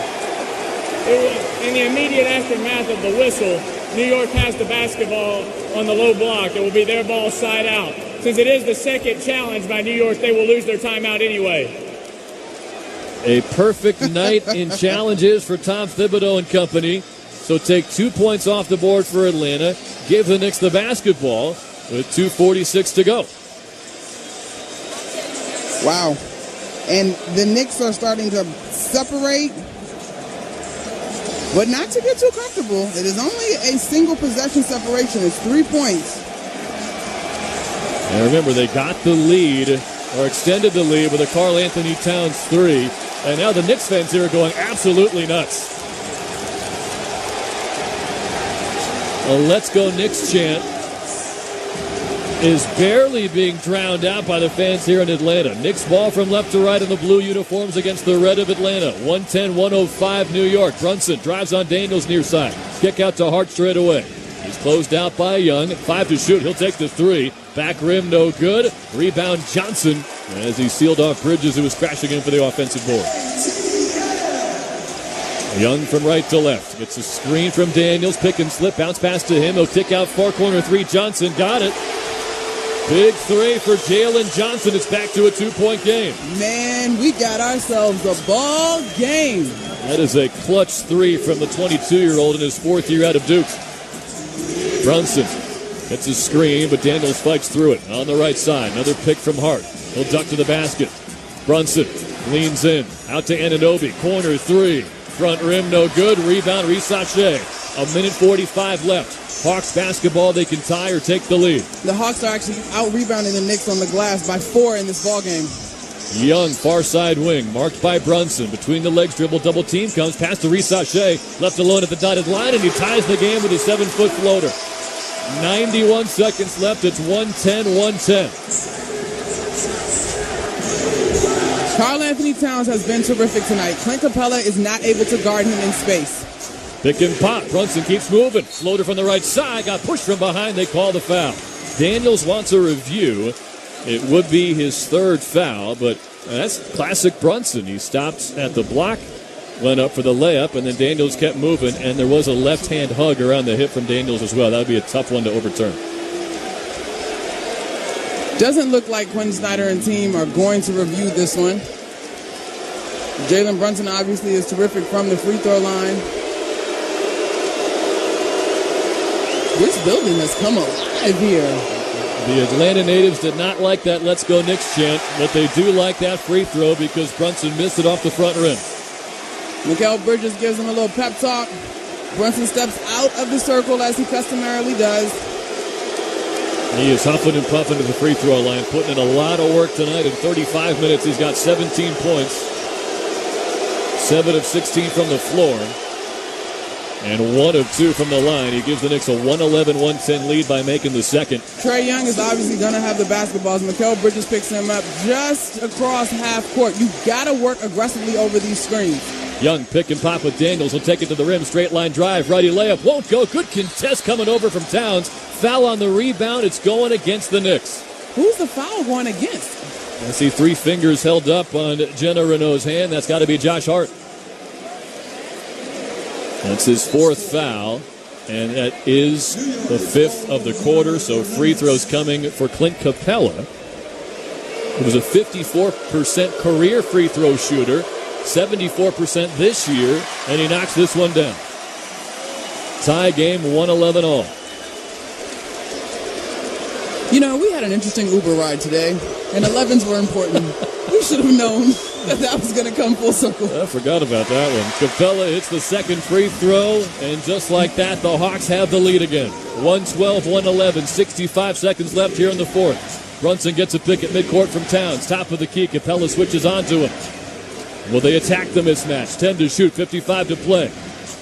In the immediate aftermath of the whistle, New York has the basketball on the low block. It will be their ball side out. Since it is the second challenge by New York, they will lose their timeout anyway. A perfect night in challenges for Tom Thibodeau and company. So take 2 points off the board for Atlanta. Give the Knicks the basketball with 2:46 to go. Wow. And the Knicks are starting to separate, but not to get too comfortable. It is only a single possession separation. It's 3 points. And remember, they got the lead, or extended the lead with a Karl Anthony Towns 3. And now the Knicks fans here are going absolutely nuts. A Let's Go Knicks chant is barely being drowned out by the fans here in Atlanta. Knicks ball from left to right in the blue uniforms against the red of Atlanta. 110-105 New York. Brunson drives on Daniels near side. Kick out to Hart straight away. He's closed out by Young. 5 to shoot. He'll take the 3. Back rim, no good. Rebound Johnson as he sealed off Bridges, who was crashing in for the offensive board. Young from right to left. Gets a screen from Daniels. Pick and slip. Bounce pass to him. He'll kick out far corner 3. Johnson got it. Big 3 for Jalen Johnson. It's back to a 2-point game. Man, we got ourselves a ball game. That is a clutch 3 from the 22-year-old in his 4th year out of Duke. Brunson gets a screen, but Daniels fights through it. On the right side, another pick from Hart. He'll duck to the basket. Brunson leans in. Out to Anunoby. Corner 3. Front rim, no good. Rebound, Risache. 1:45 left. Hawks basketball, they can tie or take the lead. The Hawks are actually out-rebounding the Knicks on the glass by 4 in this ballgame. Young, far side wing, marked by Brunson. Between the legs, dribble, double team, comes past to Risache. Left alone at the dotted line, and he ties the game with a 7-foot floater. 91 seconds left. It's 110-110. Karl Anthony Towns has been terrific tonight. Clint Capella is not able to guard him in space. Pick and pop. Brunson keeps moving. Floater from the right side. Got pushed from behind. They call the foul. Daniels wants a review. It would be his 3rd foul, but that's classic Brunson. He stopped at the block, went up for the layup, and then Daniels kept moving, and there was a left-hand hug around the hip from Daniels as well. That would be a tough one to overturn. Doesn't look like Quinn Snyder and team are going to review this one. Jalen Brunson obviously is terrific from the free throw line. This building has come alive here. The Atlanta natives did not like that Let's Go Knicks chant, but they do like that free throw because Brunson missed it off the front rim. Mikal Bridges gives him a little pep talk. Brunson steps out of the circle as he customarily does. He is huffing and puffing to the free throw line, putting in a lot of work tonight. In 35 minutes, he's got 17 points. 7 of 16 from the floor. And 1 of 2 from the line. He gives the Knicks a 111-110 lead by making the second. Trae Young is obviously going to have the basketballs. Mikal Bridges picks him up just across half court. You got to work aggressively over these screens. Young pick and pop with Daniels. He'll take it to the rim. Straight line drive. Righty layup. Won't go. Good contest coming over from Towns. Foul on the rebound. It's going against the Knicks. Who's the foul going against? I see 3 fingers held up on Jenna Renault's hand. That's got to be Josh Hart. That's his 4th foul, and that is the 5th of the quarter, so free throws coming for Clint Capella. He was a 54% career free throw shooter, 74% this year, and he knocks this one down. Tie game, 111 all. You know, we had an interesting Uber ride today, and 11s were important. We should have known that was going to come full circle. I forgot about that one. Capella hits the second free throw, and just like that, the Hawks have the lead again. 112-111, 65 seconds left here in the 4th. Brunson gets a pick at midcourt from Towns. Top of the key, Capella switches onto him. Will they attack the mismatch? 10 to shoot, 55 to play.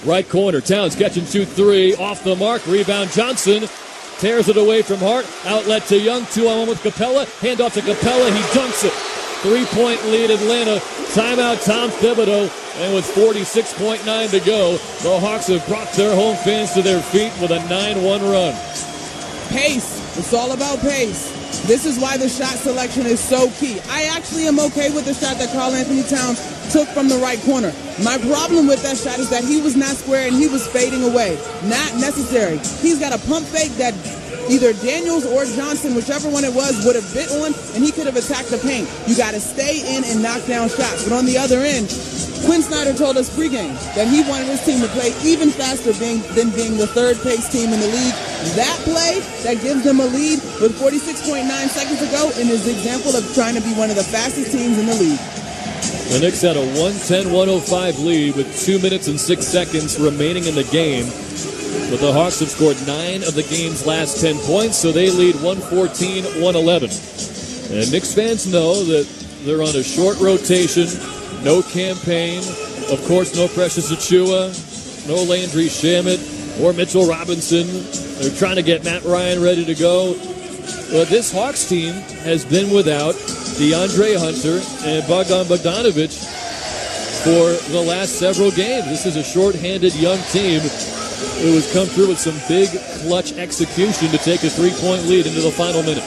Right corner, Towns catch and shoot 3. Off the mark, rebound Johnson. Tears it away from Hart. Outlet to Young. 2-on-1 with Capella. Hand off to Capella. He dunks it. 3-point lead Atlanta. Timeout Tom Thibodeau. And with 46.9 to go, the Hawks have brought their home fans to their feet with a 9-1 run. Pace. It's all about pace. This is why the shot selection is so key. I actually am okay with the shot that Karl-Anthony Towns took from the right corner. My problem with that shot is that he was not square and he was fading away. Not necessary. He's got a pump fake that either Daniels or Johnson, whichever one it was, would have bit on, and he could have attacked the paint. You got to stay in and knock down shots. But on the other end, Quinn Snyder told us pregame that he wanted his team to play even faster than being the 3rd pace team in the league. That play that gives them a lead with 46.9 seconds to go and is an example of trying to be one of the fastest teams in the league. The Knicks had a 110-105 lead with 2 minutes and 6 seconds remaining in the game. But the Hawks have scored 9 of the game's last 10 points, so they lead 114-111. And Knicks fans know that they're on a short rotation, no campaign, of course no Precious Achiuwa, no Landry Shamet or Mitchell Robinson. They're trying to get Matt Ryan ready to go. But this Hawks team has been without DeAndre Hunter and Bogdan Bogdanovic for the last several games. This is a short-handed young team who has come through with some big clutch execution to take a 3-point lead into the final minute.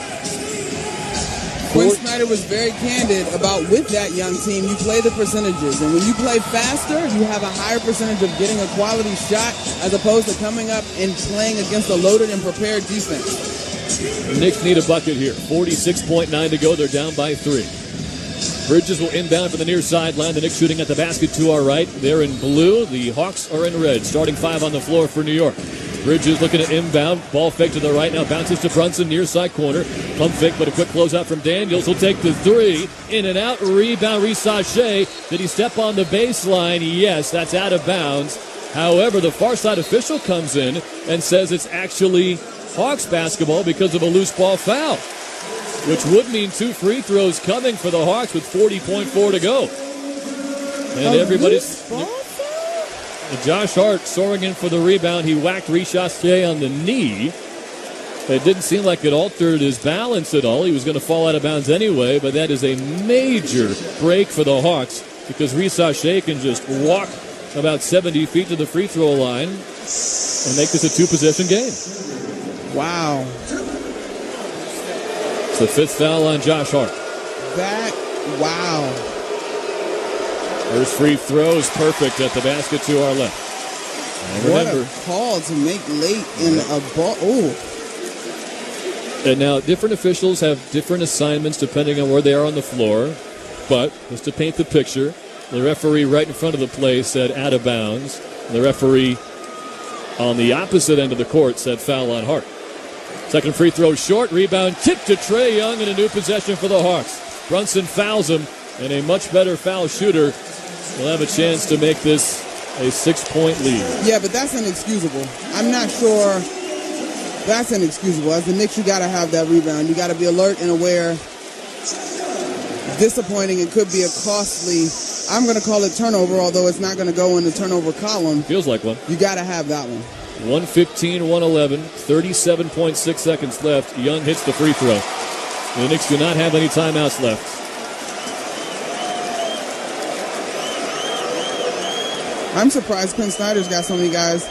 Quinn Snyder was very candid about with that young team, you play the percentages. And when you play faster, you have a higher percentage of getting a quality shot as opposed to coming up and playing against a loaded and prepared defense. The Knicks need a bucket here. 46.9 to go. They're down by 3. Bridges will inbound from the near sideline. The Knicks shooting at the basket to our right. They're in blue. The Hawks are in red. Starting 5 on the floor for New York. Bridges looking at inbound. Ball fake to the right. Now bounces to Brunson, near side corner. Pump fake, but a quick closeout from Daniels. He'll take the 3. In and out. Rebound, Risachet. Did he step on the baseline? Yes, that's out of bounds. However, the far side official comes in and says it's actually Hawks basketball because of a loose ball foul, which would mean 2 free throws coming for the Hawks with 40.4 to go. And everybody's... Josh Hart soaring in for the rebound. He whacked Risachet on the knee. It didn't seem like it altered his balance at all. He was going to fall out of bounds anyway, but that is a major break for the Hawks because Risachet can just walk about 70 feet to the free throw line and make this a 2-possession game. Wow. It's the 5th foul on Josh Hart. Wow. First free throw is perfect at the basket to our left. And remember, what a call to make late in a ball. Oh. And now different officials have different assignments depending on where they are on the floor. But just to paint the picture, the referee right in front of the play said out of bounds. The referee on the opposite end of the court said foul on Hart. Second free throw short. Rebound tip to Trae Young and a new possession for the Hawks. Brunson fouls him, and a much better foul shooter will have a chance to make this a 6-point lead. Yeah, but that's inexcusable. I'm not sure that's inexcusable. As the Knicks, you got to have that rebound. You got to be alert and aware. Disappointing. It could be a costly I'm going to call it turnover, although it's not going to go in the turnover column. Feels like one. You got to have that one. 1:15-111, 37.6 seconds left. Young hits the free throw. The Knicks do not have any timeouts left. I'm surprised Quinn Snyder's got so many guys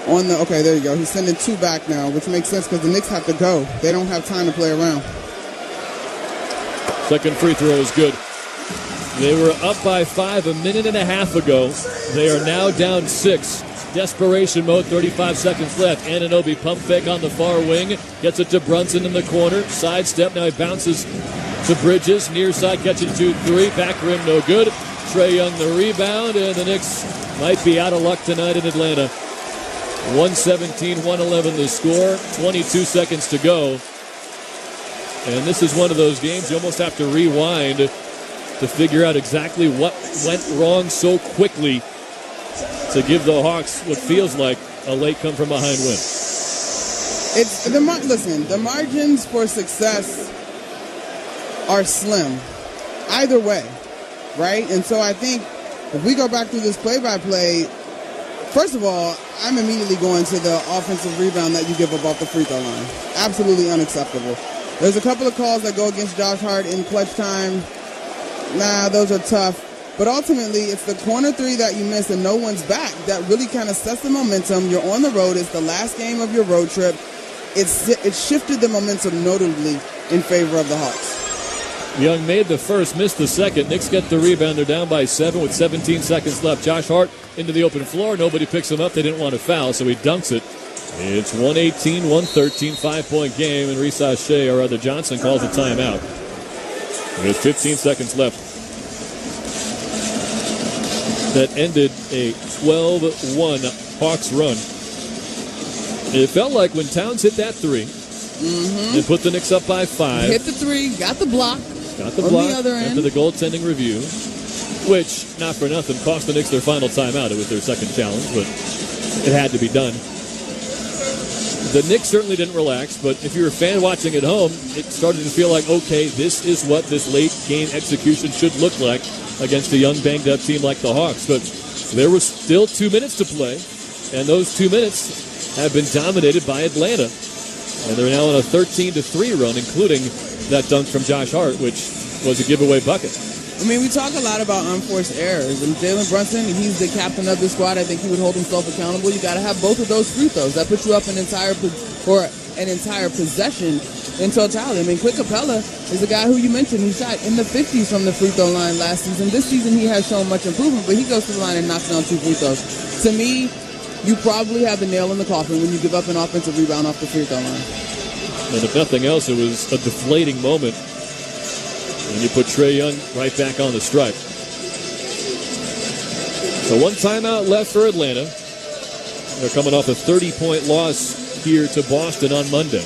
on the... Okay, there you go. He's sending 2 back now, which makes sense because the Knicks have to go. They don't have time to play around. Second free throw is good. They were up by 5 a minute and a half ago. They are now down 6. Desperation mode, 35 seconds left. Anunoby pump fake on the far wing. Gets it to Brunson in the corner. Sidestep, now he bounces to Bridges. Near side, catches 2-3. Back rim, no good. Trae Young the rebound, and the Knicks might be out of luck tonight in Atlanta. 117-111 the score. 22 seconds to go. And this is one of those games you almost have to rewind to figure out exactly what went wrong so quickly to give the Hawks what feels like a late come-from-behind win. Listen, the margins for success are slim either way, right? And so I think if we go back through this play-by-play, first of all, I'm immediately going to the offensive rebound that you give up off the free throw line. Absolutely unacceptable. There's a couple of calls that go against Josh Hart in clutch time. Nah, those are tough. But ultimately, it's the corner 3 that you miss and no one's back that really kind of sets the momentum. You're on the road. It's the last game of your road trip. It shifted the momentum notably in favor of the Hawks. Young made the first, missed the second. Knicks get the rebound. They're down by 7 with 17 seconds left. Josh Hart into the open floor. Nobody picks him up. They didn't want to foul, so he dunks it. It's 118-113, 5-point game, and Risa Shea, or rather Johnson, calls a timeout. With 15 seconds left. That ended a 12-1 Hawks run. It felt like when Towns hit that 3 and put the Knicks up by 5. Hit the 3, got the block. Got the block after the goaltending review, which, not for nothing, cost the Knicks their final timeout. It was their second challenge, but it had to be done. The Knicks certainly didn't relax, but if you're a fan watching at home, it started to feel like, okay, this is what this late game execution should look like against a young, banged-up team like the Hawks. But there was still 2 minutes to play, and those 2 minutes have been dominated by Atlanta. And they're now on a 13-3 run, including that dunk from Josh Hart, which was a giveaway bucket. I mean, we talk a lot about unforced errors, and Jalen Brunson, he's the captain of the squad. I think he would hold himself accountable. You got to have both of those free throws. That puts you up an entire possession in totality. I mean, Quick Capella is a guy who you mentioned. He shot in the 50s from the free throw line last season. This season, he has shown much improvement, but he goes to the line and knocks down 2 free throws. To me, you probably have the nail in the coffin when you give up an offensive rebound off the free throw line. And if nothing else, it was a deflating moment. And you put Trae Young right back on the stripe. So 1 timeout left for Atlanta. They're coming off a 30-point loss here to Boston on Monday.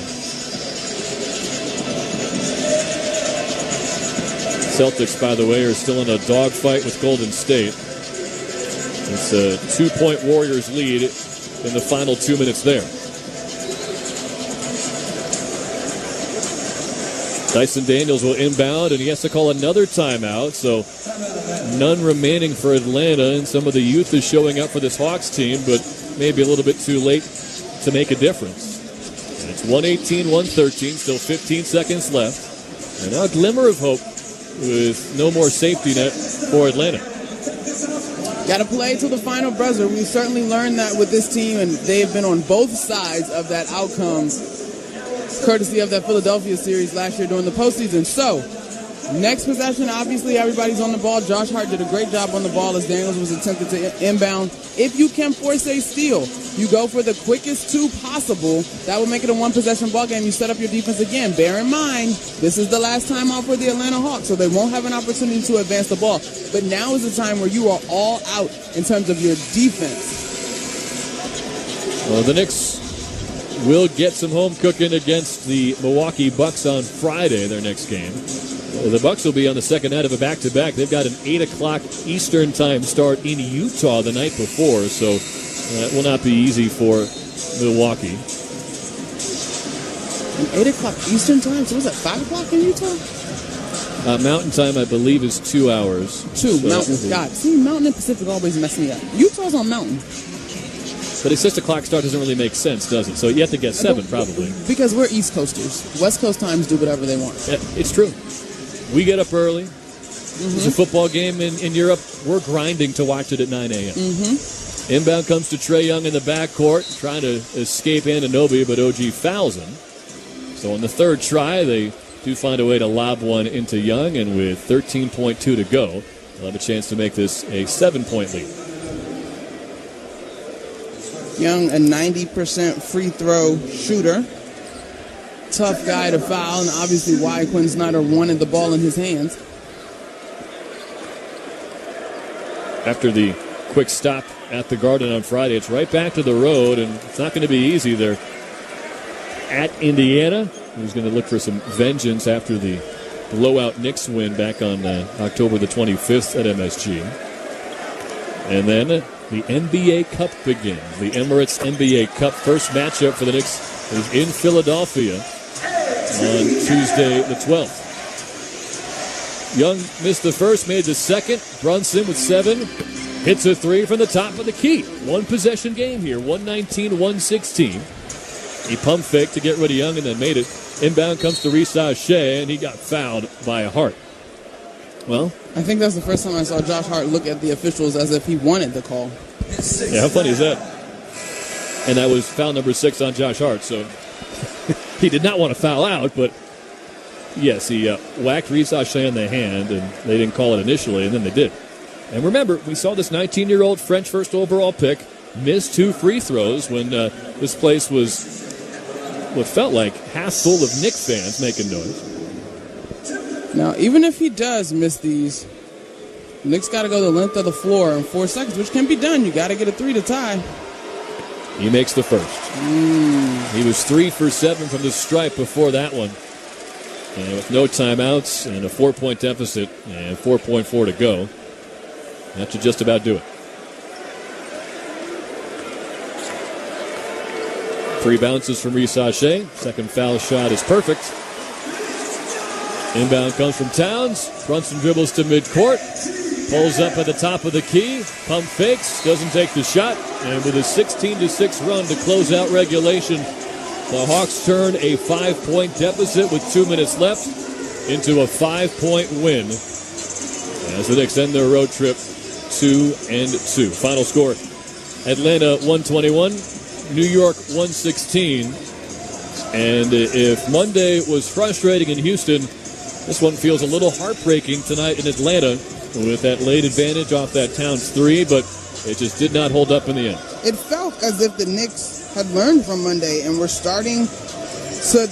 Celtics, by the way, are still in a dogfight with Golden State. It's a 2-point Warriors lead in the final 2 minutes there. Dyson Daniels will inbound, and he has to call another timeout, so none remaining for Atlanta, and some of the youth is showing up for this Hawks team, but maybe a little bit too late to make a difference. And it's 118-113, still 15 seconds left, and now a glimmer of hope with no more safety net for Atlanta. Got to play to the final buzzer. We've certainly learned that with this team, and they have been on both sides of that outcome, courtesy of that Philadelphia series last year during the postseason. So, next possession, obviously everybody's on the ball. Josh Hart did a great job on the ball as Daniels was attempted to inbound. If you can force a steal, you go for the quickest 2 possible. That will make it a 1-possession ball game. You set up your defense again. Bear in mind, this is the last time out for the Atlanta Hawks, so they won't have an opportunity to advance the ball. But now is the time where you are all out in terms of your defense. Well, the Knicks will get some home cooking against the Milwaukee Bucks on Friday, their next game. The Bucks will be on the second night of a back-to-back. They've got an 8 o'clock Eastern time start in Utah the night before, so it will not be easy for Milwaukee. An 8 o'clock Eastern time? So was that 5 o'clock in Utah? Mountain time, I believe, is 2 hours. Mountain. God, see, Mountain and Pacific always mess me up. Utah's on Mountain. But a 6 o'clock start doesn't really make sense, does it? So you have to get 7, probably. Because we're East Coasters. West Coast times do whatever they want. Yeah, it's true. We get up early. There's a football game in Europe. We're grinding to watch it at 9 a.m. Inbound comes to Trae Young in the backcourt, trying to escape Anunoby, but OG fouls him. So on the third try, they do find a way to lob one into Young, and with 13.2 to go, they'll have a chance to make this a 7-point lead. Young, a 90% free throw shooter. Tough guy to foul, and obviously why Quinn Snyder wanted the ball in his hands. After the quick stop at the Garden on Friday, it's right back to the road, and it's not going to be easy. They're at Indiana, who's going to look for some vengeance after the blowout Knicks win back on October the 25th at MSG. And then the NBA Cup begins. The Emirates NBA Cup first matchup for the Knicks is in Philadelphia on Tuesday the 12th. Young missed the first, made the second. Brunson with 7. Hits a 3 from the top of the key. One possession game here, 119-116. He pump fake to get rid of Young and then made it. Inbound comes to Risa Shea, and he got fouled by Hart. Well, I think that's the first time I saw Josh Hart look at the officials as if he wanted the call. Yeah, how funny is that? And that was foul number 6 on Josh Hart, so he did not want to foul out, but yes, he whacked Risa Shea in the hand, and they didn't call it initially, and then they did. And remember, we saw this 19-year-old French first overall pick miss 2 free throws when this place was what felt like half full of Knicks fans making noise. Now, even if he does miss these, Knicks got to go the length of the floor in 4 seconds, which can be done. You got to get a 3 to tie. He makes the first. He was 3 for 7 from the stripe before that one. And with no timeouts and a 4-point deficit and 4.4 to go, that should just about do it. 3 bounces from Risa Shea. Second foul shot is perfect. Inbound comes from Towns. Brunson dribbles to midcourt. Pulls up at the top of the key. Pump fakes. Doesn't take the shot. And with a 16-6 run to close out regulation, the Hawks turn a 5-point deficit with 2 minutes left into a 5-point win as the Knicks end their road trip 2-2. Final score, Atlanta 121, New York 116. And if Monday was frustrating in Houston, this one feels a little heartbreaking tonight in Atlanta with that late advantage off that Towns 3, but it just did not hold up in the end. It felt as if the Knicks had learned from Monday and were starting to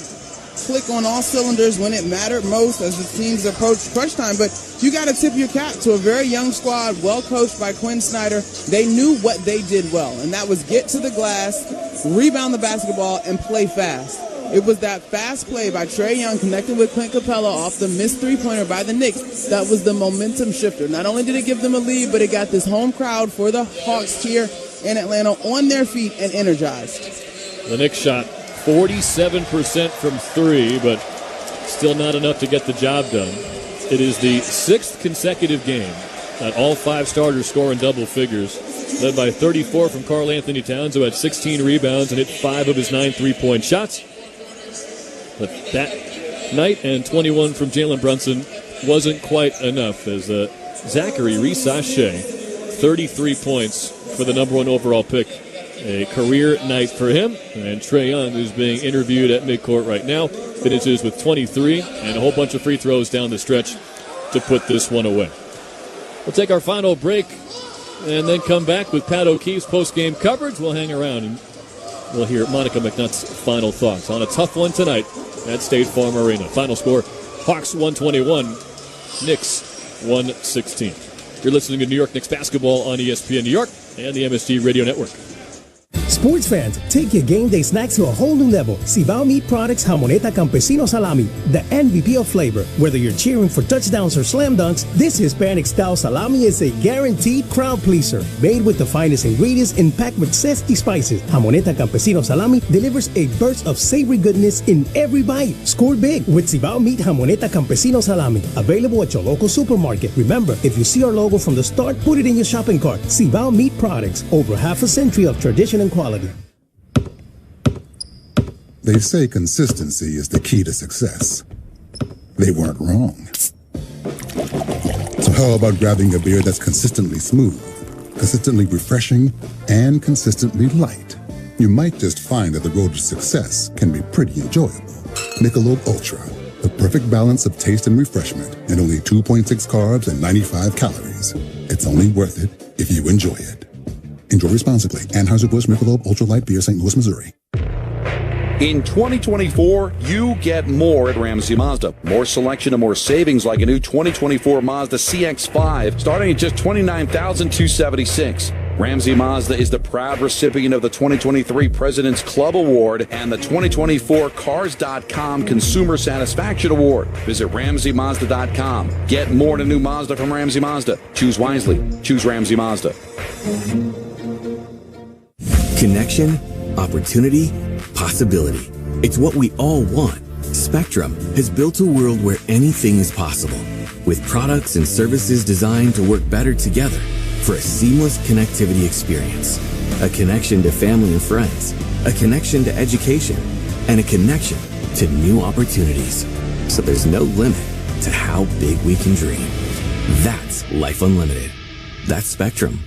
click on all cylinders when it mattered most as the teams approached crunch time. But you got to tip your cap to a very young squad, well coached by Quinn Snyder. They knew what they did well, and that was get to the glass, rebound the basketball, and play fast. It was that fast play by Trae Young connecting with Clint Capella off the missed three-pointer by the Knicks that was the momentum shifter. Not only did it give them a lead, but it got this home crowd for the Hawks here in Atlanta on their feet and energized. The Knicks shot 47% from 3, but still not enough to get the job done. It is the 6th consecutive game that all 5 starters score in double figures, led by 34 from Karl Anthony Towns, who had 16 rebounds and hit 5 of his 9 three-point shots. But that night and 21 from Jalen Brunson wasn't quite enough as Zachary Risa Shea, 33 points for the number 1 overall pick. A career night for him. And Trae Young, who's being interviewed at midcourt right now, finishes with 23 and a whole bunch of free throws down the stretch to put this one away. We'll take our final break and then come back with Pat O'Keefe's post-game coverage. We'll hang around and we'll hear Monica McNutt's final thoughts on a tough one tonight at State Farm Arena. Final score, Hawks 121, Knicks 116. You're listening to New York Knicks basketball on ESPN New York and the MSG Radio Network. Sports fans, take your game day snacks to a whole new level. Cibao Meat Products Jamoneta Campesino Salami, the MVP of flavor. Whether you're cheering for touchdowns or slam dunks, this Hispanic-style salami is a guaranteed crowd pleaser. Made with the finest ingredients and packed with zesty spices, Jamoneta Campesino Salami delivers a burst of savory goodness in every bite. Score big with Cibao Meat Jamoneta Campesino Salami. Available at your local supermarket. Remember, if you see our logo from the start, put it in your shopping cart. Cibao Meat Products, over half a century of tradition and quality. They say consistency is the key to success. They weren't wrong. So how about grabbing a beer that's consistently smooth, consistently refreshing, and consistently light? You might just find that the road to success can be pretty enjoyable. Michelob Ultra, the perfect balance of taste and refreshment, and only 2.6 carbs and 95 calories. It's only worth it if you enjoy it. Enjoy responsibly. Anheuser-Busch Michelob Ultra Light Beer, St. Louis, Missouri. In 2024, you get more at Ramsey Mazda. More selection and more savings, like a new 2024 Mazda CX-5 starting at just $29,276. Ramsey Mazda is the proud recipient of the 2023 President's Club Award and the 2024 Cars.com Consumer Satisfaction Award. Visit RamseyMazda.com. Get more in a new Mazda from Ramsey Mazda. Choose wisely. Choose Ramsey Mazda. Connection, opportunity, possibility. It's what we all want. Spectrum has built a world where anything is possible, with products and services designed to work better together for a seamless connectivity experience. A connection to family and friends, a connection to education, and a connection to new opportunities. So there's no limit to how big we can dream. That's Life Unlimited. That's Spectrum.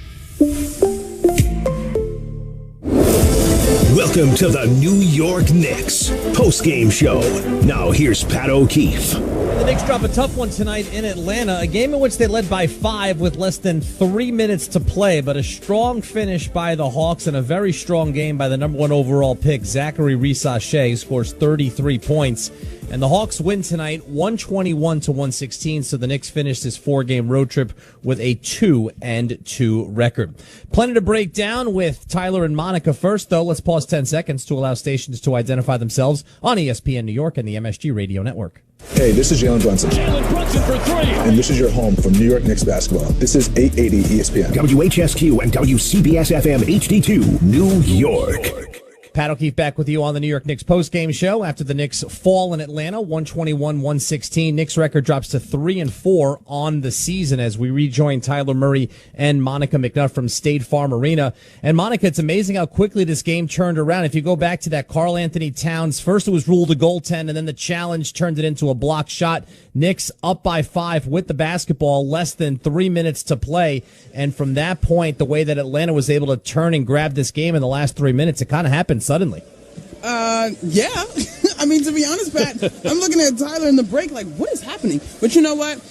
Welcome to the New York Knicks post-game show. Now here's Pat O'Keefe. The Knicks drop a tough one tonight in Atlanta, a game in which they led by 5 with less than 3 minutes to play, but a strong finish by the Hawks and a very strong game by the number 1 overall pick, Zachary Rissache, scores 33 points. And the Hawks win tonight, 121-116, so the Knicks finished this 4-game road trip with a 2-2 record. Plenty to break down with Tyler and Monica first, though. Let's pause 10 seconds to allow stations to identify themselves on ESPN New York and the MSG Radio Network. Hey, this is Jalen Brunson. Jalen Brunson for 3. And this is your home for New York Knicks basketball. This is 880 ESPN. WHSQ and WCBS FM HD2, New York. Pat O'Keefe back with you on the New York Knicks postgame show after the Knicks fall in Atlanta, 121-116. Knicks record drops to 3-4 on the season as we rejoin Tyler Murray and Monica McNutt from State Farm Arena. And Monica, it's amazing how quickly this game turned around. If you go back to that Karl Anthony Towns, first it was ruled a goaltend, and then the challenge turned it into a block shot. Knicks up by 5 with the basketball, less than 3 minutes to play. And from that point, the way that Atlanta was able to turn and grab this game in the last 3 minutes, it kind of happened suddenly. Yeah. I mean, to be honest, Pat, I'm looking at Tyler in the break like, what is happening? But you know what?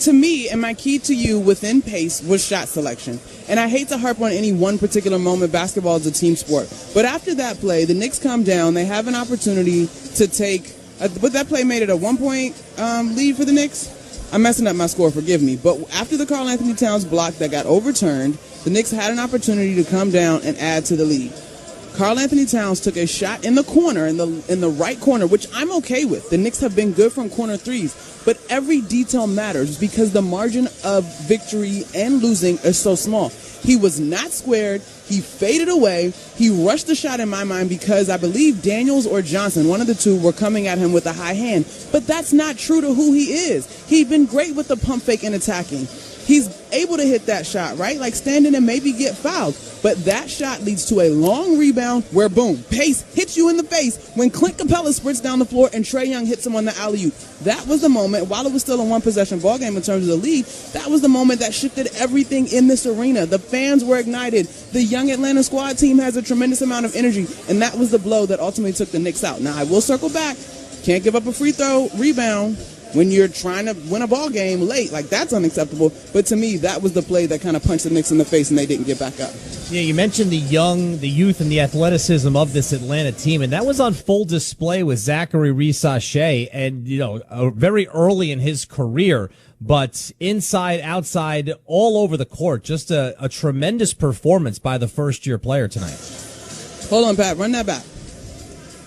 To me, and my key to you within pace was shot selection. And I hate to harp on any one particular moment. Basketball is a team sport. But after that play, the Knicks come down. They have an opportunity to take, but that play made it a 1-point lead for the Knicks. I'm messing up my score, forgive me. But after the Karl Anthony Towns block that got overturned, the Knicks had an opportunity to come down and add to the lead. Karl Anthony Towns took a shot in the corner, in the right corner, which I'm okay with. The Knicks have been good from corner threes, but every detail matters because the margin of victory and losing is so small. He was not squared. He faded away. He rushed the shot in my mind because I believe Daniels or Johnson, one of the two, were coming at him with a high hand. But that's not true to who he is. He's been great with the pump fake and attacking. He's able to hit that shot, right? Like standing and maybe get fouled. But that shot leads to a long rebound where, boom, pace hits you in the face when Clint Capella sprints down the floor and Trae Young hits him on the alley-oop. That was the moment, while it was still a one-possession ball game in terms of the lead, that was the moment that shifted everything in this arena. The fans were ignited. The young Atlanta squad team has a tremendous amount of energy, and that was the blow that ultimately took the Knicks out. Now, I will circle back. Can't give up a free throw rebound when you're trying to win a ball game late. Like, that's unacceptable. But to me, that was the play that kind of punched the Knicks in the face and they didn't get back up. Yeah, you mentioned the youth, and the athleticism of this Atlanta team, and that was on full display with Zachary Rissache, and, very early in his career, but inside, outside, all over the court. Just a tremendous performance by the first-year player tonight. Hold on, Pat. Run that back.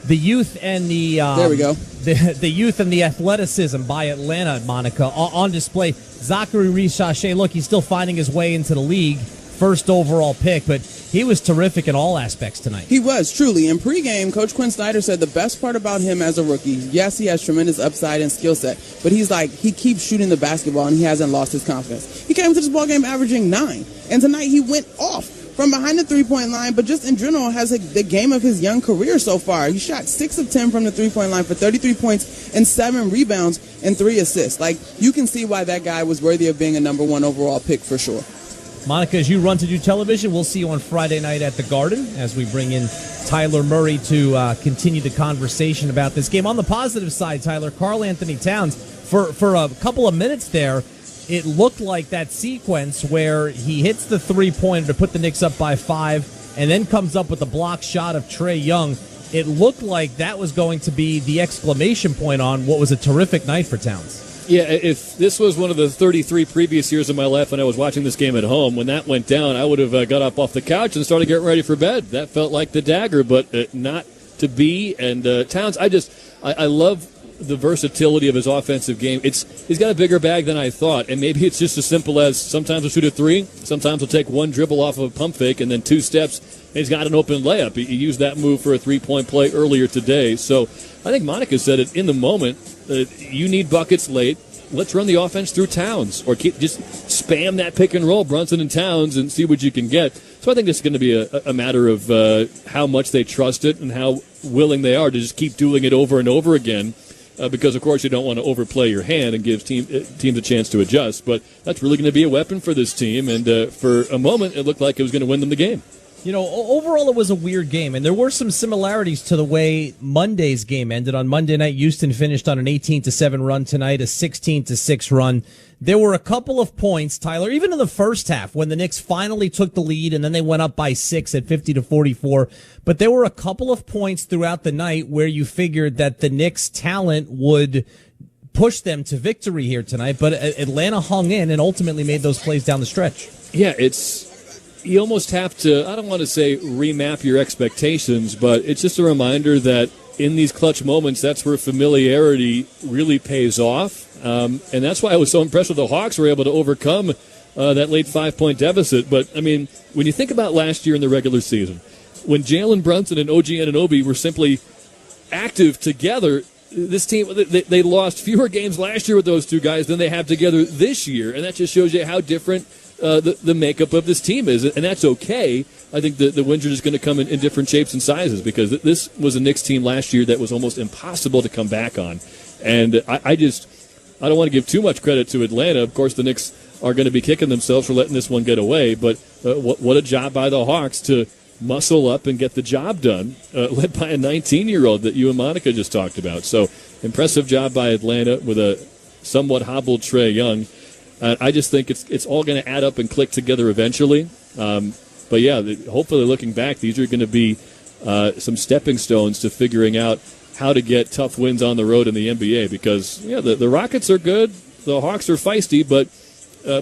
The youth and the there we go. The youth and the athleticism by Atlanta, Monica, on display. Zachary Richache, look, he's still finding his way into the league. First overall pick, but he was terrific in all aspects tonight. He was, truly. In pregame, Coach Quinn Snyder said the best part about him as a rookie, yes, he has tremendous upside and skill set, but he's like, he keeps shooting the basketball and he hasn't lost his confidence. He came to this ballgame averaging 9, and tonight he went off from behind the three-point line, but just in general has the game of his young career so far. He shot 6 of 10 from the three-point line for 33 points and 7 rebounds and 3 assists. Like, you can see why that guy was worthy of being a number 1 overall pick for sure. Monica, as you run to do television, we'll see you on Friday night at the Garden as we bring in Tyler Murray to continue the conversation about this game. On the positive side, Tyler, Karl Anthony Towns, for a couple of minutes there, it looked like that sequence where he hits the three-pointer to put the Knicks up by 5 and then comes up with the block shot of Trae Young. It looked like that was going to be the exclamation point on what was a terrific night for Towns. Yeah, if this was one of the 33 previous years of my life when I was watching this game at home, when that went down, I would have got up off the couch and started getting ready for bed. That felt like the dagger, but not to be. And Towns, I love the versatility of his offensive game. He's got a bigger bag than I thought, and maybe it's just as simple as sometimes he'll shoot a 3, sometimes he'll take 1 dribble off of a pump fake, and then 2 steps, and he's got an open layup. He used that move for a 3-point play earlier today. So I think Monica said it in the moment. You need buckets late. Let's run the offense through Towns, or just spam that pick and roll, Brunson and Towns, and see what you can get. So I think this is going to be a matter of how much they trust it and how willing they are to just keep doing it over and over again. Because, of course, you don't want to overplay your hand and give teams a chance to adjust. But that's really going to be a weapon for this team. And for a moment, it looked like it was going to win them the game. You know, overall, it was a weird game, and there were some similarities to the way Monday's game ended. On Monday night, Houston finished on an 18-7 run tonight, a 16-6 run. There were a couple of points, Tyler, even in the first half, when the Knicks finally took the lead, and then they went up by 6 at 50-44. But there were a couple of points throughout the night where you figured that the Knicks' talent would push them to victory here tonight, but Atlanta hung in and ultimately made those plays down the stretch. Yeah, you almost have to, I don't want to say remap your expectations, but it's just a reminder that in these clutch moments, that's where familiarity really pays off. And that's why I was so impressed with the Hawks were able to overcome that late 5-point deficit. But, I mean, when you think about last year in the regular season, when Jalen Brunson and OG Anunoby were simply active together, this team, they lost fewer games last year with those two guys than they have together this year. And that just shows you how different the makeup of this team is, and that's okay. I think the wins are just going to come in different shapes and sizes, because this was a Knicks team last year that was almost impossible to come back on. And I don't want to give too much credit to Atlanta. Of course, the Knicks are going to be kicking themselves for letting this one get away, but what a job by the Hawks to muscle up and get the job done, led by a 19-year-old that you and Monica just talked about. So impressive job by Atlanta with a somewhat hobbled Trae Young. I just think it's all going to add up and click together eventually. But, yeah, hopefully looking back, these are going to be some stepping stones to figuring out how to get tough wins on the road in the NBA, because, yeah, the Rockets are good, the Hawks are feisty, but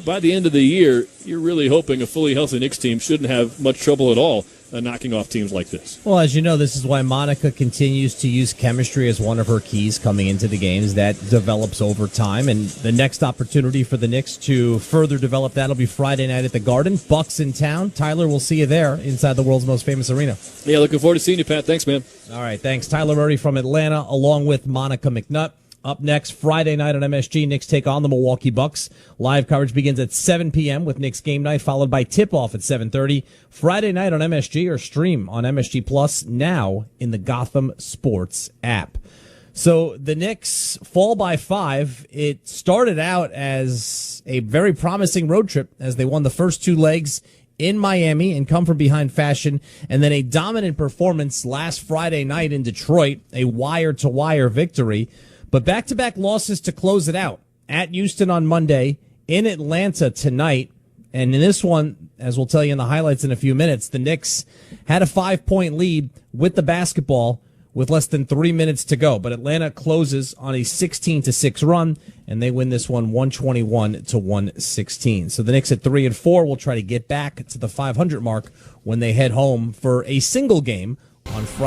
by the end of the year, you're really hoping a fully healthy Knicks team shouldn't have much trouble at all knocking off teams like this. Well, as you know, this is why Monica continues to use chemistry as one of her keys coming into the games. That develops over time, and the next opportunity for the Knicks to further develop that will be Friday night at the Garden. Bucks in town. Tyler, we'll see you there inside the world's most famous arena. Yeah, looking forward to seeing you, Pat. Thanks, man. All right, thanks. Tyler Murray from Atlanta, along with Monica McNutt. Up next, Friday night on MSG, Knicks take on the Milwaukee Bucks. Live coverage begins at 7 p.m. with Knicks Game Night, followed by tip-off at 7:30. Friday night on MSG, or stream on MSG Plus, now in the Gotham Sports app. So the Knicks fall by 5. It started out as a very promising road trip as they won the first 2 legs in Miami and come from behind fashion, and then a dominant performance last Friday night in Detroit, a wire-to-wire victory. But back-to-back losses to close it out. At Houston on Monday, in Atlanta tonight. And in this one, as we'll tell you in the highlights in a few minutes, the Knicks had a 5-point lead with the basketball with less than 3 minutes to go. But Atlanta closes on a 16-6 run, and they win this one 121-116. So the Knicks at 3-4 will try to get back to the 500 mark when they head home for a single game on Friday.